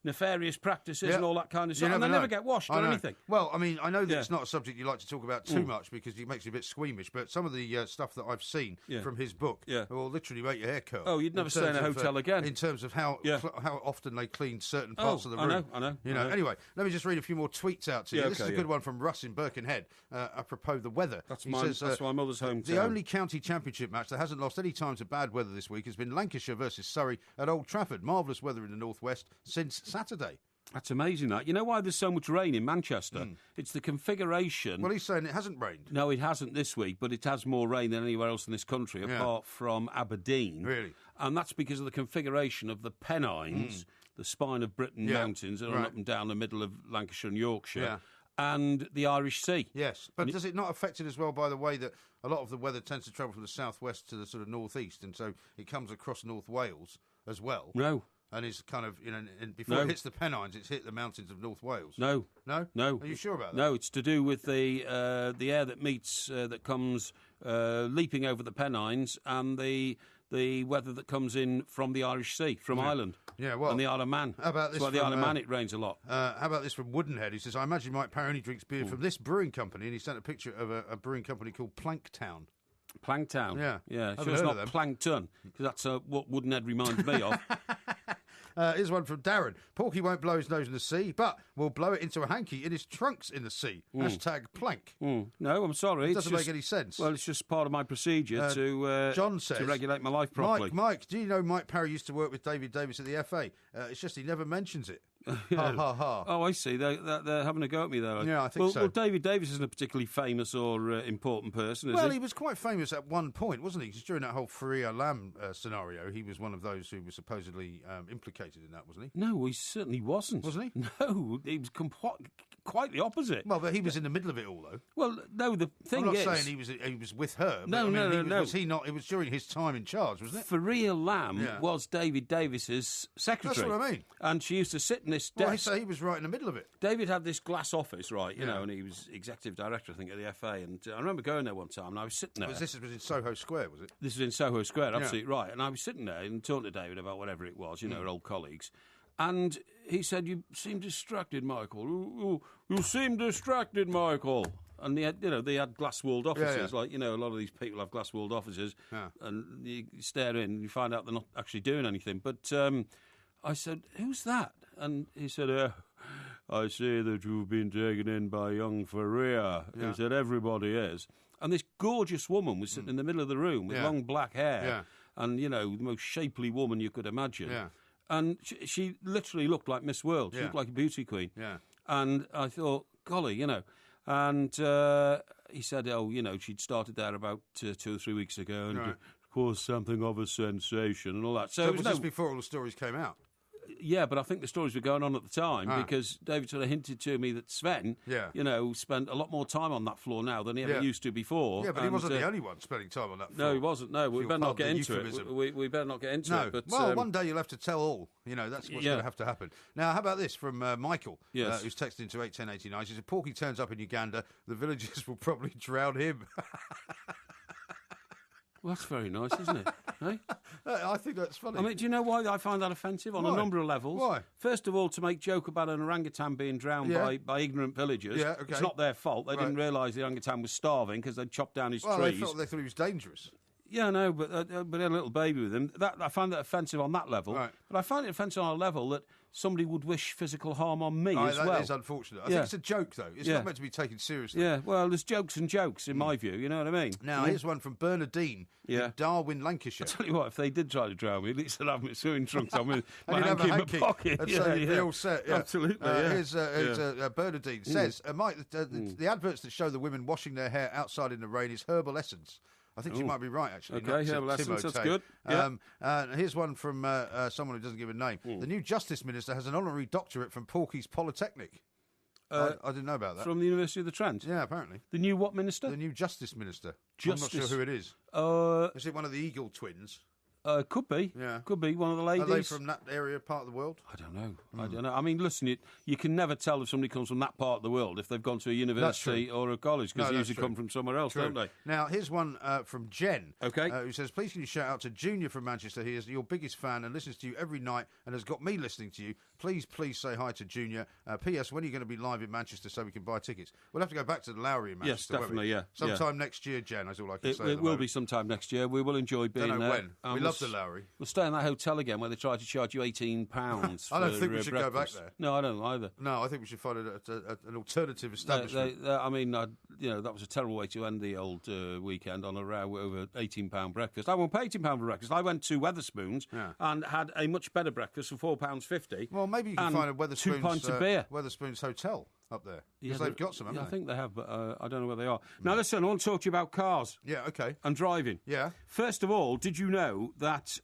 nefarious practices and all that kind of stuff. And they never get washed or anything. Well, I mean, I know that it's not a subject you like to talk about too much because it makes you a bit squeamish, but some of the stuff that I've seen from his book will literally make your hair curl. Oh, you'd never stay in a hotel again. In terms of how often they clean certain parts of the room. I know. Anyway, let me just read a few more tweets out to you. This is a good one from Russ in Birkenhead, apropos the weather. That's my mother's hometown. The only county championship match that hasn't lost any time to bad weather this week has been Lancashire versus Surrey at Old Trafford. Marvellous weather in the northwest since Saturday. That's amazing, that. You know why there's so much rain in Manchester? It's the configuration... Well, he's saying it hasn't rained. No, it hasn't this week, but it has more rain than anywhere else in this country, apart from Aberdeen. Really? And that's because of the configuration of the Pennines, the spine of Britain mountains that are up and down the middle of Lancashire and Yorkshire, and the Irish Sea. Yes, but does it not affect it as well by the way that a lot of the weather tends to travel from the southwest to the sort of northeast, and so it comes across North Wales as well? No. And it's kind of, and before it hits the Pennines, it's hit the mountains of North Wales. No. No? No. Are you sure about that? No, it's to do with the air that meets, that comes leaping over the Pennines, and the weather that comes in from the Irish Sea, from Ireland. Yeah, well... And the Isle of Man. How about this? That's why the Isle of Man, it rains a lot. How about this from Woodenhead? He says, I imagine Mike Parry only drinks beer from this brewing company, and he sent a picture of a brewing company called Planktown. Planktown? Yeah. Sure it's not Plankton, because that's what Woodenhead reminds me of. Here's one from Darren. Porky won't blow his nose in the sea, but will blow it into a hanky in his trunks in the sea. Hashtag plank. No, I'm sorry. It doesn't make any sense. Well, it's just part of my procedure John says, to regulate my life properly. Mike, do you know Mike Parry used to work with David Davis at the FA? It's just he never mentions it. Ha, ha, ha. Oh, I see. They're having a go at me, though. Yeah, I think so. Well, David Davis isn't a particularly famous or important person, is he? Well, he was quite famous at one point, wasn't he? Because during that whole Faria Lam scenario, he was one of those who was supposedly implicated in that, wasn't he? No, he certainly wasn't. Wasn't he? No, he was quite the opposite. Well, but he was in the middle of it all, though. Well, no, the thing is... I'm not saying he was with her. No. Was he not? It was during his time in charge, wasn't it? Faria Lam was David Davis's secretary. That's what I mean. And she used to sit in this desk. Well, so he was right in the middle of it. David had this glass office, right, you know, and he was executive director, I think, at the FA. And I remember going there one time, and I was sitting there. This was in Soho Square, was it? This was in Soho Square, absolutely right. And I was sitting there and talking to David about whatever it was, our old colleagues. And he said, "You seem distracted, Michael. You seem distracted, Michael." And they had glass-walled offices, like a lot of these people have glass-walled offices, and you stare in and you find out they're not actually doing anything. But I said, "Who's that?" And he said, "I see that you've been taken in by young Faria." He said, "Everybody is." And this gorgeous woman was sitting in the middle of the room with long black hair, and the most shapely woman you could imagine. Yeah. And she literally looked like Miss World. She looked like a beauty queen. Yeah. And I thought, golly, And he said, she'd started there about 2 or 3 weeks ago and caused something of a sensation and all that. So it was just before all the stories came out? Yeah, but I think the stories were going on at the time because David sort of hinted to me that Sven, spent a lot more time on that floor now than he ever used to before. Yeah, but he wasn't the only one spending time on that floor. No, he wasn't. No, we better not get into it. We better not get into it. But, one day you'll have to tell all. That's what's going to have to happen. Now, how about this from Michael, who's texted into 81089. He says, if Porky turns up in Uganda, the villagers will probably drown him. Well, that's very nice, isn't it? Hey? I think that's funny. I mean, do you know why I find that offensive on a number of levels? Why? First of all, to make joke about an orangutan being drowned by ignorant villagers. Yeah, okay. It's not their fault. They didn't realise the orangutan was starving because they'd chopped down his trees. They thought he was dangerous. Yeah, no, but they had a little baby with him. I find that offensive on that level. Right. But I find it offensive on a level that somebody would wish physical harm on me as well. That is unfortunate. I think it's a joke, though. It's not meant to be taken seriously. Yeah, well, there's jokes and jokes, in my view. You know what I mean? Now, here's one from Bernadine in Darwin, Lancashire. I'll tell you what, if they did try to drown me, at least I'd have my sewing trunks on me, my hanky in my pocket. Be all set. Yeah. Absolutely, Here's Bernadine says, Mike, the adverts that show the women washing their hair outside in the rain is herbal essence. I think she might be right, actually. Okay, herbal essence, that's good. Yeah. Here's one from someone who doesn't give a name. The new Justice Minister has an honorary doctorate from Porky's Polytechnic. I didn't know about that. From the University of the Trent? Yeah, apparently. The new what minister? The new Justice Minister. I'm not sure who it is. Is it one of the Eagle twins? Could be. Yeah. Could be one of the ladies. Are they from that area, part of the world? I don't know. I mean, listen, you can never tell if somebody comes from that part of the world if they've gone to a university or a college, because they usually come from somewhere else, don't they? Now, here's one from Jen, okay, who says, please can you shout out to Junior from Manchester. He is your biggest fan and listens to you every night and has got me listening to you. Please say hi to Junior. P.S. When are you going to be live in Manchester so we can buy tickets? We'll have to go back to the Lowry in Manchester. Yes, definitely, Sometime next year, Jen, is all I can say. It will be sometime next year. We will enjoy being there. Don't know when. We love the Lowry. We'll stay in that hotel again where they try to charge you £18. I don't think we should breakfast. go back there. No, I don't either. No, I think we should find an alternative establishment. That was a terrible way to end the old weekend on a row over £18 breakfast. I won't pay £18 for breakfast. I went to Wetherspoons and had a much better breakfast for £4.50. Well, maybe you can find a Wetherspoons 2 pints of beer. Wetherspoons hotel up there. Because they've got some, haven't they? I think they have, but I don't know where they are. Now, listen, I want to talk to you about cars. Yeah, OK. And driving. Yeah. First of all, did you know that...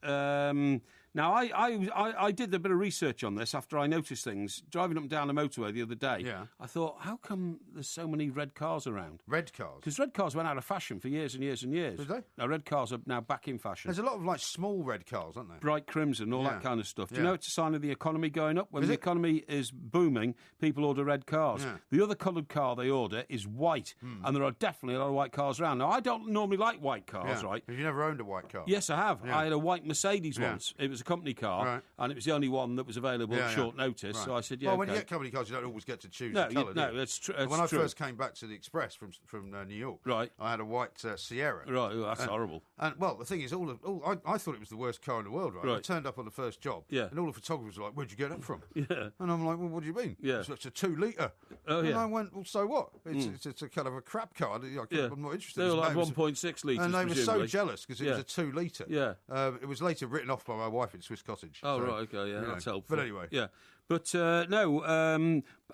Now, I did a bit of research on this after I noticed things. Driving up and down the motorway the other day, I thought, how come there's so many red cars around? Red cars? Because red cars went out of fashion for years and years and years. Did they? Now, red cars are now back in fashion. There's a lot of, small red cars, aren't there? Bright crimson, all that kind of stuff. Do you know it's a sign of the economy going up? When the economy is booming, people order red cars. Yeah. The other coloured car they order is white, and there are definitely a lot of white cars around. Now, I don't normally like white cars, right? Have you never owned a white car? Yes, I have. I had a white Mercedes once. It was a company car. Right. And it was the only one that was available at short notice. Right. So I said, well, when you get company cars, you don't always get to choose the colour. No, that's true. When I first came back to the Express from New York, I had a white Sierra. Right, that's horrible. And well, the thing is, I thought it was the worst car in the world. Right. I turned up on the first job, and all the photographers were like, "Where'd you get that from?" And I'm like, "Well, what do you mean?" It's a 2 litre. And I went, "Well, so what? It's a kind of a crap car. I'm not interested." They were like 1.6 litres, and they were so presumably. jealous because it was a 2 litre. Yeah. It was later written off by my wife in Swiss Cottage. Oh, right, okay, yeah, that's helpful. But anyway. Yeah. But,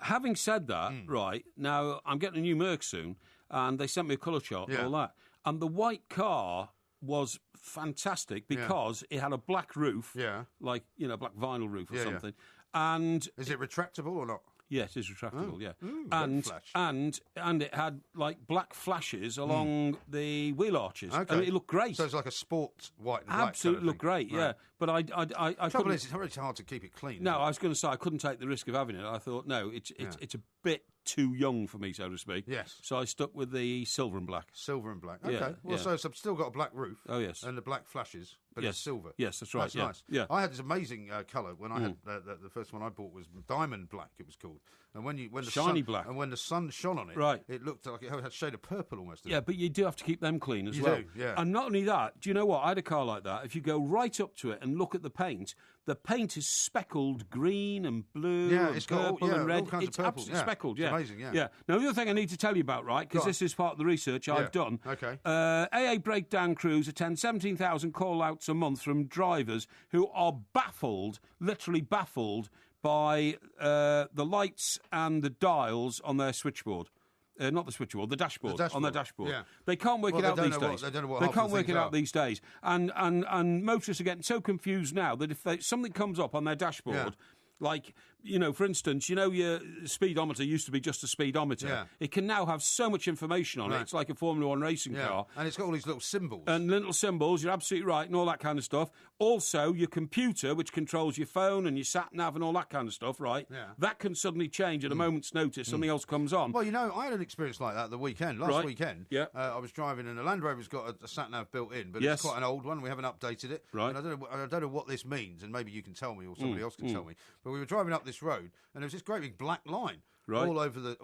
having said that, right, now I'm getting a new Merc soon, and they sent me a colour chart and all that. And the white car was fantastic because it had a black roof, like, black vinyl roof or something. And is it retractable or not? Yes, it's retractable. Oh. Yeah, Ooh, and it had black flashes along the wheel arches. Okay. I mean, it looked great. So it's like a sport white and black. Absolutely, looked great. Right. Yeah, but I trouble is, it's very hard to keep it clean. No, I was going to say I couldn't take the risk of having it. I thought no, it's a bit too young for me, so to speak. Yes. So I stuck with the silver and black. Silver and black. Okay. So it's still got a black roof. Oh yes. And the black flashes, but it's silver. Yes, that's right. That's nice. Yeah. I had this amazing colour when I had the first one I bought was diamond black. It was called. And when the shiny black, and when the sun shone on it, it looked like it had a shade of purple almost. Yeah, but you do have to keep them clean as well. You do, yeah. And not only that, do you know what? I had a car like that. If you go right up to it and look at the paint is speckled green and blue and purple and red. It's absolutely speckled, yeah. It's amazing, yeah. Now, the other thing I need to tell you about, right, because this is part of the research I've done. Okay. AA breakdown crews attend 17,000 call-outs a month from drivers who are baffled, literally baffled, by the lights and the dials on their switchboard. Not the switchboard, the dashboard. On their dashboard. Yeah. They can't work it out these days. They don't know what they can't work it out these days. And motorists are getting so confused now that if something comes up on their dashboard, like, for instance, your speedometer used to be just a speedometer. Yeah. It can now have so much information on it. It's like a Formula 1 racing car. And it's got all these little symbols. And little symbols, you're absolutely right, and all that kind of stuff. Also, your computer, which controls your phone and your sat-nav and all that kind of stuff, right? Yeah. That can suddenly change at a moment's notice. Something else comes on. Well, I had an experience like that last weekend. Yeah. I was driving and the Land Rover's got a sat-nav built in, but it's quite an old one. We haven't updated it. Right. And I don't know what this means, and maybe you can tell me or somebody else can tell me. But we were driving up this road, and there was this great big black line all over the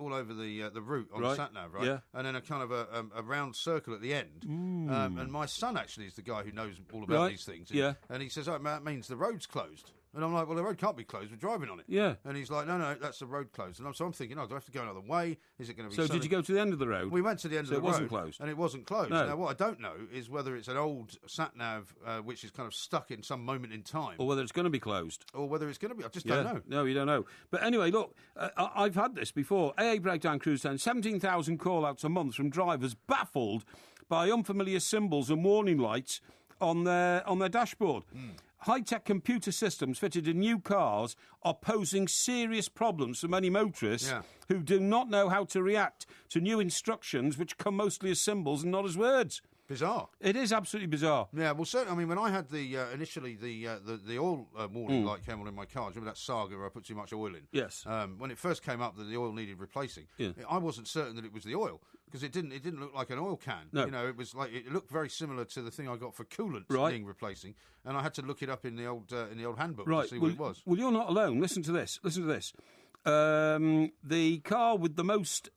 route on the sat nav, right? Yeah. And then a kind of a round circle at the end. And my son actually is the guy who knows all about these things. And he says, "Oh, that means the road's closed." And I'm like, well, the road can't be closed. We're driving on it. Yeah. And he's like, no, that's the road closed. And so I'm thinking, do I have to go another way? Is it going to be So did you go to the end of the road? We went to the end of the road. So it wasn't closed? And it wasn't closed. No. Now, what I don't know is whether it's an old sat-nav which is kind of stuck in some moment in time. Or whether it's going to be closed. Or whether it's going to be. I just don't know. No, you don't know. But anyway, look, I've had this before. AA breakdown crews send 17,000 call-outs a month from drivers baffled by unfamiliar symbols and warning lights on their dashboard. High-tech computer systems fitted in new cars are posing serious problems for many motorists who do not know how to react to new instructions which come mostly as symbols and not as words. Bizarre. It is absolutely bizarre. Yeah, well, certainly. I mean, when I had initially the oil warning light came on in my car, do you remember that saga where I put too much oil in? Yes. When it first came up that the oil needed replacing, I wasn't certain that it was the oil because it didn't look like an oil can. No. It was like it looked very similar to the thing I got for coolant being replacing, and I had to look it up in the old handbook to see what it was. Well, you're not alone. Listen to this. The car with the most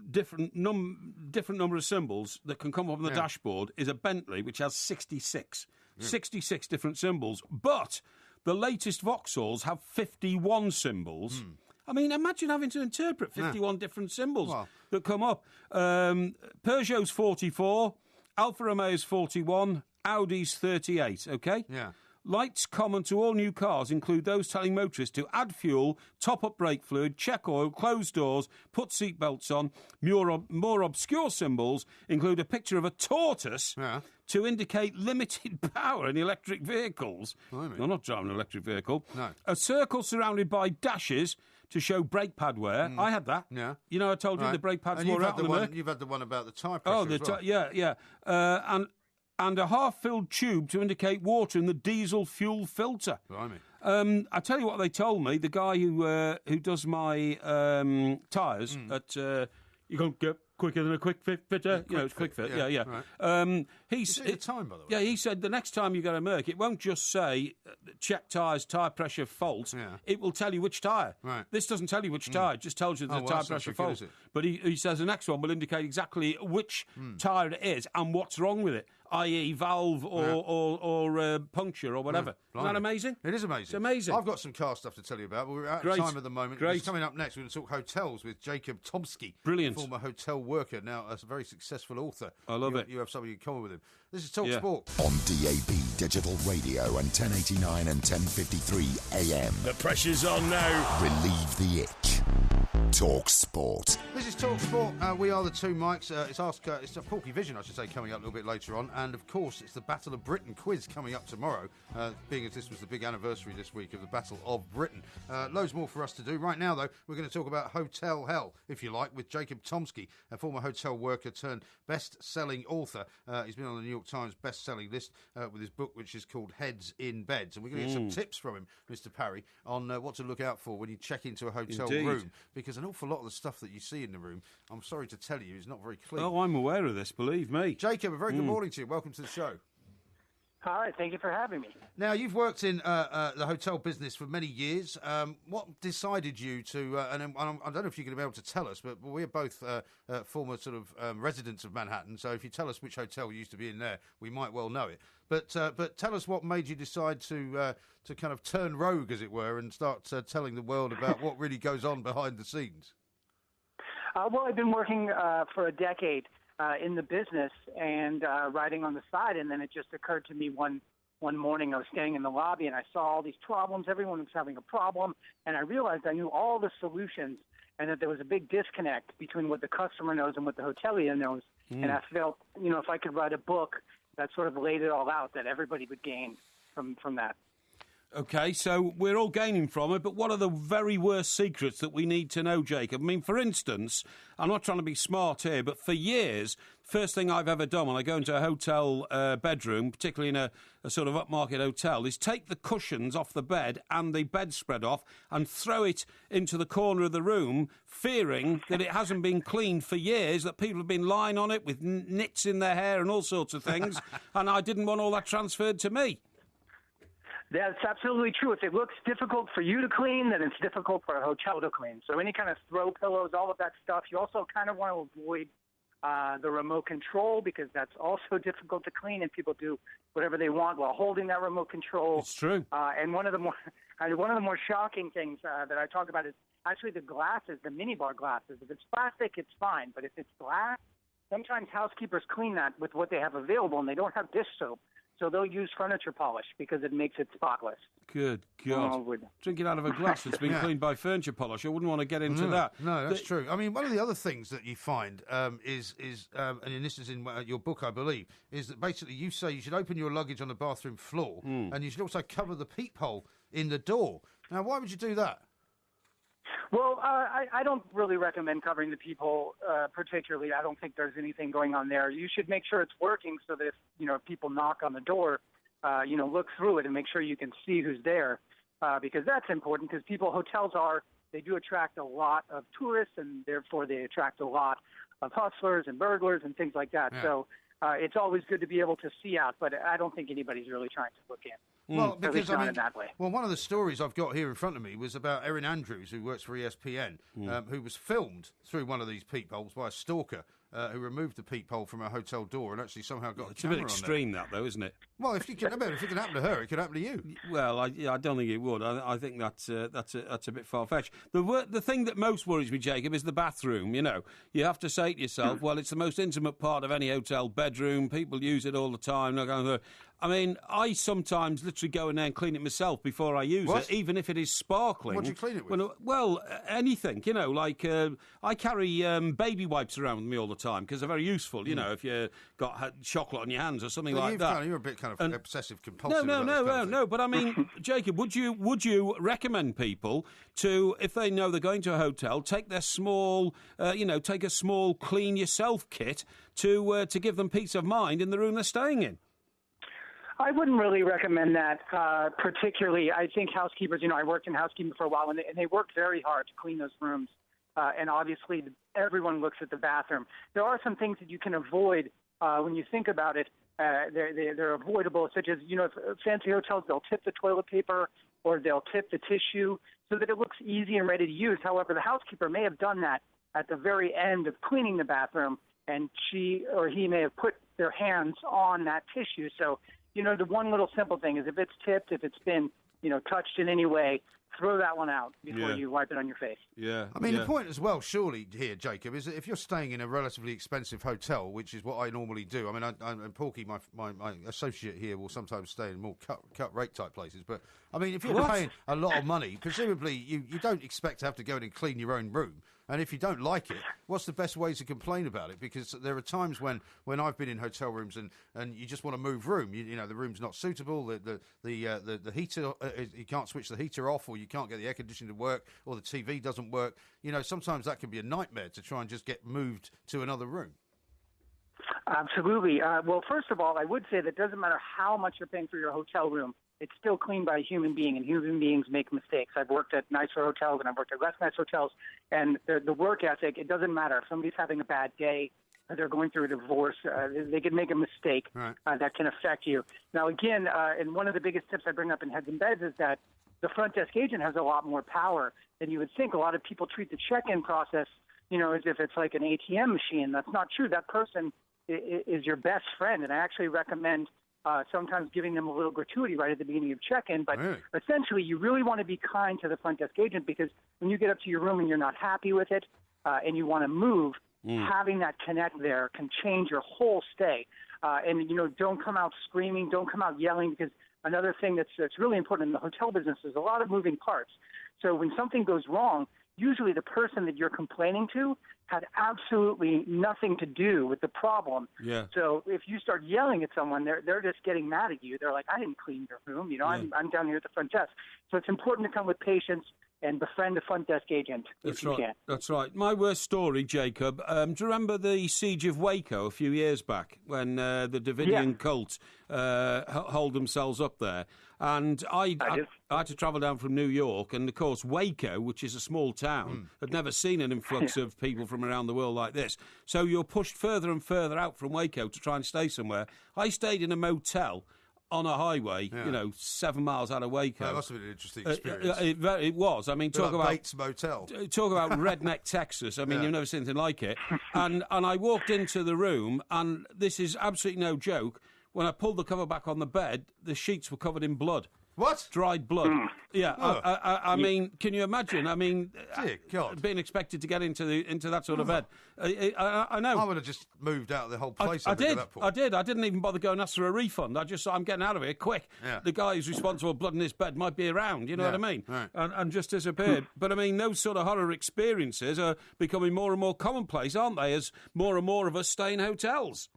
different number of symbols that can come up on the dashboard is a Bentley, which has 66. 66 different symbols. But the latest Vauxhalls have 51 symbols. I mean, imagine having to interpret 51 different symbols that come up. Peugeot's 44, Alfa Romeo's 41, Audi's 38, OK? Yeah. Lights common to all new cars include those telling motorists to add fuel, top up brake fluid, check oil, close doors, put seatbelts on. More obscure symbols include a picture of a tortoise to indicate limited power in electric vehicles. You're not driving an electric vehicle. No. A circle surrounded by dashes to show brake pad wear. I had that. Yeah. You know, I told you the brake pads wore out on the Merc. You've had the one about the tyre pressure as well. Yeah. And a half-filled tube to indicate water in the diesel fuel filter. Blimey. I tell you what they told me. The guy who does my tyres at you can't get quicker than a quick fitter. It's quick fit. Yeah. Right. He's the time, by the way. Yeah, he said the next time you go to Merc, it won't just say check tyres, tyre pressure fault. Yeah. It will tell you which tyre. Right. This doesn't tell you which tyre; it just tells you the tyre pressure fault. But he says the next one will indicate exactly which tyre it is and what's wrong with it, i.e. valve or puncture or whatever. Isn't that amazing? It is amazing. It's amazing. I've got some car stuff to tell you about, but we're out of time at the moment. Great. Coming up next, we're going to talk hotels with Jacob Tomsky. Brilliant. Former hotel worker, now a very successful author. I love it. You have something in common with him. This is Talk Sport. On DAB, Digital Radio and 1089 and 1053 AM. The pressure's on now. Relieve the itch. Talk Sport. This is Talk Sport. We are the two mics. It's a Porky Vision, I should say, coming up a little bit later on. And, of course, it's the Battle of Britain quiz coming up tomorrow, being as this was the big anniversary this week of the Battle of Britain. Loads more for us to do. Right now, though, we're going to talk about hotel hell, if you like, with Jacob Tomsky, a former hotel worker turned best-selling author. He's been on the New York Times best-selling list with his book, which is called Heads in Beds. And we're going to get some tips from him, Mr. Parry, on what to look out for when you check into a hotel room. Because an awful lot of the stuff that you see in the room, I'm sorry to tell you, is not very clean. Oh, I'm aware of this, believe me. Jacob, a very good morning to you. Welcome to the show. Hi, thank you for having me. Now, you've worked in the hotel business for many years. What decided you to, and I don't know if you're going to be able to tell us, but we're both former sort of residents of Manhattan, so if you tell us which hotel you used to be in there, we might well know it. But tell us what made you decide to kind of turn rogue, as it were, and start telling the world about what really goes on behind the scenes. Well, I've been working for a decade in the business and writing on the side, and then it just occurred to me one morning I was standing in the lobby and I saw all these problems. Everyone was having a problem, and I realized I knew all the solutions and that there was a big disconnect between what the customer knows and what the hotelier knows. And I felt, if I could write a book that sort of laid it all out, that everybody would gain from that. OK, so we're all gaining from it, but what are the very worst secrets that we need to know, Jacob? I mean, for instance, I'm not trying to be smart here, but for years, first thing I've ever done when I go into a hotel bedroom, particularly in a sort of upmarket hotel, is take the cushions off the bed and the bedspread off and throw it into the corner of the room, fearing that it hasn't been cleaned for years, that people have been lying on it with nits in their hair and all sorts of things, and I didn't want all that transferred to me. That's absolutely true. If it looks difficult for you to clean, then it's difficult for a hotel to clean. So any kind of throw pillows, all of that stuff, you also kind of want to avoid the remote control, because that's also difficult to clean, and people do whatever they want while holding that remote control. It's true. And one of the more shocking things that I talk about is actually the glasses, the minibar glasses. If it's plastic, it's fine, but if it's glass, sometimes housekeepers clean that with what they have available, and they don't have dish soap. So they'll use furniture polish because it makes it spotless. Good God. Drinking out of a glass that's been cleaned by furniture polish. I wouldn't want to get into that. No, that's true. I mean, one of the other things that you find is and this is in your book, I believe, is that basically you say you should open your luggage on the bathroom floor and you should also cover the peephole in the door. Now, why would you do that? Well, I don't really recommend covering the peephole particularly. I don't think there's anything going on there. You should make sure it's working so that if people knock on the door, look through it and make sure you can see who's there, because that's important. Because hotels they do attract a lot of tourists, and therefore they attract a lot of hustlers and burglars and things like that. Yeah. So it's always good to be able to see out, but I don't think anybody's really trying to look in. Well, because in that way. Well, one of the stories I've got here in front of me was about Erin Andrews, who works for ESPN, who was filmed through one of these peepholes by a stalker who removed the peephole from a hotel door and actually somehow got It's a bit extreme, that, though, isn't it? Well, if it can happen to her, it could happen to you. Well, I don't think it would. I think that's a bit far-fetched. The thing that most worries me, Jacob, is the bathroom. You know, you have to say to yourself, well, it's the most intimate part of any hotel bedroom. People use it all the time. I mean, I sometimes literally go in there and clean it myself before I use it, even if it is sparkling. What do you clean it with? Well, anything, you know, like I carry baby wipes around with me all the time because they're very useful, you know, if you've got chocolate on your hands or something like that. You're a bit kind of obsessive-compulsive. No, but I mean, Jacob, would you recommend people to, if they know they're going to a hotel, take their small, take a small clean-yourself kit to give them peace of mind in the room they're staying in? I wouldn't really recommend that, particularly. I think housekeepers, I worked in housekeeping for a while, and they work very hard to clean those rooms. And obviously, everyone looks at the bathroom. There are some things that you can avoid when you think about it. They're avoidable, such as, fancy hotels, they'll tip the toilet paper or they'll tip the tissue so that it looks easy and ready to use. However, the housekeeper may have done that at the very end of cleaning the bathroom, and she or he may have put their hands on that tissue. So, the one little simple thing is if it's tipped, if it's been, touched in any way, throw that one out before you wipe it on your face. Yeah. I mean, the point as well, surely, here, Jacob, is that if you're staying in a relatively expensive hotel, which is what I normally do, I mean, and Porky, my associate here, will sometimes stay in more cut rate type places, but, I mean, if you're paying a lot of money, presumably you don't expect to have to go in and clean your own room. And if you don't like it, what's the best way to complain about it? Because there are times when I've been in hotel rooms and you just want to move room. The room's not suitable. The heater, you can't switch the heater off, or you can't get the air conditioning to work, or the TV doesn't work. Sometimes that can be a nightmare to try and just get moved to another room. Absolutely. Well, first of all, I would say that it doesn't matter how much you're paying for your hotel room. It's still cleaned by a human being, and human beings make mistakes. I've worked at nicer hotels, and I've worked at less nice hotels, and the work ethic, it doesn't matter. If somebody's having a bad day, or they're going through a divorce, they can make a mistake that can affect you. Now, again, and one of the biggest tips I bring up in Heads and Beds is that the front desk agent has a lot more power than you would think. A lot of people treat the check-in process, as if it's like an ATM machine. That's not true. That person is your best friend, and I actually recommend sometimes giving them a little gratuity right at the beginning of check-in. But essentially, you really want to be kind to the front desk agent, because when you get up to your room and you're not happy with it and you want to move, having that connect there can change your whole stay. And don't come out screaming, don't come out yelling, because another thing that's really important in the hotel business is a lot of moving parts. So when something goes wrong, usually the person that you're complaining to had absolutely nothing to do with the problem. Yeah. So if you start yelling at someone, they're just getting mad at you. They're like, I didn't clean your room. I'm down here at the front desk. So it's important to come with patience and befriend the front desk agent if you can. That's right. My worst story, Jacob, do you remember the siege of Waco a few years back when the Davidian cult hold themselves up there? And I had to travel down from New York, and, of course, Waco, which is a small town, had never seen an influx of people from around the world like this. So you're pushed further and further out from Waco to try and stay somewhere. I stayed in a motel on a highway, 7 miles out of Waco. That must have been an interesting experience. It was. I mean, talk about Bates Motel. Talk about redneck Texas. I mean, you've never seen anything like it. And I walked into the room, and this is absolutely no joke. When I pulled the cover back on the bed, the sheets were covered in blood. What? Dried blood. Yeah. I mean, can you imagine? I mean, dear God, being expected to get into that sort of bed. I know. I would have just moved out of the whole place. I did. I didn't even bother going and ask for a refund. I just thought, I'm getting out of here quick. Yeah. The guy who's responsible for blood in his bed might be around. You know what I mean? Right. And just disappeared. But I mean, those sort of horror experiences are becoming more and more commonplace, aren't they? As more and more of us stay in hotels.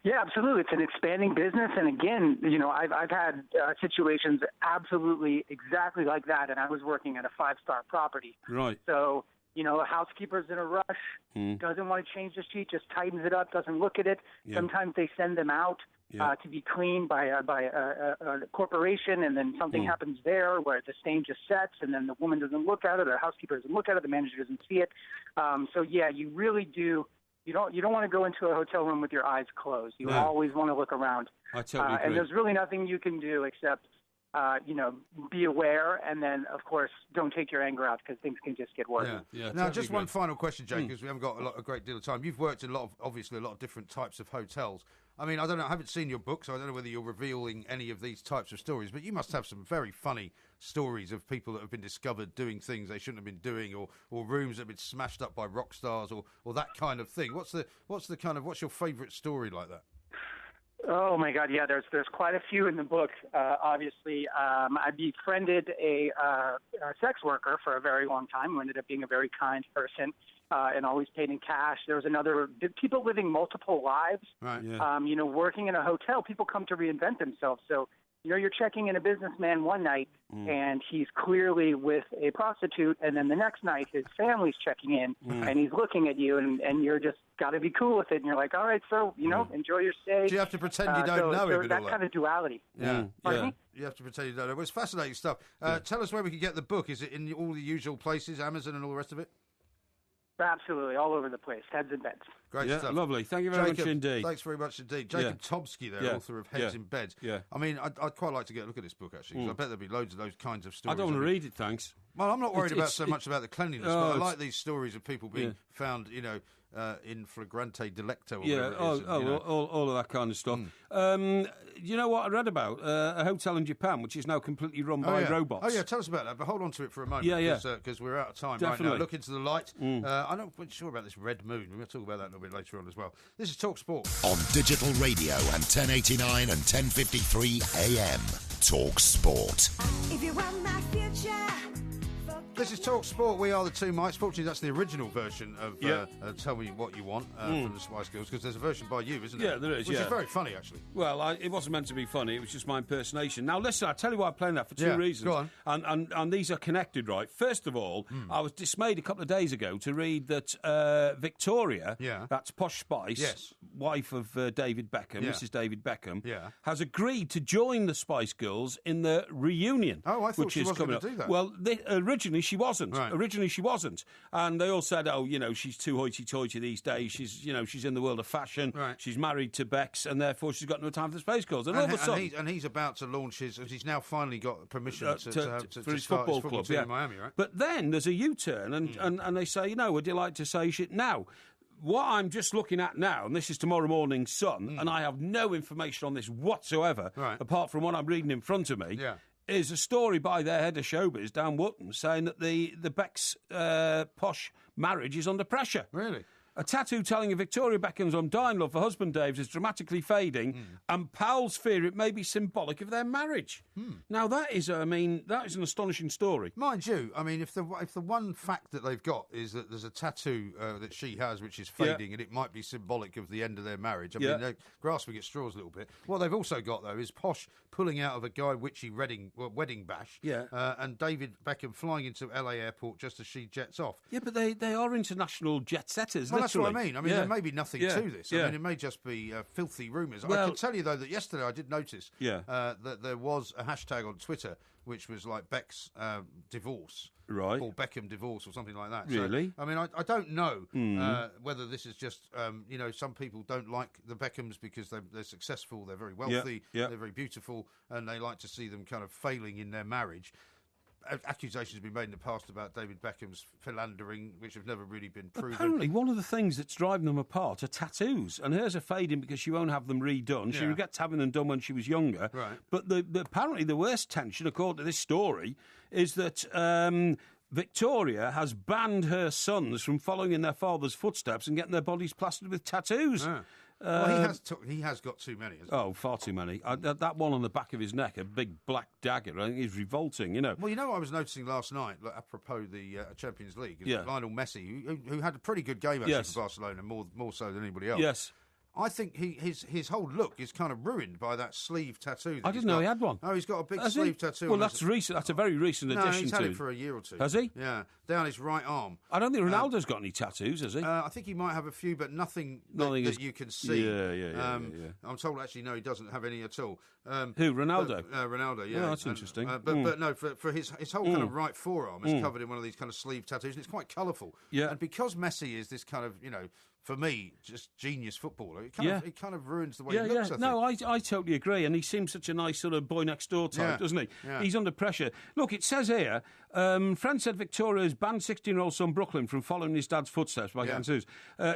Yeah, absolutely. It's an expanding business. And again, I've had situations absolutely exactly like that. And I was working at a 5-star property. Right. So, a housekeeper's in a rush, doesn't want to change the sheet, just tightens it up, doesn't look at it. Yeah. Sometimes they send them out to be cleaned by a corporation, and then something happens there where the stain just sets, and then the woman doesn't look at it, or the housekeeper doesn't look at it, the manager doesn't see it. You really do. You don't want to go into a hotel room with your eyes closed. You always want to look around. I totally agree. And there's really nothing you can do except be aware, and then, of course, don't take your anger out because things can just get worse. Yeah. Now, just one final question, Jake, because we haven't got a great deal of time. You've worked in obviously a lot of different types of hotels. I mean, I don't know, I haven't seen your book, so I don't know whether you're revealing any of these types of stories, but you must have some very funny stories of people that have been discovered doing things they shouldn't have been doing, or rooms that have been smashed up by rock stars, or that kind of thing. What's your favourite story like that? Oh my God, yeah. There's quite a few in the book. Obviously, I befriended a sex worker for a very long time, who ended up being a very kind person, and always paid in cash. There was people living multiple lives. Right. Yeah. Working in a hotel, people come to reinvent themselves. So, you're checking in a businessman one night, and he's clearly with a prostitute, and then the next night his family's checking in, and he's looking at you, and you're just got to be cool with it, and you're like, all right, so, enjoy your stay. Do you have to pretend you don't know him? That kind of duality. Yeah. You have to pretend you don't know. Well, it's fascinating stuff. Tell us where we can get the book. Is it in all the usual places, Amazon and all the rest of it? Absolutely, all over the place, heads and beds. Great stuff. Lovely. Thank you very much indeed. Thanks very much indeed. Jacob Tomsky there, author of Heads in Beds. Yeah. I mean, I'd quite like to get a look at this book, actually, because I bet there'll be loads of those kinds of stories. I don't want to read it, thanks. Well, I'm not worried so much about the cleanliness, but I like these stories of people being found, in flagrante delicto. Or all of that kind of stuff. You know what I read about? A hotel in Japan, which is now completely run by robots. Oh, yeah, tell us about that, but hold on to it for a moment. Because we're out of time right now. Look into the light. I'm not quite sure about this red moon. We're going to talk about that a little bit later on as well. This is Talk Sport. On digital radio and 1089 and 1053 AM. Talk Sport. If you want my future... This is Talk Sport. We are the two Mikes. Fortunately, that's the original version of Tell Me What You Want from the Spice Girls, because there's a version by you, isn't there? Yeah, there is, Which is very funny, actually. Well, it wasn't meant to be funny. It was just my impersonation. Now, listen, I'll tell you why I'm playing that for two reasons. Go on. And these are connected, right? First of all, I was dismayed a couple of days ago to read that Victoria, that's Posh Spice, wife of David Beckham, Mrs. David Beckham, has agreed to join the Spice Girls in the reunion. Oh, I thought she wasn't going to do that. Well, originally she wasn't. Right. Originally she wasn't. And they all said, she's too hoity-toity these days. She's in the world of fashion. Right. She's married to Bex, and therefore she's got no time for the Space Girls. And all of a sudden... And he's about to launch he's now finally got permission to for start his football club in Miami, right? But then there's a U-turn, and they say, would you like to say shit now? What I'm just looking at now, and this is tomorrow morning's Sun, and I have no information on this whatsoever, apart from what I'm reading in front of me, is a story by their head of showbiz, Dan Wootton, saying that the Beck's Posh marriage is under pressure. Really? A tattoo telling of Victoria Beckham's undying love for husband Dave's is dramatically fading, and pals fear it may be symbolic of their marriage. Now, that is an astonishing story. Mind you, I mean, if the one fact that they've got is that there's a tattoo that she has which is fading, and it might be symbolic of the end of their marriage, I mean, they're grasping at straws a little bit. What they've also got, though, is Posh pulling out of a Guy Ritchie wedding bash, and David Beckham flying into LA airport just as she jets off. Yeah, but they are international jet setters, well, that's what I mean. I mean, there may be nothing to this. I mean, it may just be filthy rumours. Well, I can tell you, though, that yesterday I did notice that there was a hashtag on Twitter which was like Beck's divorce. Right. Or Beckham divorce or something like that. Really? So, I mean, I don't know whether this is just, some people don't like the Beckhams because they're successful, they're very wealthy, they're very beautiful, and they like to see them kind of failing in their marriage. Accusations have been made in the past about David Beckham's philandering, which have never really been proven. Apparently, one of the things that's driving them apart are tattoos, and hers are fading because she won't have them redone. She regrets having them done when she was younger. Right. But apparently the worst tension, according to this story, is that Victoria has banned her sons from following in their father's footsteps and getting their bodies plastered with tattoos. Yeah. Well, he has got too many, hasn't he? Oh, far too many. That one on the back of his neck, a big black dagger, I think is revolting, Well, you know what I was noticing last night, apropos the Champions League, is that Lionel Messi, who had a pretty good game actually for Barcelona, more so than anybody else. Yes. I think his whole look is kind of ruined by that sleeve tattoo. I didn't know he had one. Oh, he's got a big sleeve tattoo. Well, that's recent. That's a very recent addition to he's had it for a year or two. Has he? Yeah, down his right arm. I don't think Ronaldo's got any tattoos, has he? I think he might have a few, but nothing that you can see. Yeah. I'm told, actually, no, he doesn't have any at all. Who, Ronaldo? Ronaldo, yeah. Oh, that's interesting. But no, for his whole kind of right forearm is covered in one of these kind of sleeve tattoos, and it's quite colourful. Yeah. And because Messi is this kind of, for me, just genius footballer. It kind of ruins the way he looks, I think. No, I totally agree. And he seems such a nice sort of boy-next-door type, doesn't he? Yeah. He's under pressure. Look, it says here, friend said Victoria has banned 16-year-old son Brooklyn from following his dad's footsteps by getting sued.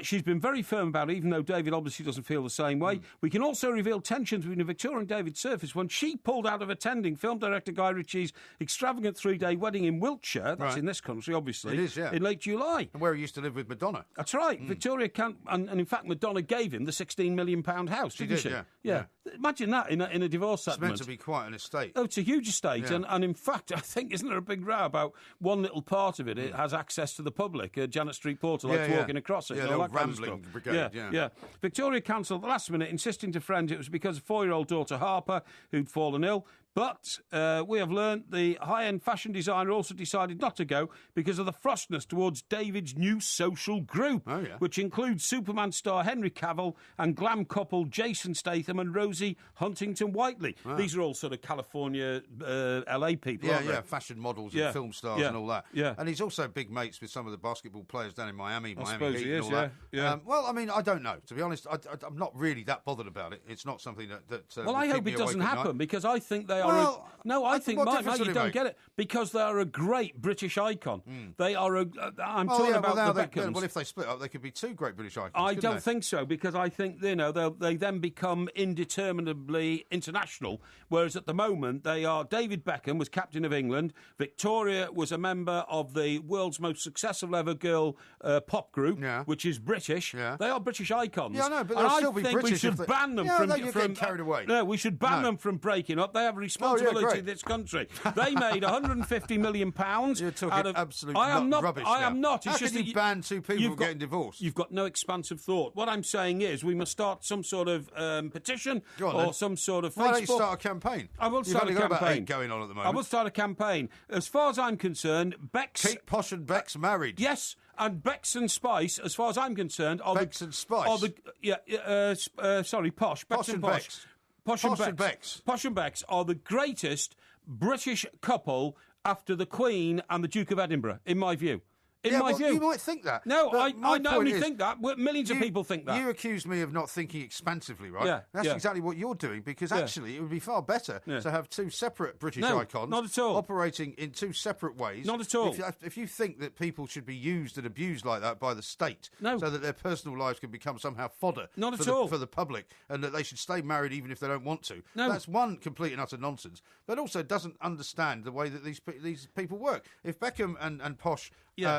She's been very firm about it, even though David obviously doesn't feel the same way. We can also reveal tensions between Victoria and David surfaced when she pulled out of attending film director Guy Ritchie's extravagant 3-day wedding in Wiltshire. That's in this country, obviously. It is, in late July. And where he used to live with Madonna. That's right. Victoria can't... And in fact, Madonna gave him the £16 million house, didn't she? Yeah. Imagine that in a divorce settlement. It's meant to be quite an estate. Oh, it's a huge estate. And in fact, I think, isn't there a big row about one little part of it? It has access to the public, Janet Street Portal, walking across it. Yeah, and the all old that kind of rambling stuff. brigade, Yeah. Victoria cancelled at the last minute, insisting to friends it was because of 4-year-old daughter Harper, who'd fallen ill. But we have learnt the high-end fashion designer also decided not to go because of the frostness towards David's new social group, which includes Superman star Henry Cavill and glam couple Jason Statham and Rosie Huntington-Whiteley. Wow. These are all sort of California, LA people, aren't they? Fashion models and film stars and all that. Yeah. And he's also big mates with some of the basketball players down in Miami I Heat suppose he is, and all that. yeah. Well, I mean, I don't know. To be honest, I'm not really that bothered about it. It's not something that well, I hope it doesn't happen because I think they are... Well, I think, Mike, you don't get it. Because they are a great British icon. They are I'm talking about the Beckhams. Well, if they split up, they could be two great British icons. I don't think so, because I think, they then become indeterminably international, whereas at the moment they are... David Beckham was captain of England. Victoria was a member of the world's most successful ever girl pop group, which is British. Yeah. They are British icons. Yeah, I know, but they'll still be British. We should ban them from carried away. No, we should ban them from breaking up. They have a responsibility to this country. They made £150 million. You're talking out of, absolute rubbish. I am not. It's How just can you ban two people from getting divorced? You've got no expansive thought. What I'm saying is we must start some sort of petition or some sort of Facebook. Why don't you start a campaign? I will start a got campaign. About 8 going on at the moment. I will start a campaign. As far as I'm concerned, Bex... Keep Posh and Bex married. Yes, and Bex and Spice, as far as I'm concerned... Bex and Spice? Sorry, Posh. Bex and Posh. Posh and Bex. Posh and Bex are the greatest British couple after the Queen and the Duke of Edinburgh, in my view. In my view. You might think that. No, I not only think that. Millions of people think that. You accuse me of not thinking expansively, right? Yeah. That's exactly what you're doing, because actually it would be far better to have two separate British icons not at all. operating in two separate ways. Not at all. If you think that people should be used and abused like that by the state so that their personal lives can become somehow fodder for the public, and that they should stay married even if they don't want to, that's one complete and utter nonsense, but also doesn't understand the way that these people work. If Beckham and Posh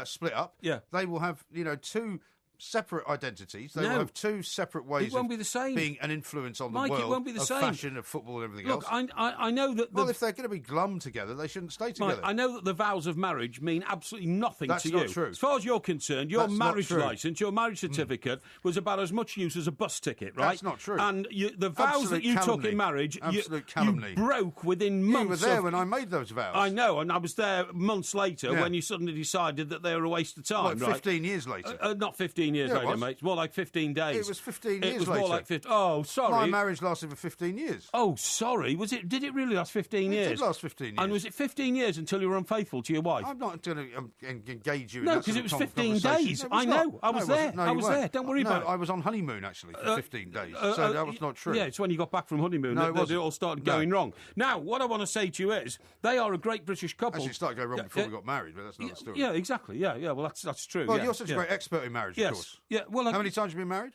split up, they will have two separate identities. They will have two separate ways of being an influence on the world. It won't be the same. Fashion, of football, and everything else. I know that... Well, if they're going to be glum together, they shouldn't stay together. Mike, I know that the vows of marriage mean absolutely nothing to you. That's not true. As far as you're concerned, your marriage licence, your marriage certificate was about as much use as a bus ticket, right? That's not true. And the vows that you took in marriage, you broke within months. You were there when I made those vows. I know, and I was there months later when you suddenly decided that they were a waste of time, right? 15 years later. Not 15 years later, mate. More like 15 days. It was 15 years later. It was more like 15. Oh, sorry. My marriage lasted for 15 years. Oh, sorry. Did it really last 15 years? It did last 15 years. And was it 15 years until you were unfaithful to your wife? I'm not going to engage you in that. No, because it was 15 days. I know. I was there. I was there. Don't worry about it. I was on honeymoon, actually, for 15 days. So that was not true. Yeah, it's when you got back from honeymoon that it all started going wrong. Now, what I want to say to you is, they are a great British couple. Actually, it started going wrong before we got married, but that's not the story. Yeah, exactly. Yeah. Well, that's true. Well, you're such a great expert in marriage, of course. Yeah. Well, how many times have you been married?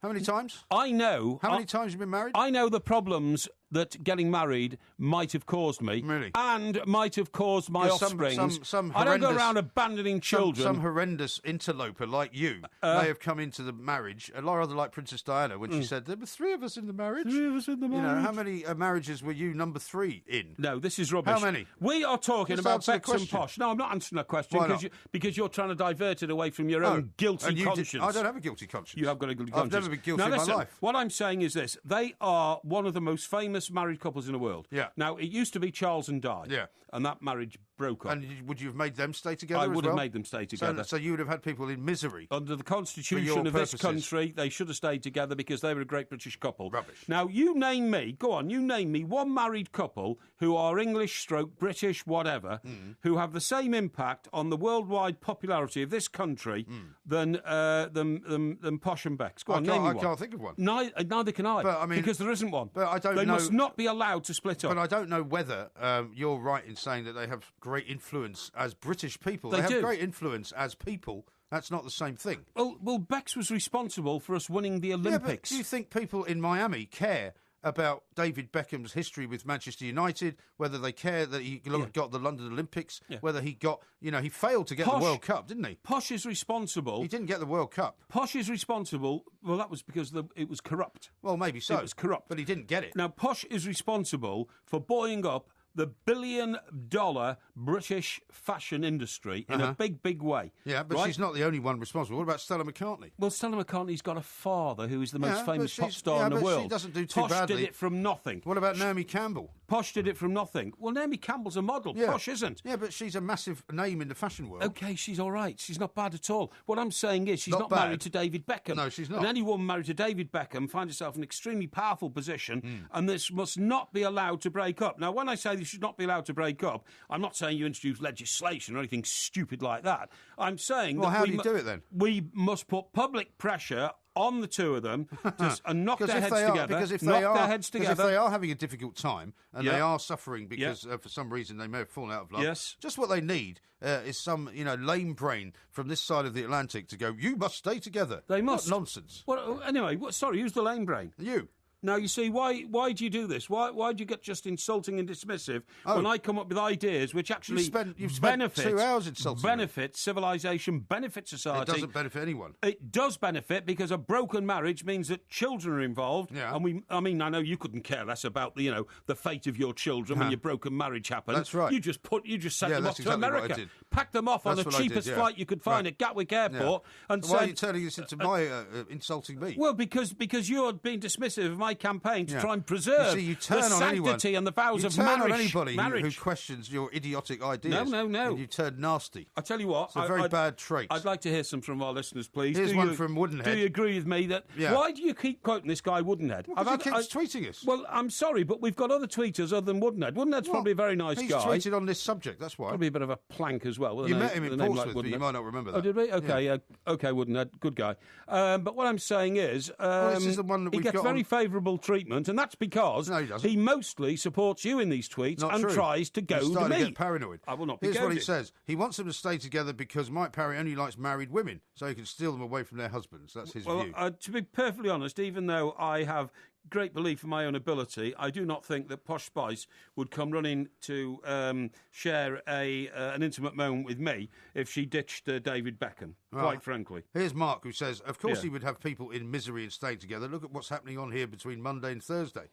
How many times? I know. How many times have you been married? I know the problems that getting married might have caused me. Really? And might have caused my offspring. Some I don't go around abandoning children. Some horrendous interloper like you may have come into the marriage, rather like Princess Diana when she said, there were 3 of us in the marriage. 3 of us in the marriage. How many marriages were you number 3 in? No, this is rubbish. How many? We are talking about Bex and Posh. No, I'm not answering that question because you're trying to divert it away from your own guilty conscience. I don't have a guilty conscience. You have got a guilty conscience. I've never been guilty in my life. What I'm saying is this. They are one of the most famous married couples in the world. Yeah. Now, it used to be Charles and Di. Yeah. And that marriage broke up. And would you have made them stay together? I would have well? made them stay together. So you would have had people in misery. Under the constitution of this country, they should have stayed together because they were a great British couple. Rubbish. Now, you name me one married couple who are English / British, whatever, who have the same impact on the worldwide popularity of this country than Posh and Becks. Go on, name me one. I can't think of one. Neither can I, but, because there isn't one. But I don't They know. must not be allowed to split up. But I don't know whether you're right in saying that they have great influence as British people. They do. have great influence as people. That's not the same thing. Well, Becks was responsible for us winning the Olympics. Yeah, but do you think people in Miami care about David Beckham's history with Manchester United, whether they care that he got the London Olympics, whether he got, he failed to get the World Cup, didn't he? Posh is responsible. He didn't get the World Cup. Posh is responsible. Well, that was because it was corrupt. Well, maybe so. It was corrupt. But he didn't get it. Now, Posh is responsible for buoying up the billion-dollar British fashion industry in a big, big way. Yeah, but she's not the only one responsible. What about Stella McCartney? Well, Stella McCartney's got a father who is the most famous pop star in the world. She doesn't do too Posh badly. did it from nothing. What about Naomi Campbell? Posh did it from nothing. Well, Naomi Campbell's a model. Yeah. Posh isn't. Yeah, but she's a massive name in the fashion world. OK, she's all right. She's not bad at all. What I'm saying is she's not bad. married to David Beckham. No, she's not. And any woman married to David Beckham finds herself in an extremely powerful position, and this must not be allowed to break up. Now, when I say this should not be allowed to break up, I'm not saying you introduce legislation or anything stupid like that. I'm saying well, how do you do it then? We must put public pressure on the two of them and knock their heads together. Because if they are having a difficult time and they are suffering because for some reason they may have fallen out of love, just what they need is some lame brain from this side of the Atlantic to go, you must stay together. They must. What nonsense. Well, anyway, sorry, who's the lame brain? You. Now, you see, why do you do this? Why do you get just insulting and dismissive when I come up with ideas which actually you've spent 2 hours insulting benefit civilization, benefit society? It doesn't benefit anyone. It does benefit because a broken marriage means that children are involved. Yeah. And I know you couldn't care less about the fate of your children when your broken marriage happened. That's right. You just sent them off to America, what I did. packed them off on the cheapest flight you could find at Gatwick Airport, and why are you turning this into my insulting me? Well, because you're being dismissive of my campaign to try and preserve you turn the sanctity and the vows of marriage. You turn on anybody who questions your idiotic ideas. No. And you turn nasty. I tell you what, it's a very bad trait. I'd like to hear some from our listeners, please. Here's one from Woodenhead. Do you agree with me that? Yeah. Why do you keep quoting this guy Woodenhead? Well, he keeps tweeting us. Well, I'm sorry, but we've got other tweeters other than Woodenhead. Woodenhead's probably a very nice guy. He's tweeted on this subject. That's why. Probably a bit of a plank as well. You met him in Portsmouth, but you might not remember that. Oh, did we? Okay, okay, Woodenhead, good guy. But what I'm saying is, this is the one that he gets very favourable treatment, and that's because he mostly supports you in these tweets tries to go to me. To get paranoid. I will not be Here's goaded. what he says. He wants them to stay together because Mike Parry only likes married women, so he can steal them away from their husbands. That's his view. To be perfectly honest, even though I have great belief in my own ability, I do not think that Posh Spice would come running to share an intimate moment with me if she ditched David Beckham, quite frankly. Here's Mark, who says, of course he would have people in misery and stay together. Look at what's happening on here between Monday and Thursday.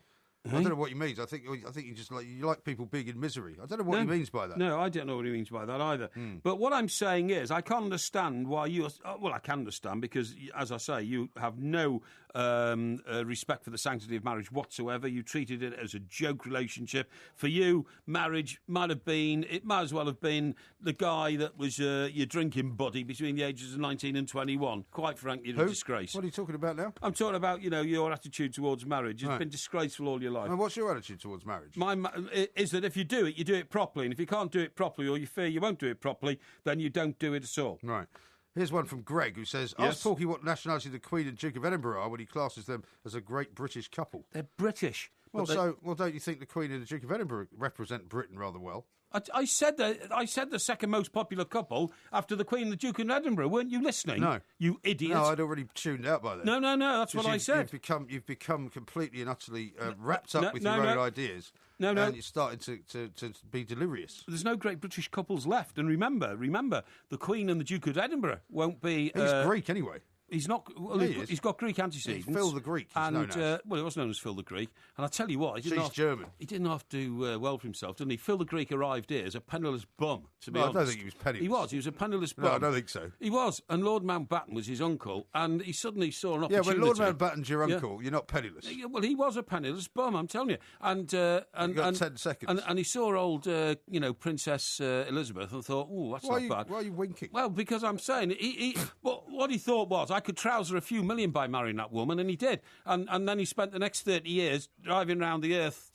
I don't know what he means. I think you just like people being in misery. I don't know what he means by that. No, I don't know what he means by that either. But what I'm saying is, I can't understand why you. Well, I can understand because, as I say, you have no respect for the sanctity of marriage whatsoever. You treated it as a joke relationship. For you, marriage might as well have been the guy that was your drinking buddy between the ages of 19 and 21. Quite frankly, it's a disgrace. What are you talking about now? I'm talking about your attitude towards marriage. It's been disgraceful all your life. And what's your attitude towards marriage? Mine is that if you do it properly. And if you can't do it properly or you fear you won't do it properly, then you don't do it at all. Right. Here's one from Greg, who says, ask Porky what nationality the Queen and Duke of Edinburgh are when he classes them as a great British couple. They're British. Well, don't you think the Queen and the Duke of Edinburgh represent Britain rather well? I said the second most popular couple after the Queen and the Duke of Edinburgh. Weren't you listening? No. You idiot. No, I'd already tuned out by then. No, that's what I said. You've become completely and utterly wrapped up with your own ideas. No. And you're starting to be delirious. There's no great British couples left. And remember, the Queen and the Duke of Edinburgh won't be... He's Greek anyway. He's not. Well, he's got Greek antecedents. Phil the Greek. And well, he was known as Phil the Greek. And I tell you what, he didn't have to do well for himself, didn't he? Phil the Greek arrived here as a penniless bum. To be honest, I don't think he was penniless. He was a penniless bum. No, I don't think so. He was, and Lord Mountbatten was his uncle, and he suddenly saw an opportunity. Yeah, when Lord Mountbatten's your uncle, you're not penniless. Well, he was a penniless bum, I'm telling you. And you got 10 seconds. And he saw old, Princess Elizabeth and thought, "Oh, that's not bad." Why are you winking? Well, because I'm saying what he thought was, I could trouser a few million by marrying that woman, and he did. And then he spent the next 30 years driving around the earth,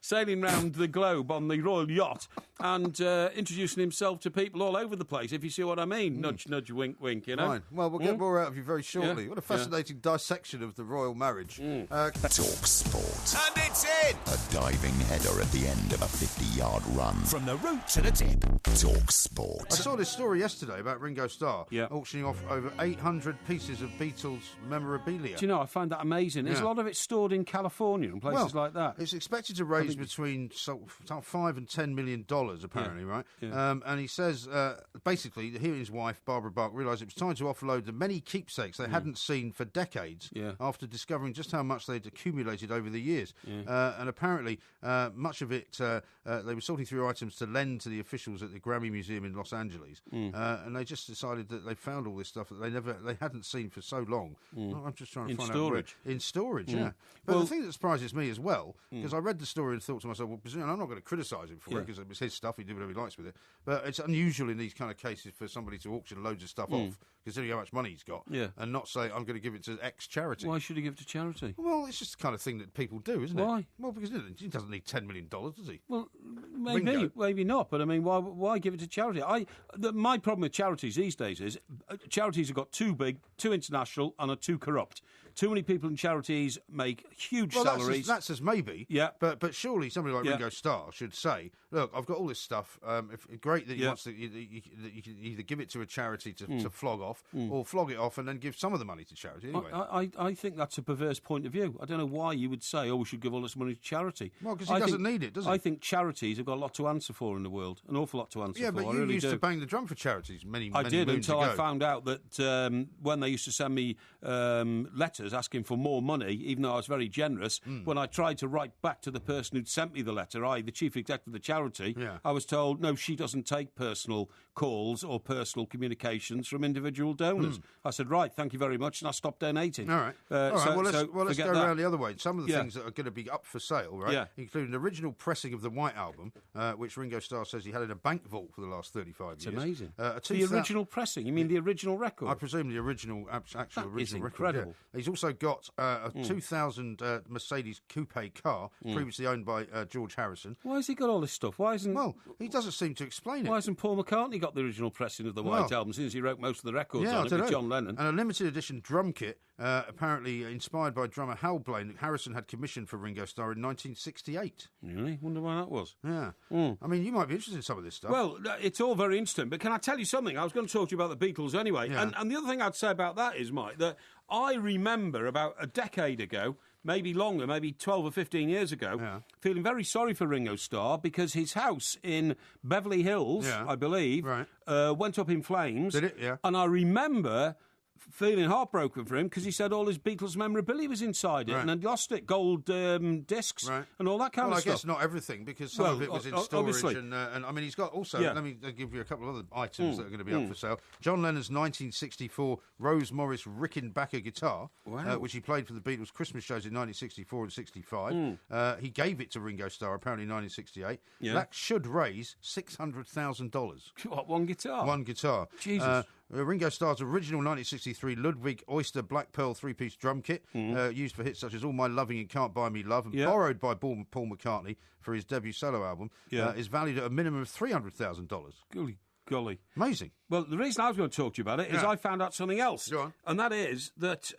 sailing round the globe on the royal yacht and introducing himself to people all over the place, if you see what I mean. Nudge, nudge, wink, wink, you know. Fine. Well, we'll get more out of you very shortly. What a fascinating dissection of the royal marriage. Talk Sport. And it's in! A diving header at the end of a 50-yard run. From the root to the tip. Talk Sport. I saw this story yesterday about Ringo Starr auctioning off over 800 pieces of Beatles memorabilia. Do you know, I find that amazing. There's a lot of it stored in California and places like that. It's expected to raise between $5 and $10 million, apparently, right? Yeah. And he says, basically, he and his wife, Barbara Bach, realised it was time to offload the many keepsakes they hadn't seen for decades after discovering just how much they'd accumulated over the years. And apparently, much of it, they were sorting through items to lend to the officials at the Grammy Museum in Los Angeles. And they just decided that they found all this stuff that they hadn't seen for so long. I'm just trying to find out where. In storage, yeah. But the thing that surprises me as well, because I read the story and thought to myself, well, I'm not going to criticise him for it, because it's his stuff, he do whatever he likes with it. But it's unusual in these kind of cases for somebody to auction loads of stuff off, considering how much money he's got, and not say, I'm going to give it to X charity. Why should he give it to charity? Well, it's just the kind of thing that people do, isn't it? Why? Well, because he doesn't need $10 million, does he? Well, maybe not, but I mean, why give it to charity? My problem with charities these days is charities have got too big, too international, and are too corrupt. Too many people in charities make huge salaries. That says maybe. Yeah. But surely somebody like Ringo Starr should say, look, I've got all this stuff. Great that he wants to. You can either give it to a charity to flog off, or flog it off and then give some of the money to charity. Anyway, I think that's a perverse point of view. I don't know why you would say, we should give all this money to charity. Well, because he doesn't need it, does he? I think charities have got a lot to answer for in the world, an awful lot to answer for. Yeah, but you used to bang the drum for charities many moons ago. I did until I found out that when they used to send me letters asking for more money, even though I was very generous, when I tried to write back to the person who'd sent me the letter, the chief executive of the charity, I was told, no, she doesn't take personal calls or personal communications from individual donors. I said, right, thank you very much, and I stopped donating. All right. Let's go around the other way. Some of the things that are going to be up for sale, right, include an original pressing of the White Album, which Ringo Starr says he had in a bank vault for the last 35 years. It's amazing. The original pressing? You mean the original record? I presume the original, actual original record. Incredible. Yeah. He's also got a 2000 Mercedes coupe car, previously owned by George Harrison. Why has he got all this stuff? Well, he doesn't seem to explain it. Why hasn't Paul McCartney got the original pressing of the White Album, since he wrote most of the records on it with John Lennon? And a limited edition drum kit, apparently inspired by drummer Hal Blaine, that Harrison had commissioned for Ringo Starr in 1968. Really? Wonder why that was. Yeah. I mean, you might be interested in some of this stuff. Well, it's all very interesting, but can I tell you something? I was going to talk to you about the Beatles anyway. Yeah. And the other thing I'd say about that is, Mike, that I remember about a decade ago, maybe longer, maybe 12 or 15 years ago, feeling very sorry for Ringo Starr because his house in Beverly Hills, I believe, went up in flames. Did it? Yeah. And I remember feeling heartbroken for him because he said all his Beatles memorabilia was inside it and had lost it, gold discs and all that kind of stuff. Well, I guess not everything, because some of it was in storage. And I mean, he's got also, let me give you a couple of other items that are going to be up for sale. John Lennon's 1964 Rose Morris Rickenbacker guitar, which he played for the Beatles Christmas shows in 1964 and 65. He gave it to Ringo Starr, apparently in 1968. That should raise $600,000. What, one guitar? One guitar. Jesus. Ringo Starr's original 1963 Ludwig Oyster Black Pearl three-piece drum kit, used for hits such as All My Loving and Can't Buy Me Love, and borrowed by Paul McCartney for his debut solo album, is valued at a minimum of $300,000. Golly. Amazing. Well, the reason I was going to talk to you about it is I found out something else. Go on. And that is that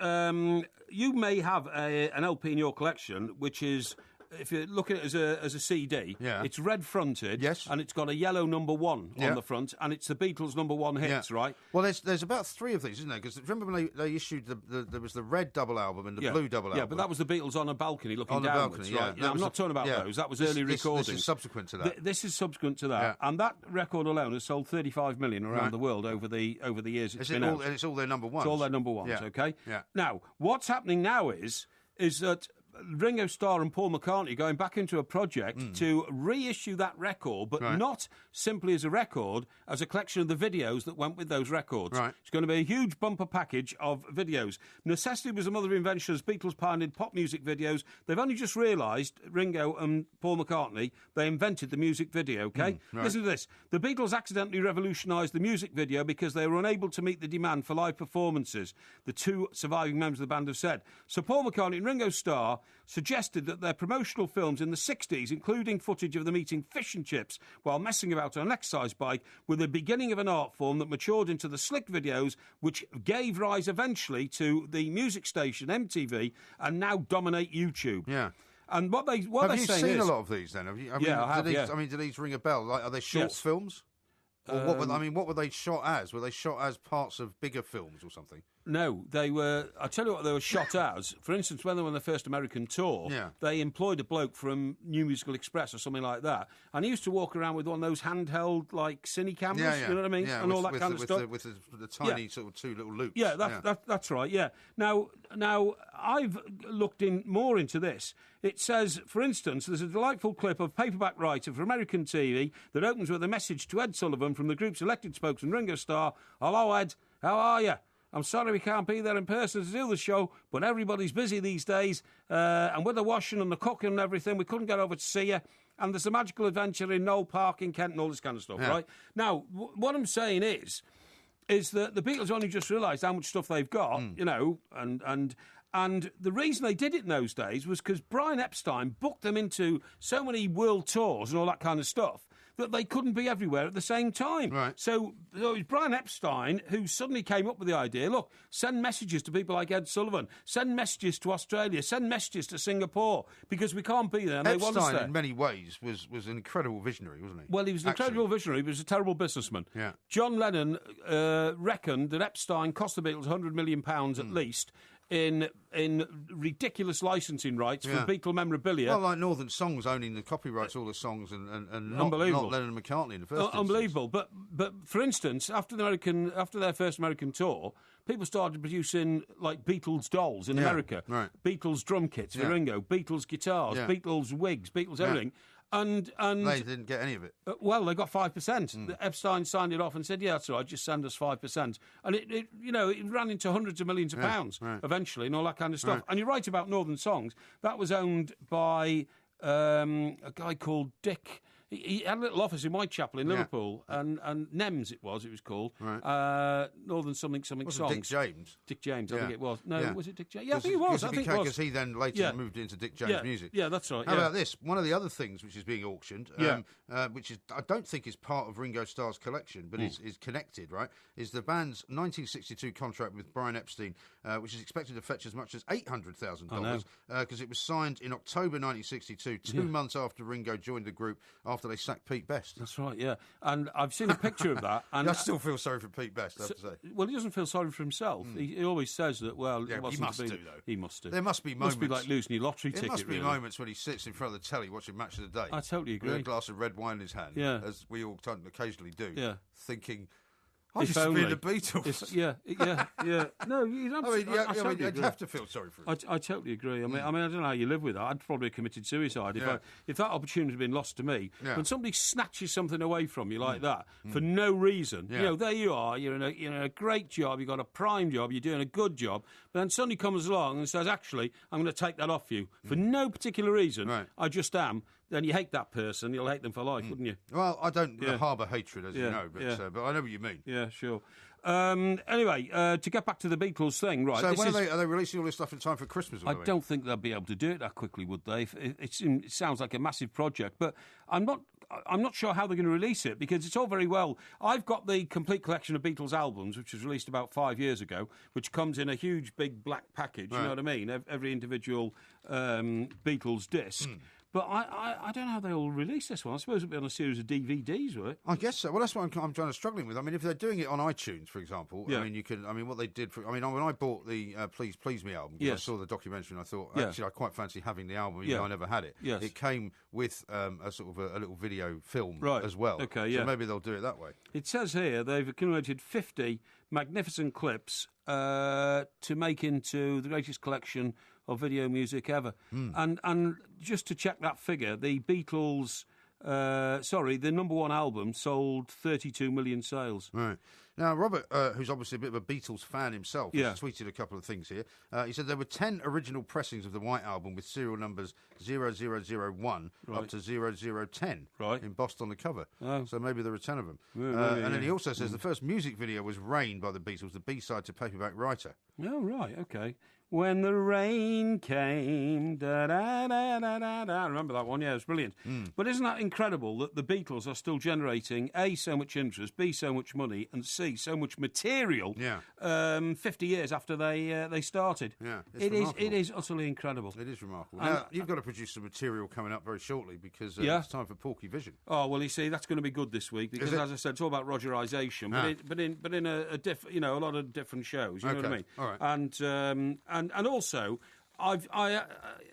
you may have an LP in your collection which is if you look at it as a CD, it's red fronted, yes, and it's got a yellow number 1 on the front, and it's the Beatles' number 1 hits, right? Well, there's about 3 of these, isn't there? Because remember when they issued there was the red double album and the blue double album. Yeah, but that was the Beatles on a balcony looking balcony, downwards, right? I'm not talking about those. That was early recordings. This is subsequent to that. This is subsequent to that, and that record alone has sold 35 million around the world over the years it's been out. And it's all their number 1s. It's all their number 1s, okay? Yeah. Now, what's happening now is that Ringo Starr and Paul McCartney are going back into a project to reissue that record, but not simply as a record, as a collection of the videos that went with those records. Right. It's going to be a huge bumper package of videos. Necessity was the mother of invention as Beatles pioneered pop music videos. They've only just realised, Ringo and Paul McCartney, they invented the music video, okay? Listen to this. The Beatles accidentally revolutionised the music video because they were unable to meet the demand for live performances, the 2 surviving members of the band have said. So Paul McCartney and Ringo Starr suggested that their promotional films in the 60s, including footage of them eating fish and chips while messing about on an exercise bike, were the beginning of an art form that matured into the slick videos, which gave rise eventually to the music station MTV and now dominate YouTube. Yeah. And what they're saying is... Have you seen a lot of these then? I have. Do these ring a bell? Like, are they short films? Or what were they shot as? Were they shot as parts of bigger films or something? No, they were... I'll tell you what they were shot as. For instance, when they were on their first American tour, they employed a bloke from New Musical Express or something like that, and he used to walk around with one of those handheld, like, cine cameras, you know what I mean? And all that kind of stuff. With the tiny sort of 2 little loops. Yeah, that's right, yeah. Now, I've looked more into this. It says, for instance, there's a delightful clip of paperback writer for American TV that opens with a message to Ed Sullivan from the group's elected spokesman, Ringo Starr. Hello, Ed. How are you? I'm sorry we can't be there in person to do the show, but everybody's busy these days, and with the washing and the cooking and everything, we couldn't get over to see you. And there's a magical adventure in Knoll Park in Kent and all this kind of stuff, right? Now, what I'm saying is that the Beatles only just realised how much stuff they've got, you know, and the reason they did it in those days was because Brian Epstein booked them into so many world tours and all that kind of stuff that they couldn't be everywhere at the same time. Right. So it was Brian Epstein who suddenly came up with the idea, look, send messages to people like Ed Sullivan, send messages to Australia, send messages to Singapore, because we can't be there and they want us there. Epstein, in many ways, was an incredible visionary, wasn't he? Well, he was an incredible visionary, but he was a terrible businessman. Yeah. John Lennon reckoned that Epstein cost the Beatles £100 million at least in ridiculous licensing rights for Beatle memorabilia. Well, like Northern Songs owning the copyrights to all the songs and not Lennon and McCartney in the first unbelievable. But for instance, after their first American tour, people started producing like Beatles dolls in America, Beatles drum kits for Ringo, Beatles guitars, Beatles wigs, Beatles everything. And they didn't get any of it. Well, they got 5%. Epstein signed it off and said, "Yeah, that's all right. Just send us 5%." And it ran into hundreds of millions of pounds eventually, and all that kind of stuff. And you're right about Northern Songs. That was owned by a guy called Dick. He had a little office in Whitechapel in Liverpool, and NEMS it was called. Right. Northern something songs. Dick James? Dick James, I think it was. No, was it Dick James? Yeah, I think it was. Because he then later moved into Dick James music. Yeah, that's right. How about this? One of the other things which is being auctioned, which is I don't think is part of Ringo Starr's collection, but is connected, right, is the band's 1962 contract with Brian Epstein, which is expected to fetch as much as $800,000, because it was signed in October 1962, 2 months after Ringo joined the group, after they sacked Pete Best. That's right, yeah. And I've seen a picture of that. And I still feel sorry for Pete Best, I have to say. Well, he doesn't feel sorry for himself. He always says that, he must do, though. He must do. There must be moments. It must be like losing your lottery ticket, There must be really. moments when he sits in front of the telly watching Match of the Day. I totally agree. With a glass of red wine in his hand, as we all occasionally do, thinking, I used to be in the Beatles. No, you'd have to feel sorry for him. I totally agree. I mean, I don't know how you live with that. I'd probably have committed suicide if that opportunity had been lost to me. When somebody snatches something away from you like that for no reason, there you are. You're in a great job. You've got a prime job. You're doing a good job. But then somebody comes along and says, "Actually, I'm going to take that off you for no particular reason. I just am." Then you hate that person. You'll hate them for life, wouldn't you? Well, I don't harbour hatred, as you know, but I know what you mean. Yeah, sure. Anyway, to get back to the Beatles thing, right? So are they releasing all this stuff in time for Christmas? I don't think they'll be able to do it that quickly, would they? It sounds like a massive project, but I'm not sure how they're going to release it, because it's all very well. I've got the complete collection of Beatles albums, which was released about 5 years ago, which comes in a huge big black package. You know what I mean? Every individual Beatles disc. But I don't know how they'll release this one. I suppose it'll be on a series of DVDs, will it? I guess so. Well, that's what I'm trying to struggling with. I mean, if they're doing it on iTunes, for example, Yeah. I mean, you can. I mean, what they did for. I mean, when I bought the Please Please Me album, Yes. I saw the documentary and I thought, Yeah. actually, I quite fancy having the album, even Yeah. though I never had it. Yes. It came with a sort of a little video film Right. as well. Okay, yeah. So maybe they'll do it that way. It says here they've accumulated 50 magnificent clips to make into the greatest collection of video music ever. And just to check that figure, the Beatles, the number one album sold 32 million sales. Right. Now, Robert, who's obviously a bit of a Beatles fan himself, has tweeted a couple of things here. He said there were 10 original pressings of the White Album with serial numbers 0001 up to 0010 embossed on the cover. Oh. So maybe there are 10 of them. And then he also says the first music video was Rain by the Beatles, the B-side to Paperback Writer. Oh, right, okay. When the rain came, da-da-da-da-da-da. I remember that one, yeah, it was brilliant. But isn't that incredible that the Beatles are still generating, A, so much interest, B, so much money, and C, so much material 50 years after they started? Yeah, it is utterly incredible. It is remarkable. Now, you've got to produce some material coming up very shortly because it's time for Porky Vision. Oh, well, you see, that's going to be good this week because, as I said, it's all about Rogerisation, but in a lot of different shows, you know what I mean? All right. And also, I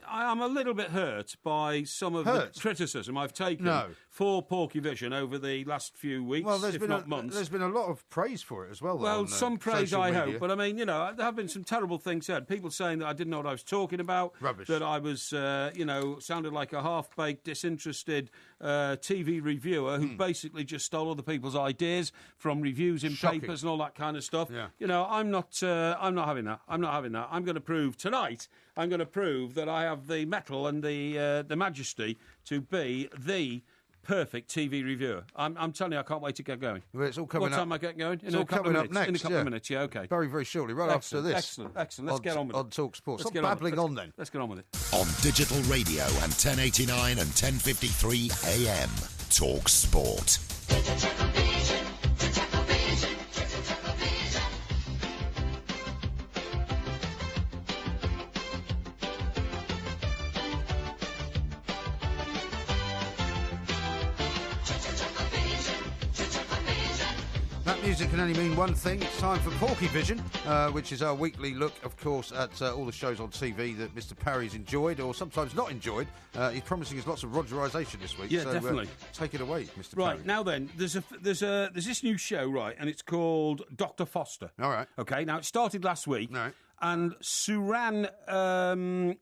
am a little bit hurt by some of the criticism I've taken for Porky Vision over the last few weeks, if not months. There's been a lot of praise for it as well. Well, some praise, I hope. But I mean, there have been some terrible things said. People saying that I didn't know what I was talking about. Rubbish. That I was, sounded like a half-baked, disinterested TV reviewer who basically just stole other people's ideas from reviews in papers and all that kind of stuff. Yeah. I'm not having that. I'm not having that. I'm going to prove tonight. I'm going to prove that I have the mettle and the majesty to be the perfect TV reviewer. I'm telling you, I can't wait to get going. Well, it's all coming what up. time am I getting going? It's all coming up next. In a couple of minutes, yeah, okay. Very, very shortly, right after this. Excellent. Let's get on with it. On Talk Sports. Let's Stop babbling on then. Let's get on with it. On digital radio and 1089 and 1053 AM. Talk Sport. Music can only mean one thing. It's time for Porky Vision, which is our weekly look, of course, at all the shows on TV that Mr. Parry's enjoyed or sometimes not enjoyed. He's promising us lots of Rogerisation this week. Yeah, so, definitely. Take it away, Mr. Right, Parry. now then, there's this new show, right, and it's called Dr. Foster. All right. Okay, now it started last week. Right. And Suran,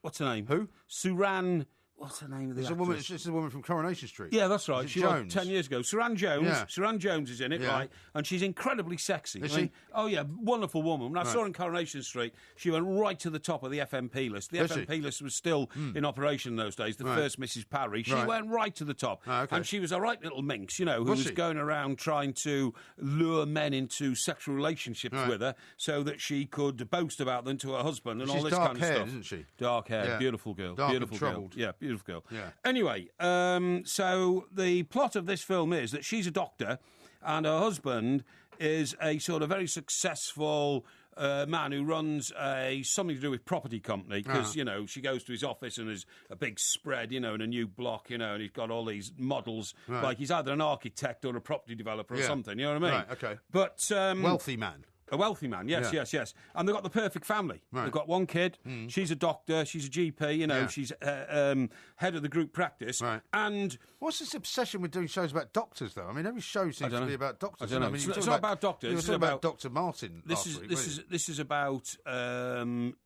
what's her name? Who? Suran... What's the name of the actress? This is a woman from Coronation Street. Yeah, that's right. She Jones? was 10 years ago. Suran Jones. Yeah. Suran Jones is in it, right? And she's incredibly sexy. Is she? Oh, yeah, wonderful woman. When I saw her in Coronation Street, she went right to the top of the FMP list. The FMP list was still in operation in those days, the first Mrs. Parry. She went right to the top. Oh, okay. And she was a right little minx, who was going around trying to lure men into sexual relationships with her so that she could boast about them to her husband and all this kind of stuff. Isn't she? Dark hair, Yeah. beautiful girl. Dark beautiful and girl. troubled. Yeah, beautiful girl. Yeah. Anyway, so the plot of this film is that she's a doctor and her husband is a sort of very successful man who runs something to do with property company because, she goes to his office and there's a big spread, in a new block, and he's got all these models. Right. Like he's either an architect or a property developer or something, you know what I mean? Right, okay. But... Wealthy man. A wealthy man, yes. And they've got the perfect family. Right. They've got one kid, she's a doctor, she's a GP, she's head of the group practice. Right. And... What's this obsession with doing shows about doctors, though? I mean, every show seems to be about doctors. I don't know. I mean, It's not about doctors. You were This is talking about about Dr. Martin This is about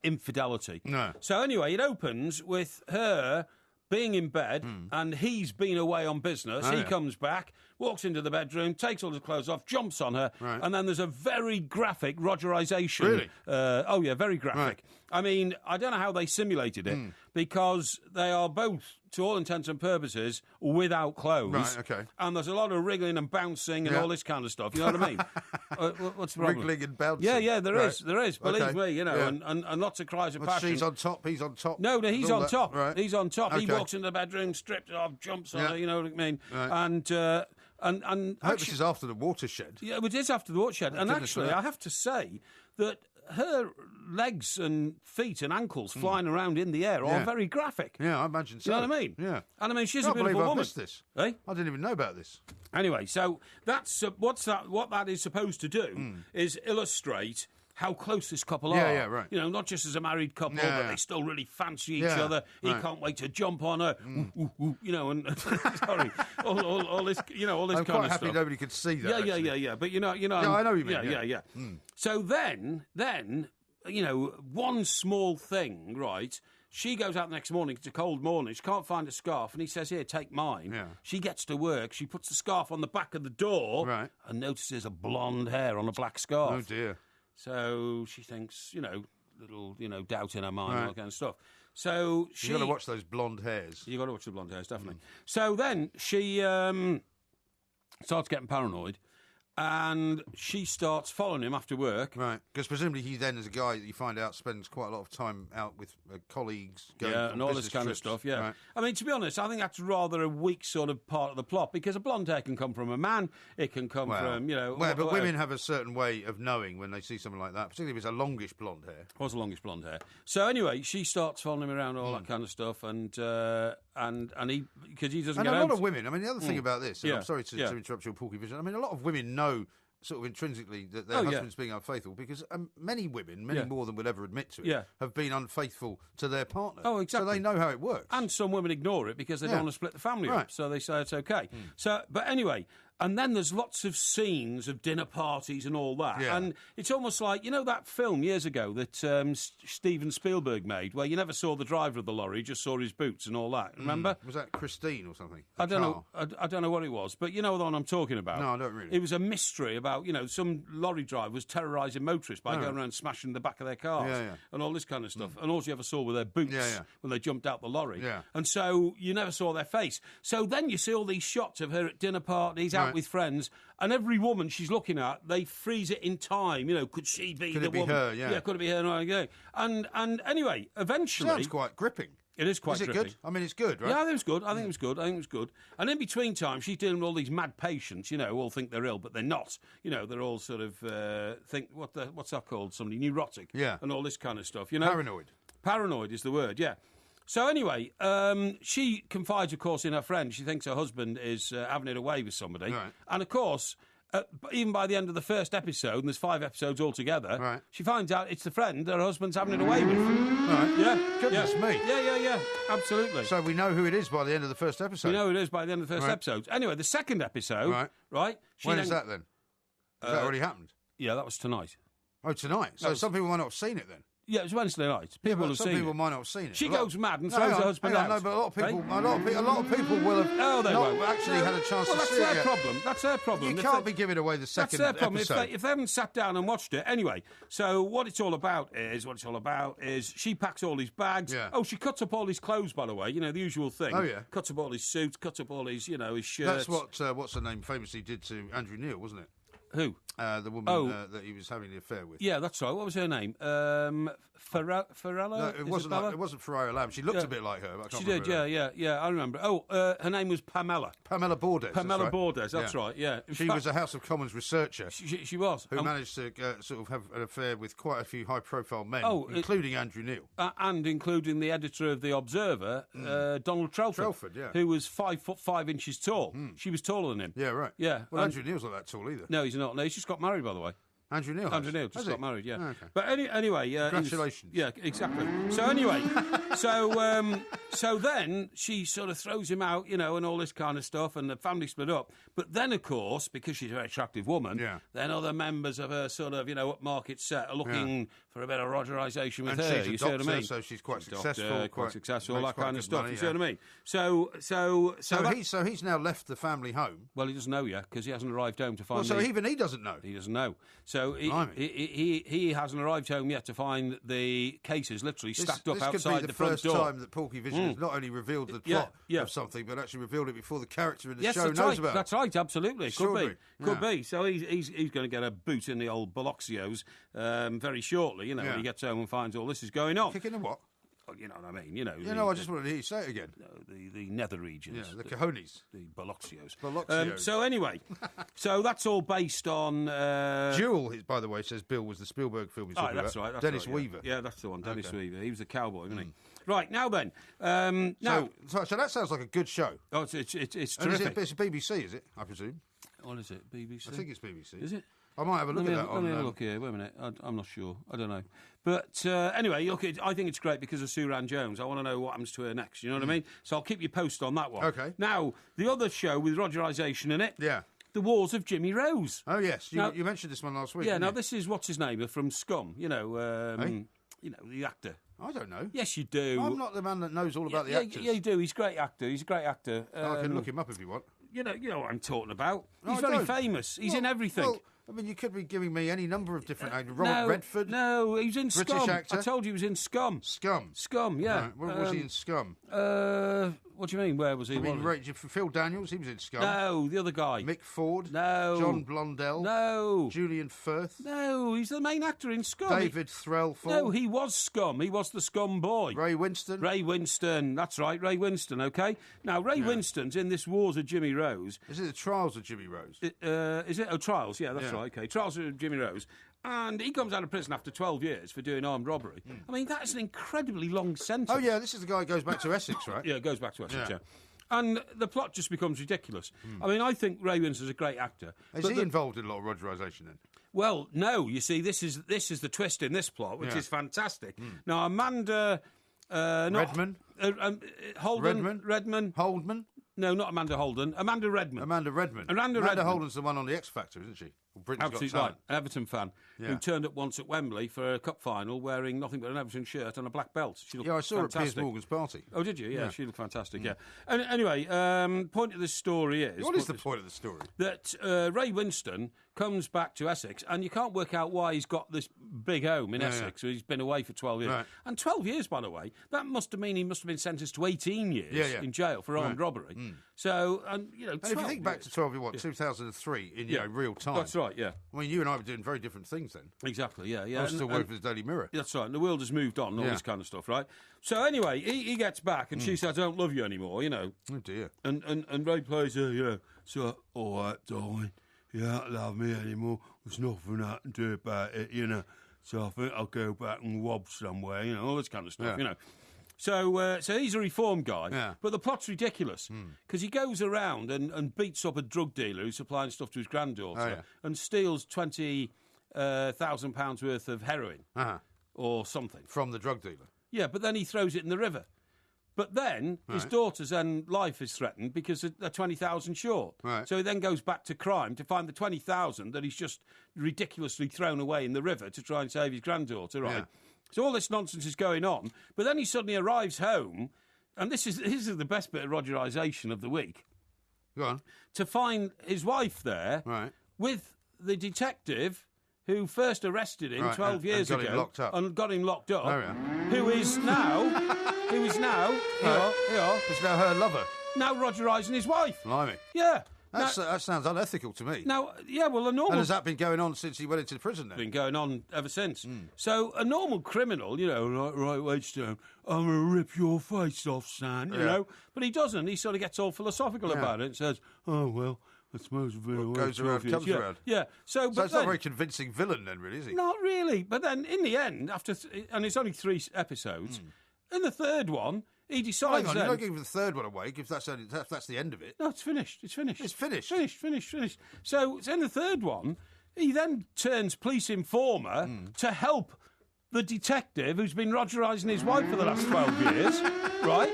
infidelity. No. So anyway, it opens with her being in bed and he's been away on business. He comes back, walks into the bedroom, takes all his clothes off, jumps on her, and then there's a very graphic Rogerisation. Really? Very graphic. Right. I mean, I don't know how they simulated it because they are both, to all intents and purposes, without clothes. Right, okay. And there's a lot of wriggling and bouncing and all this kind of stuff. You know what I mean? What's the problem? Wriggling and bouncing. Yeah, there is. Believe me, Yeah. and lots of cries of passion. She's on top, he's on top. No, he's all on that. top. Right. He's on top. He Okay. walks into the bedroom, strips it off, jumps on her, you know what I mean? Right. And I hope this is after the watershed. yeah, it is after the watershed. And Goodness actually, me. I have to say that her legs and feet and ankles flying around in the air are very graphic. Yeah, I imagine so. You know what I mean? Yeah. And I mean, she's I a beautiful believe woman. I missed this. Eh? I didn't even know about this. Anyway, so that's what that is supposed to do is illustrate how close this couple are. Yeah, right. You know, not just as a married couple, but they still really fancy each other. He can't wait to jump on her. You know, and sorry, all this, you know, all this I'm kind quite of happy stuff. nobody could see that. Yeah. But you know. Yeah, I know what you mean. Yeah. So then, you know, one small thing, right? She goes out the next morning, it's a cold morning, she can't find a scarf, and he says, here, take mine. Yeah. She gets to work, she puts the scarf on the back of the door and notices a blonde hair on a black scarf. Oh, dear. So she thinks, you know, little, you know, doubt in her mind, all that kind of stuff. So she... You've got to watch those blonde hairs. You've got to watch the blonde hairs, definitely. So then she starts getting paranoid. And she starts following him after work. Right, because presumably he then, as a guy that you find out, spends quite a lot of time out with colleagues. Going and all this kind of stuff, Right. I mean, to be honest, I think that's rather a weak sort of part of the plot, because a blonde hair can come from a man, it can come from, you know... Well, but women have a certain way of knowing when they see something like that, particularly if it's a longish blonde hair. It was a longish blonde hair. So anyway, she starts following him around, all that kind of stuff, and he... Because he doesn't and get a out... lot of women, I mean, the other thing about this, and I'm sorry to interrupt your Porky Vision, I mean, a lot of women know... sort of intrinsically that their husband's being unfaithful, because many women, more than would ever admit to it, have been unfaithful to their partner. Oh, exactly. So they know how it works. And some women ignore it because they don't want to split the family up, so they say it's okay. So, but anyway... And then there's lots of scenes of dinner parties and all that. Yeah. And it's almost like, you know that film years ago that Steven Spielberg made, where you never saw the driver of the lorry, you just saw his boots and all that. Remember? Was that Christine or something? I don't know. I don't know what it was, but you know the one I'm talking about. No, I don't really. It was a mystery about, you know, some lorry driver was terrorising motorists by going around smashing the back of their cars and all this kind of stuff. And all you ever saw were their boots when they jumped out the lorry. Yeah. And so you never saw their face. So then you see all these shots of her at dinner parties, out with friends, and every woman she's looking at, they freeze it in time. You know, could she be the woman? Could it be her? Yeah, could it be her? And anyway, eventually, sounds quite gripping. It is quite gripping. Is it good? I mean, it's good, right? Yeah, I think it was good. And in between time, she's dealing with all these mad patients. You know, all think they're ill, but they're not. You know, they're all sort of think what's that called? Somebody neurotic. Yeah, and all this kind of stuff. You know, Paranoid is the word. Yeah. So anyway, she confides, of course, in her friend. She thinks her husband is having it away with somebody. Right. And, of course, even by the end of the first episode, and there's 5 episodes altogether, she finds out it's the friend her husband's having it away with. Right. Yeah. Goodness me. Yeah. Absolutely. So we know who it is by the end of the first episode. We know who it is by the end of the first episode. Anyway, the second episode, right? When is that then? Has that already happened? Yeah, that was tonight. Oh, tonight? So some people might not have seen it then. Yeah, it was Wednesday night. Some people might not have seen it. She goes mad and throws her husband out. No, but a lot of people will have not actually had a chance to see it. That's their problem. You can't be giving away the second episode. That's their problem. If they haven't sat down and watched it. Anyway, so what it's all about is she packs all his bags. Yeah. Oh, she cuts up all his clothes, by the way. You know, the usual thing. Oh, yeah. Cuts up all his suits, cuts up all his, his shirts. That's what's her name famously did to Andrew Neil, wasn't it? Who? The woman that he was having the affair with. Yeah, that's right. What was her name? Farella? No, it wasn't Ferrari Lamb. She looked a bit like her. But I can't remember did, yeah. I remember. Oh, her name was Pamela. Pamela Bordes. Pamela Bordes, that's right, yeah. She was a House of Commons researcher. She was. Who managed to sort of have an affair with quite a few high-profile men, including Andrew Neil. And including the editor of The Observer, Donald Trelford. Who was 5'5" tall. She was taller than him. Yeah, right. Yeah. Well, Andrew Neil's not that tall either. No, he's not. No, he's just got married, by the way. Andrew Neil just got married, yeah. Oh, okay. But anyway... Congratulations. Yeah, exactly. So anyway, so then she sort of throws him out, you know, and all this kind of stuff, and the family split up. But then, of course, because she's a very attractive woman, then other members of her sort of, you know, upmarket set are looking for a bit of Rogerisation with her. She's you see what I mean? So she's quite successful. Quite successful, all that kind of stuff. Money, you see what I mean? So he's now left the family home. Well, he doesn't know yet, because he hasn't arrived home to find... Well, so even he doesn't know. He doesn't know. So he hasn't arrived home yet to find the cases literally stacked up outside the front door. This could be the first time that Porky Vision has not only revealed the plot of something, but actually revealed it before the character in the show knows about it. That's right, absolutely. Could be. So he's going to get a boot in the old Biloxios very shortly, you know, when he gets home and finds all this is going on. Kicking a what? You know what I mean? You know. I just wanted to hear you say it again. The nether regions. Yeah, the cojones. The Biloxios. So anyway, so that's all based on... Jewel, by the way, says Bill was the Spielberg film he's talking that's about. right. That's Dennis right, Weaver. Yeah, that's the one, Dennis Weaver. He was a cowboy, wasn't he? Right, now then. So that sounds like a good show. Oh, it's terrific. It's BBC, is it, I presume? What is it, BBC? I think it's BBC. Is it? I might have a look at that. Let me have a look here. Wait a minute. I'm not sure. I don't know. But anyway, look, I think it's great because of Suran Jones. I want to know what happens to her next. You know what I mean? So I'll keep you posted on that one. Okay. Now, the other show with Rogerisation in it. Yeah. The Wars of Jimmy Rose. Oh, yes. You mentioned this one last week. Yeah, this is, what's his name, from Scum. You know, the actor. I don't know. Yes, you do. I'm not the man that knows all about the actors. Yeah, you do. He's a great actor. I can look him up if you want. You know what I'm talking about. No, He's very famous. He's in everything. Well, I mean, you could be giving me any number of different actors. Robert Redford? No, he was in British Scum. actor? I told you he was in Scum. Scum, yeah. Right. Where was he in Scum? What do you mean, where was he? Phil Daniels, he was in Scum. No, the other guy. Mick Ford? No. John Blondell? No. Julian Firth? No, he's the main actor in Scum. David Threlfall? No, he was Scum. He was the Scum boy. Ray Winston? Ray Winston, that's right, Ray Winston, OK? Now, Ray Winston's in this Wars of Jimmy Rose. Is it the Trials of Jimmy Rose? Is it? Oh, Trials, yeah, that's right, OK. Trials of Jimmy Rose. And he comes out of prison after 12 years for doing armed robbery. I mean, that is an incredibly long sentence. Oh, yeah, this is the guy who goes back to Essex, right? Yeah, goes back to Essex, yeah. And the plot just becomes ridiculous. I mean, I think Ray Winston's a great actor. Is he involved in a lot of Rogerisation then? Well, no. You see, this is the twist in this plot, which is fantastic. Now, Amanda... Redman? Redman? Holdman? No, not Amanda Holden. Amanda Redman. Amanda Holden's the one on the X Factor, isn't she? Absolutely right. An Everton fan who turned up once at Wembley for a cup final wearing nothing but an Everton shirt and a black belt. She looked I saw her at fantastic. Piers Morgan's party. Oh, did you? Yeah, she looked fantastic, yeah. And anyway, point of this story is... What is the point of the story? That Ray Winston comes back to Essex, and you can't work out why he's got this big home in Essex. So he's been away for 12 years. Right. And 12 years, by the way, that must have mean he must have been sentenced to 18 years in jail for armed robbery. So, and if you think back to 2003 in real time. That's right, yeah. I mean, you and I were doing very different things then. Exactly, yeah. I was still working for the Daily Mirror. That's right, and the world has moved on and all this kind of stuff, right? So anyway, he gets back and she says, I don't love you anymore, you know. Oh, dear. And Ray plays her, so, all right, darling, you don't love me anymore. There's nothing I can do about it, you know. So I think I'll go back and wob somewhere, you know, all this kind of stuff, you know. So he's a reformed guy, but the plot's ridiculous because he goes around and beats up a drug dealer who's supplying stuff to his granddaughter and steals £20,000 worth of heroin or something from the drug dealer. Yeah, but then he throws it in the river. But then his daughter's life is threatened because they're 20,000 short. Right. So he then goes back to crime to find the 20,000 that he's just ridiculously thrown away in the river to try and save his granddaughter. Right. Yeah. So all this nonsense is going on, but then he suddenly arrives home, and this is the best bit of Rogerisation of the week. Go on. To find his wife there with the detective who first arrested him 12 years ago and got him locked up, who is now is now her lover. Now Rogerising his wife. Blimey. Yeah. That sounds unethical to me. Now, yeah, well, a normal... And has that been going on since he went into prison then? Been going on ever since. So a normal criminal, you know, right, Wheatstone, I'm going to rip your face off, son, you know. But he doesn't. He sort of gets all philosophical about it and says, oh, well, I suppose we've been away goes around, comes around. Yeah. So it's not a very convincing villain then, really, is he? Not really. But then, in the end, and it's only 3 episodes, in the third one... He decides. Hang on, you're not giving the third one away. If that's the end of it. No, it's finished. It's finished. It's finished. Finished. So in the third one, he then turns police informer to help the detective who's been Rogerising his wife for the last 12 years, right?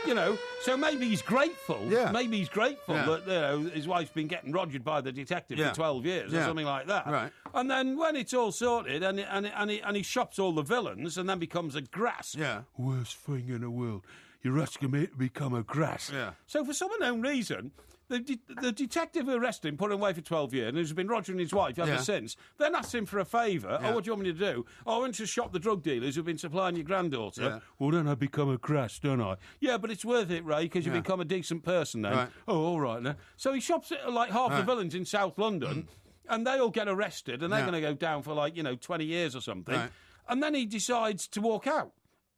You know, so maybe he's grateful. Yeah. Maybe he's grateful that his wife's been getting rogered by the detective for 12 years or something like that. Right. And then when it's all sorted and he shops all the villains and then becomes a grass. Yeah. Worst thing in the world. You're asking me to become a grass. Yeah. So for some unknown reason, the detective who arrested him, put him away for 12 years, and who's been rogering his wife ever since, then asked him for a favour. Oh, what do you want me to do? Oh, I want to shop the drug dealers who've been supplying your granddaughter. Yeah. Well, then I become a grass, don't I? Yeah, but it's worth it, Ray, because you become a decent person then. Right. Oh, all right then. So he shops it like half the villains in South London, and they all get arrested, and they're going to go down for 20 years or something. Right. And then he decides to walk out.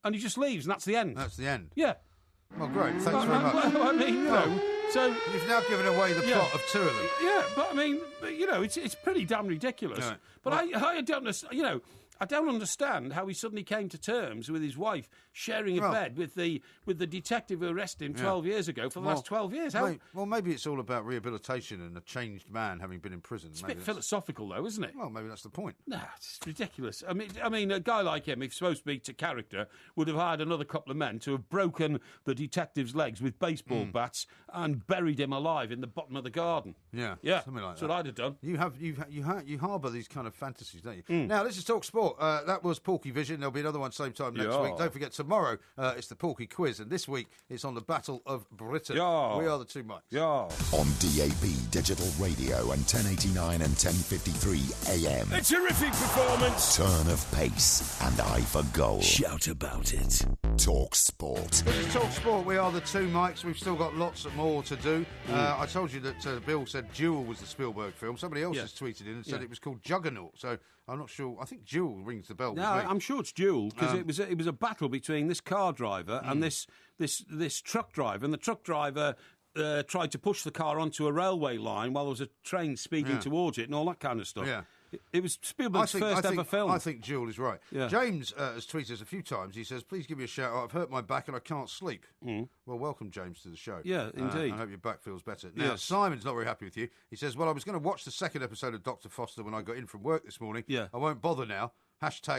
and he just leaves, and that's the end. That's the end. Yeah. Well, great. Thanks very much. Well, I mean, you know, so you've now given away the plot of two of them. Yeah, but I mean, you know, it's pretty damn ridiculous. Yeah. But I don't, you know, I don't understand how he suddenly came to terms with his wife sharing a bed with the detective who arrested him 12 years ago for the last 12 years. Well, maybe it's all about rehabilitation and a changed man having been in prison. It's a bit philosophical, though, isn't it? Well, maybe that's the point. No, it's ridiculous. I mean, a guy like him, if he's supposed to be to character, would have hired another couple of men to have broken the detective's legs with baseball bats and buried him alive in the bottom of the garden. Yeah, something like that's what I'd have done. You harbour these kind of fantasies, don't you? Now, this is Talk Sport. That was Porky Vision. There'll be another one same time next week. Don't forget, tomorrow it's the Porky Quiz, and this week it's on the Battle of Britain. We are the two mics. On DAB Digital Radio and 1089 and 1053 AM. A terrific performance. Turn of pace and eye for goal. Shout about it. Talk Sport. This is Talk Sport. We are the two mics. We've still got lots more to do. I told you that Bill said Duel was the Spielberg film. Somebody else has tweeted in and said it was called Juggernaut. So I'm not sure. I think Duel rings the bell. No, I'm sure it's Duel because it was a battle between this car driver and this truck driver, and the truck driver tried to push the car onto a railway line while there was a train speeding towards it and all that kind of stuff. Yeah. It was Spielberg's first ever film. I think Duel is right. Yeah. James has tweeted us a few times. He says, please give me a shout out. I've hurt my back and I can't sleep. Well, welcome, James, to the show. Yeah, indeed. I hope your back feels better. Now, Simon's not very happy with you. He says, well, I was going to watch the second episode of Dr. Foster when I got in from work this morning. Yeah. I won't bother now.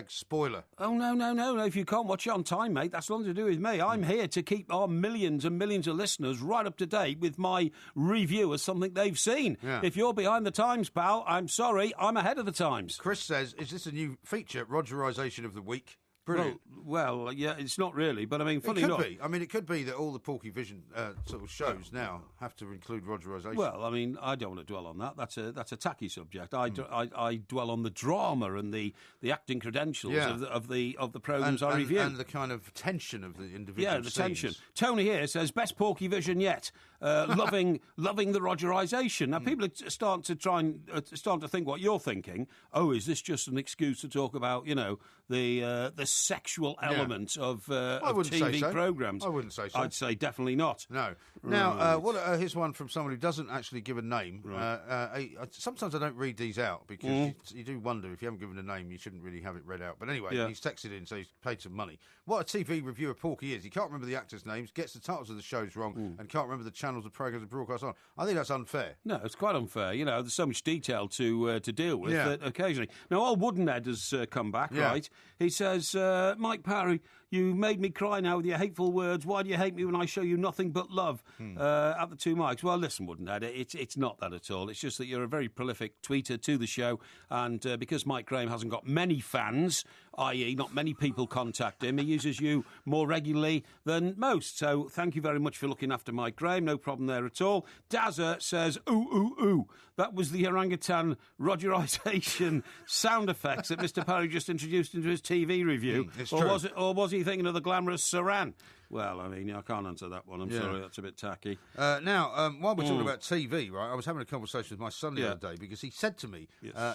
#spoiler. Oh, no. If you can't watch it on time, mate, that's nothing to do with me. I'm here to keep our millions and millions of listeners right up to date with my review of something they've seen. Yeah. If you're behind the times, pal, I'm sorry, I'm ahead of the times. Chris says, is this a new feature, Rogerisation of the Week? Brilliant. Well, yeah, it's not really, but I mean, funny enough. It could be. I mean, it could be that all the Porky Vision sort of shows now have to include Rogerisation. Well, I mean, I don't want to dwell on that. That's a tacky subject. I dwell on the drama and the acting credentials of the programmes I review. And the kind of tension of the individual the tension. Tony here says, best Porky Vision yet. Loving the Rogerisation. Now, people are starting to think what you're thinking. Oh, is this just an excuse to talk about, you know, the sexual element of TV programmes? I wouldn't say so. I'd say definitely not. No. Now, here's one from someone who doesn't actually give a name. Right. Sometimes I don't read these out because you do wonder if you haven't given a name, you shouldn't really have it read out. But anyway, he's texted in, so he's paid some money. What a TV reviewer Porky is. He can't remember the actors' names, gets the titles of the shows wrong, and can't remember the channels of programmes and broadcast on. I think that's unfair. No, it's quite unfair. You know, there's so much detail to deal with that occasionally. Now, old Woodenhead has come back, right? He says, Mike Parry, you made me cry now with your hateful words. Why do you hate me when I show you nothing but love? At the two mics. Well, listen, Woodenhead, it's not that at all. It's just that you're a very prolific tweeter to the show, and because Mike Graham hasn't got many fans, i.e. not many people contact him, he uses you more regularly than most. So thank you very much for looking after Mike Graham. No problem there at all. Dazza says, ooh, ooh, ooh. That was the orangutan Rogerisation sound effects that Mr. Parry just introduced into his TV review. Or was he thinking of the glamorous Saran? Well, I mean, I can't answer that one. I'm sorry, that's a bit tacky. Now, while we're talking about TV, right, I was having a conversation with my son the other day because he said to me,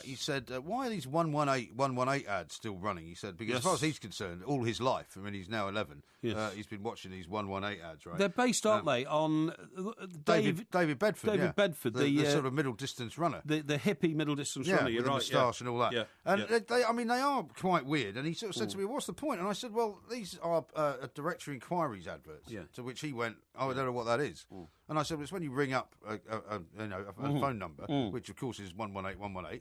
he said, why are these 118 ads still running? He said, because as far as he's concerned, all his life, I mean, he's now 11, he's been watching these 118 ads, right? They're based, aren't they, on David Bedford. David Bedford, the sort of middle-distance runner. The hippie middle-distance runner, you're with right. moustache and all that. And they are quite weird. And he sort of said to me, what's the point? And I said, well, these are directory inquiries adverts. To which he went, oh, I don't know what that is. And I said, well, it's when you ring up a phone number, which of course is 118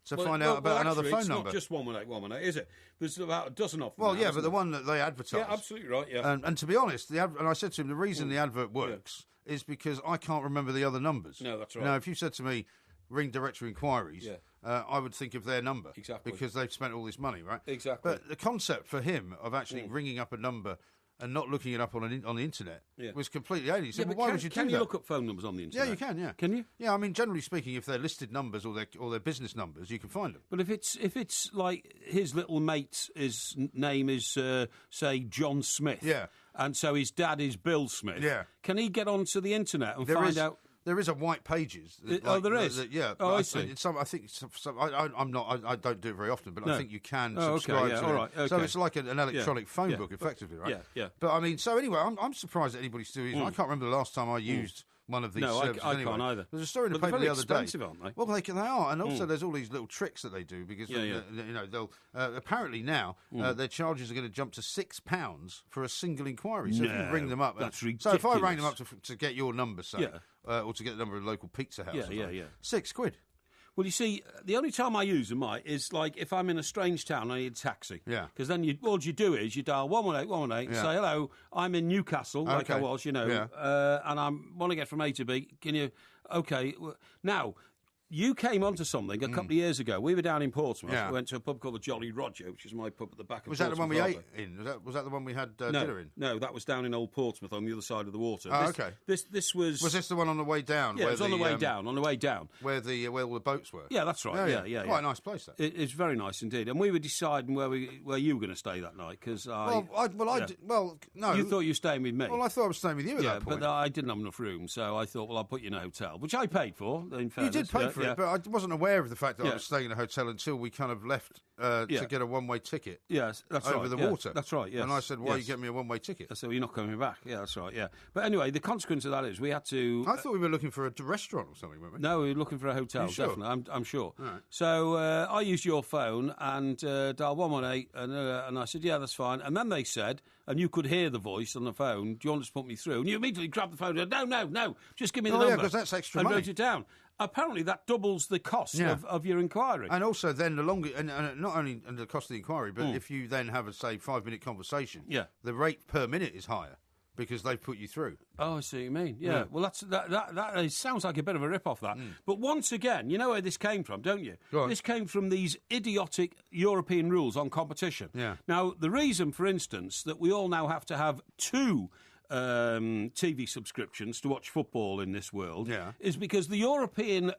to find out about another phone number. It's not just 118, is it? There's about a dozen of them. Well, but the one that they advertise. Yeah, absolutely right, And to be honest, and I said to him, the reason the advert works is because I can't remember the other numbers. No, that's right. Now, if you said to me, ring directory inquiries, I would think of their number. Exactly. Because they've spent all this money, right? Exactly. But the concept for him of actually ringing up a number and not looking it up on the internet was completely alien. He said, well, why would you do that? Can you look up phone numbers on the internet? Yeah, you can, Can you? Yeah, I mean, generally speaking, if they're listed numbers or their business numbers, you can find them. But if it's like his little mate's name is, say, John Smith, and so his dad is Bill Smith, can he get onto the internet and find out... There is a white pages. There is. Yeah. Oh, I see. I'm not. I don't do it very often, but I think you can subscribe to it. All right. Okay. So it's like an electronic phone book, effectively, right? Yeah. But I mean, so anyway, I'm surprised that anybody's still using it. I can't remember the last time I used one of these services. I anyway. can't either. There's a story in the But paper they're the other expensive, day. Aren't they? Well, they are, and also there's all these little tricks that they do because they'll apparently now their charges are going to jump to £6 for a single inquiry. So if you ring them up, that's ridiculous. So if I rang them up to get your number, say, or to get the number of a local pizza house, £6. Well, you see, the only time I use them, Mike, is like if I'm in a strange town and I need a taxi. Yeah. Because then all you do is you dial 118, say, hello, I'm in Newcastle, like I was, and I want to get from A to B. Can you... Okay. Now... You came onto something a couple of years ago. We were down in Portsmouth. Yeah. We went to a pub called the Jolly Roger, which is my pub at the back of Was that the one we Portsmouth ate in? Was that the one we had dinner in? No, that was down in Old Portsmouth on the other side of the water. Oh, okay. This was... Was this the one on the way down? Yeah, it was on the way down. Where all the boats were? Yeah, that's right. Yeah. Quite a nice place, that. It's very nice indeed. And we were deciding where you were going to stay that night, because no. You thought you were staying with me. Well, I thought I was staying with you at that point. But I didn't have enough room, so I thought, well, I'll put you in a hotel, which I paid for, in fairness. You did pay for it, but I wasn't aware of the fact that I was staying in a hotel until we kind of left to get a one-way ticket. Yes, that's over the water. That's right. Yes. And I said, "Why are you getting me a one-way ticket?" So you're not coming back. Yeah, that's right. Yeah. But anyway, the consequence of that is we had to. I thought we were looking for a restaurant or something, weren't we? No, we were looking for a hotel. Sure? Definitely, I'm sure. Right. So I used your phone and dialed 118, and I said, "Yeah, that's fine." And then they said, and you could hear the voice on the phone, "Do you want us to put me through?" And you immediately grabbed the phone and said, "No, just give me the number." Yeah, because that's extra money. And wrote it down. Apparently, that doubles the cost of your inquiry. And also, then the longer, and not only the cost of the inquiry, but if you then have a, say, 5-minute conversation, the rate per minute is higher because they've put you through. Oh, I see what you mean. Yeah. Well, that sounds like a bit of a rip-off, that. But once again, you know where this came from, don't you? This came from these idiotic European rules on competition. Yeah. Now, the reason, for instance, that we all now have to have two TV subscriptions to watch football in this world is because the European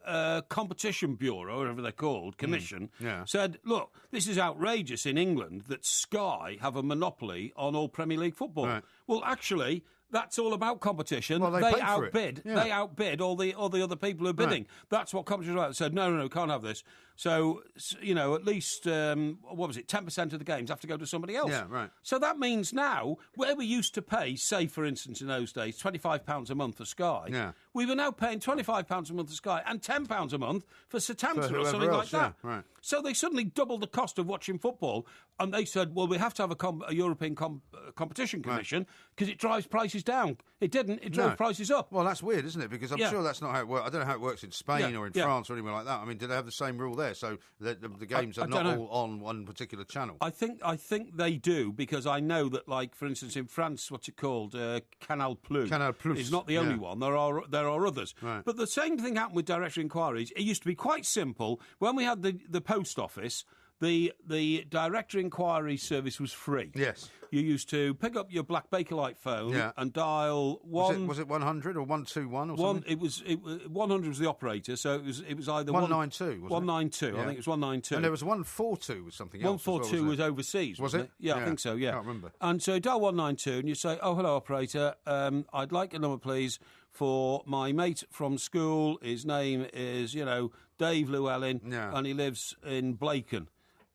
Competition Bureau, whatever they're called, Commission, said, look, this is outrageous in England that Sky have a monopoly on all Premier League football. Right. Well, actually... That's all about competition. Well, they outbid. They outbid all the other people who are bidding. Right. That's what competition is about. They said, no, can't have this. So, at least, 10% of the games have to go to somebody else. Yeah, right. So that means now, where we used to pay, say, for instance, in those days, £25 a month for Sky, we were now paying £25 a month for Sky and £10 a month for Setanta or something like that. Right. So they suddenly doubled the cost of watching football, and they said, well, we have to have a European Competition Commission because it drives prices down. It didn't. It drove prices up. Well, that's weird, isn't it? Because I'm sure that's not how it works. I don't know how it works in Spain or in France or anywhere like that. I mean, do they have the same rule there? So the games are not all on one particular channel? I think they do, because I know that, like, for instance, in France, what's it called? Canal Plus. Canal Plus. Is not the only one. There are others. Right. But the same thing happened with direct inquiries. It used to be quite simple. When we had the post office, the direct inquiry service was free. Yes. You used to pick up your black Bakelite phone and dial one. Was it 100 or 121 or something? It was 100 was the operator, so it was either 192. 192. I think it was 192. And there was 142 was something else. 142 was overseas. Was it? Yeah, I think so. Yeah, can't remember. And so dial 192, and you say, "Oh, hello, operator. I'd like a number, please, for my mate from school. His name is, Dave Llewellyn, and he lives in Blacon.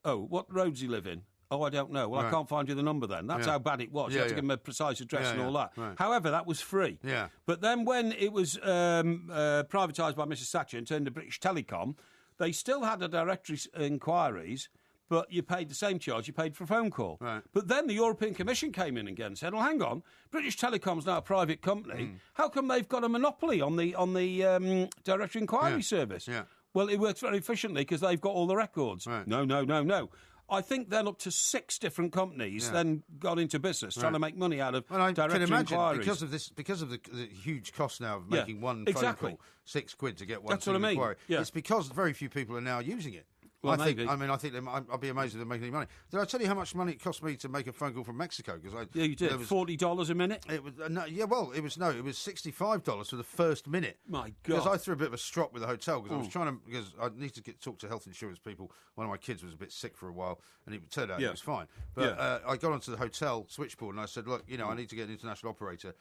Oh, what road does he live in? Oh, I don't know. Well, I can't find you the number then. That's how bad it was. You had to give him a precise address and all that. Right. However, that was free. Yeah. But then when it was privatised by Mrs Thatcher and turned to British Telecom, they still had a directory inquiries, but you paid the same charge you paid for a phone call. Right. But then the European Commission came in again and said, well, hang on, British Telecom's now a private company. How come they've got a monopoly on the directory inquiry service? Yeah. Well, it works very efficiently because they've got all the records. Right. No. I think then up to 6 different companies then got into business trying to make money out of direct inquiries. Because of the huge cost now of making one phone call, £6 to get one inquiry. Yeah. It's because very few people are now using it. Well, I think I'll be amazed if they're making any money. Did I tell you how much money it cost me to make a phone call from Mexico? Yeah, you did. $40 a minute. It was it was $65 for the first minute. My God! Because I threw a bit of a strop with the hotel because I was trying to because I need to talk to health insurance people. One of my kids was a bit sick for a while, and it turned out it was fine. But I got onto the hotel switchboard and I said, look, I need to get an international operator.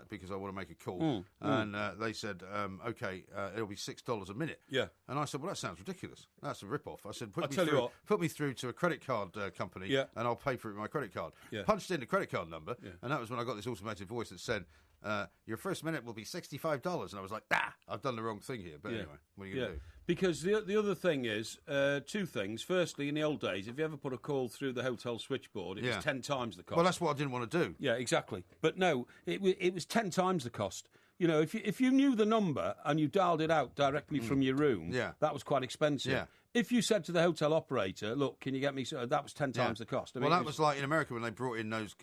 because I want to make a call. And they said, OK, it'll be $6 a minute. Yeah. And I said, well, that sounds ridiculous. That's a rip-off. I said, put me through to a credit card company and I'll pay for it with my credit card. Yeah. Punched in the credit card number, and that was when I got this automated voice that said, your first minute will be $65. And I was like, I've done the wrong thing here. But anyway, what are you going to do? Because the other thing is, two things. Firstly, in the old days, if you ever put a call through the hotel switchboard, it was 10 times the cost. Well, that's what I didn't want to do. Yeah, exactly. But no, it was 10 times the cost. You know, if you knew the number and you dialed it out directly from your room, that was quite expensive. Yeah. If you said to the hotel operator, look, can you get me... that was 10 times the cost. I mean, that was like in America when they brought in those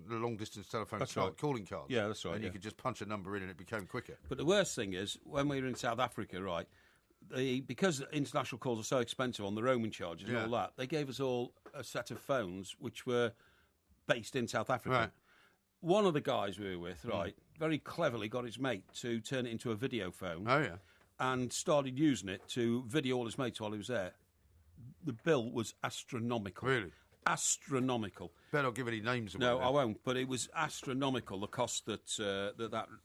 long-distance telephone calling cards. Yeah, that's right. And you could just punch a number in and it became quicker. But the worst thing is, when we were in South Africa, right, because international calls are so expensive on the roaming charges and all that, they gave us all a set of phones which were based in South Africa. Right. One of the guys we were with, very cleverly got his mate to turn it into a video phone. Oh, yeah. And started using it to video all his mates while he was there. The bill was astronomical. Really? Astronomical. Better not give any names away. No, I won't. But it was astronomical, the cost that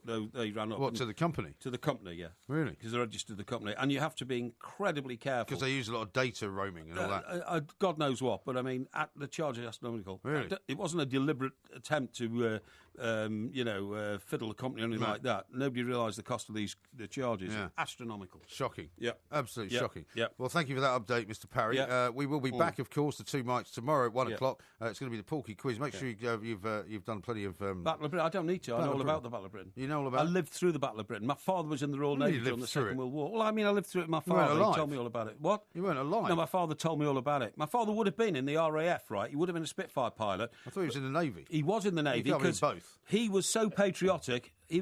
they ran up. What, to the company? To the company, yeah. Really? Because they registered the company. And you have to be incredibly careful. Because they use a lot of data roaming and all that. God knows what. But, I mean, the charge is astronomical. Really? It wasn't a deliberate attempt to, fiddle the company or anything like that. Nobody realised the cost of the charges. Yeah. Astronomical. Shocking. Yeah. Absolutely shocking. Yeah. Well, thank you for that update, Mr. Parry. Yeah. We will be back, of course, the two mics tomorrow at 1 o'clock. It's going to be the Porky quiz. Make sure you've done plenty of... Battle of Britain. I don't need to. I know all about the Battle of Britain. You know all about it? I lived through the Battle of Britain. My father was in the Royal Navy during the Second World War. Well, I mean, I lived through it with my father. He told me all about it. What? You weren't alive? No, my father told me all about it. My father would have been in the RAF, right? He would have been a Spitfire pilot. I thought he was in the Navy. He was in the Navy because he was so patriotic. He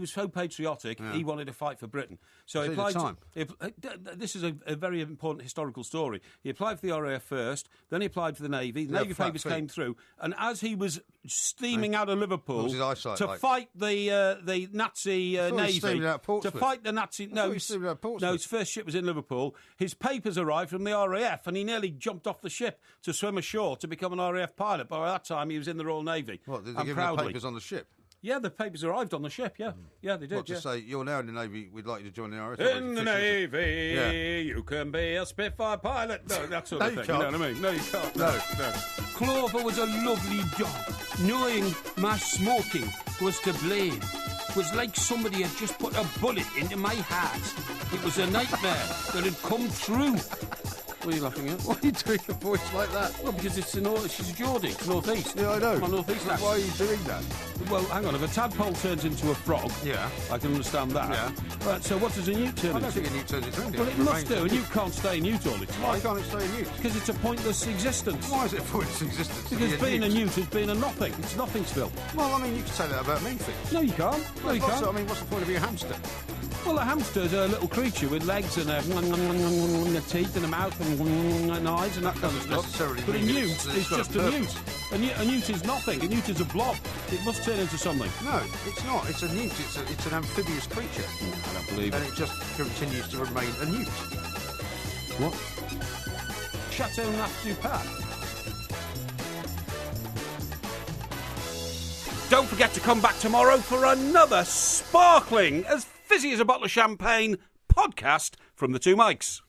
wanted to fight for Britain. So he applied. This is a very important historical story. He applied for the RAF first, then he applied for the Navy. The Navy papers came through, and as he was steaming out of Liverpool to fight the Nazi Navy, to fight the Nazi. No, his first ship was in Liverpool. His papers arrived from the RAF, and he nearly jumped off the ship to swim ashore to become an RAF pilot. But by that time, he was in the Royal Navy. What, did they give him the papers on the ship? Yeah, the papers arrived on the ship, yeah. Yeah, they did, What, to say, you're now in the Navy, we'd like you to join the RAF? In the Navy, you can be a Spitfire pilot. No, that sort of thing, you know what I mean? No, you can't. No. Clover was a lovely dog. Knowing my smoking was to blame was like somebody had just put a bullet into my heart. It was a nightmare that had come true. What are you laughing at? Why are you doing a voice like that? Well, because she's a Geordie, it's North East. Yeah, I know. My North East accent. Why are you doing that? Well, hang on, if a tadpole turns into a frog, I can understand that. Yeah. Right, so what does a newt turn into? I don't think a newt turns into anything. Well, it must do. A newt can't stay a newt all its time. Why can't it stay a newt? Because it's a pointless existence. Why is it a pointless existence? Because being a newt is being a nothing. It's nothing still. Well, I mean, you can say that about many things. No, you can't. No, you can't. I mean, what's the point of being a hamster? Well, a hamster's a little creature with legs and a teeth and a mouth and eyes and that kind of stuff. But a newt is just a newt. A newt is nothing. A newt is a blob. It must turn into something. No, it's not. It's a newt. It's an amphibious creature. I don't believe it. And it just continues to remain a newt. What? Chateau Neuf du Parc. Don't forget to come back tomorrow for another sparkling, as fizzy as a bottle of champagne podcast from the two mics.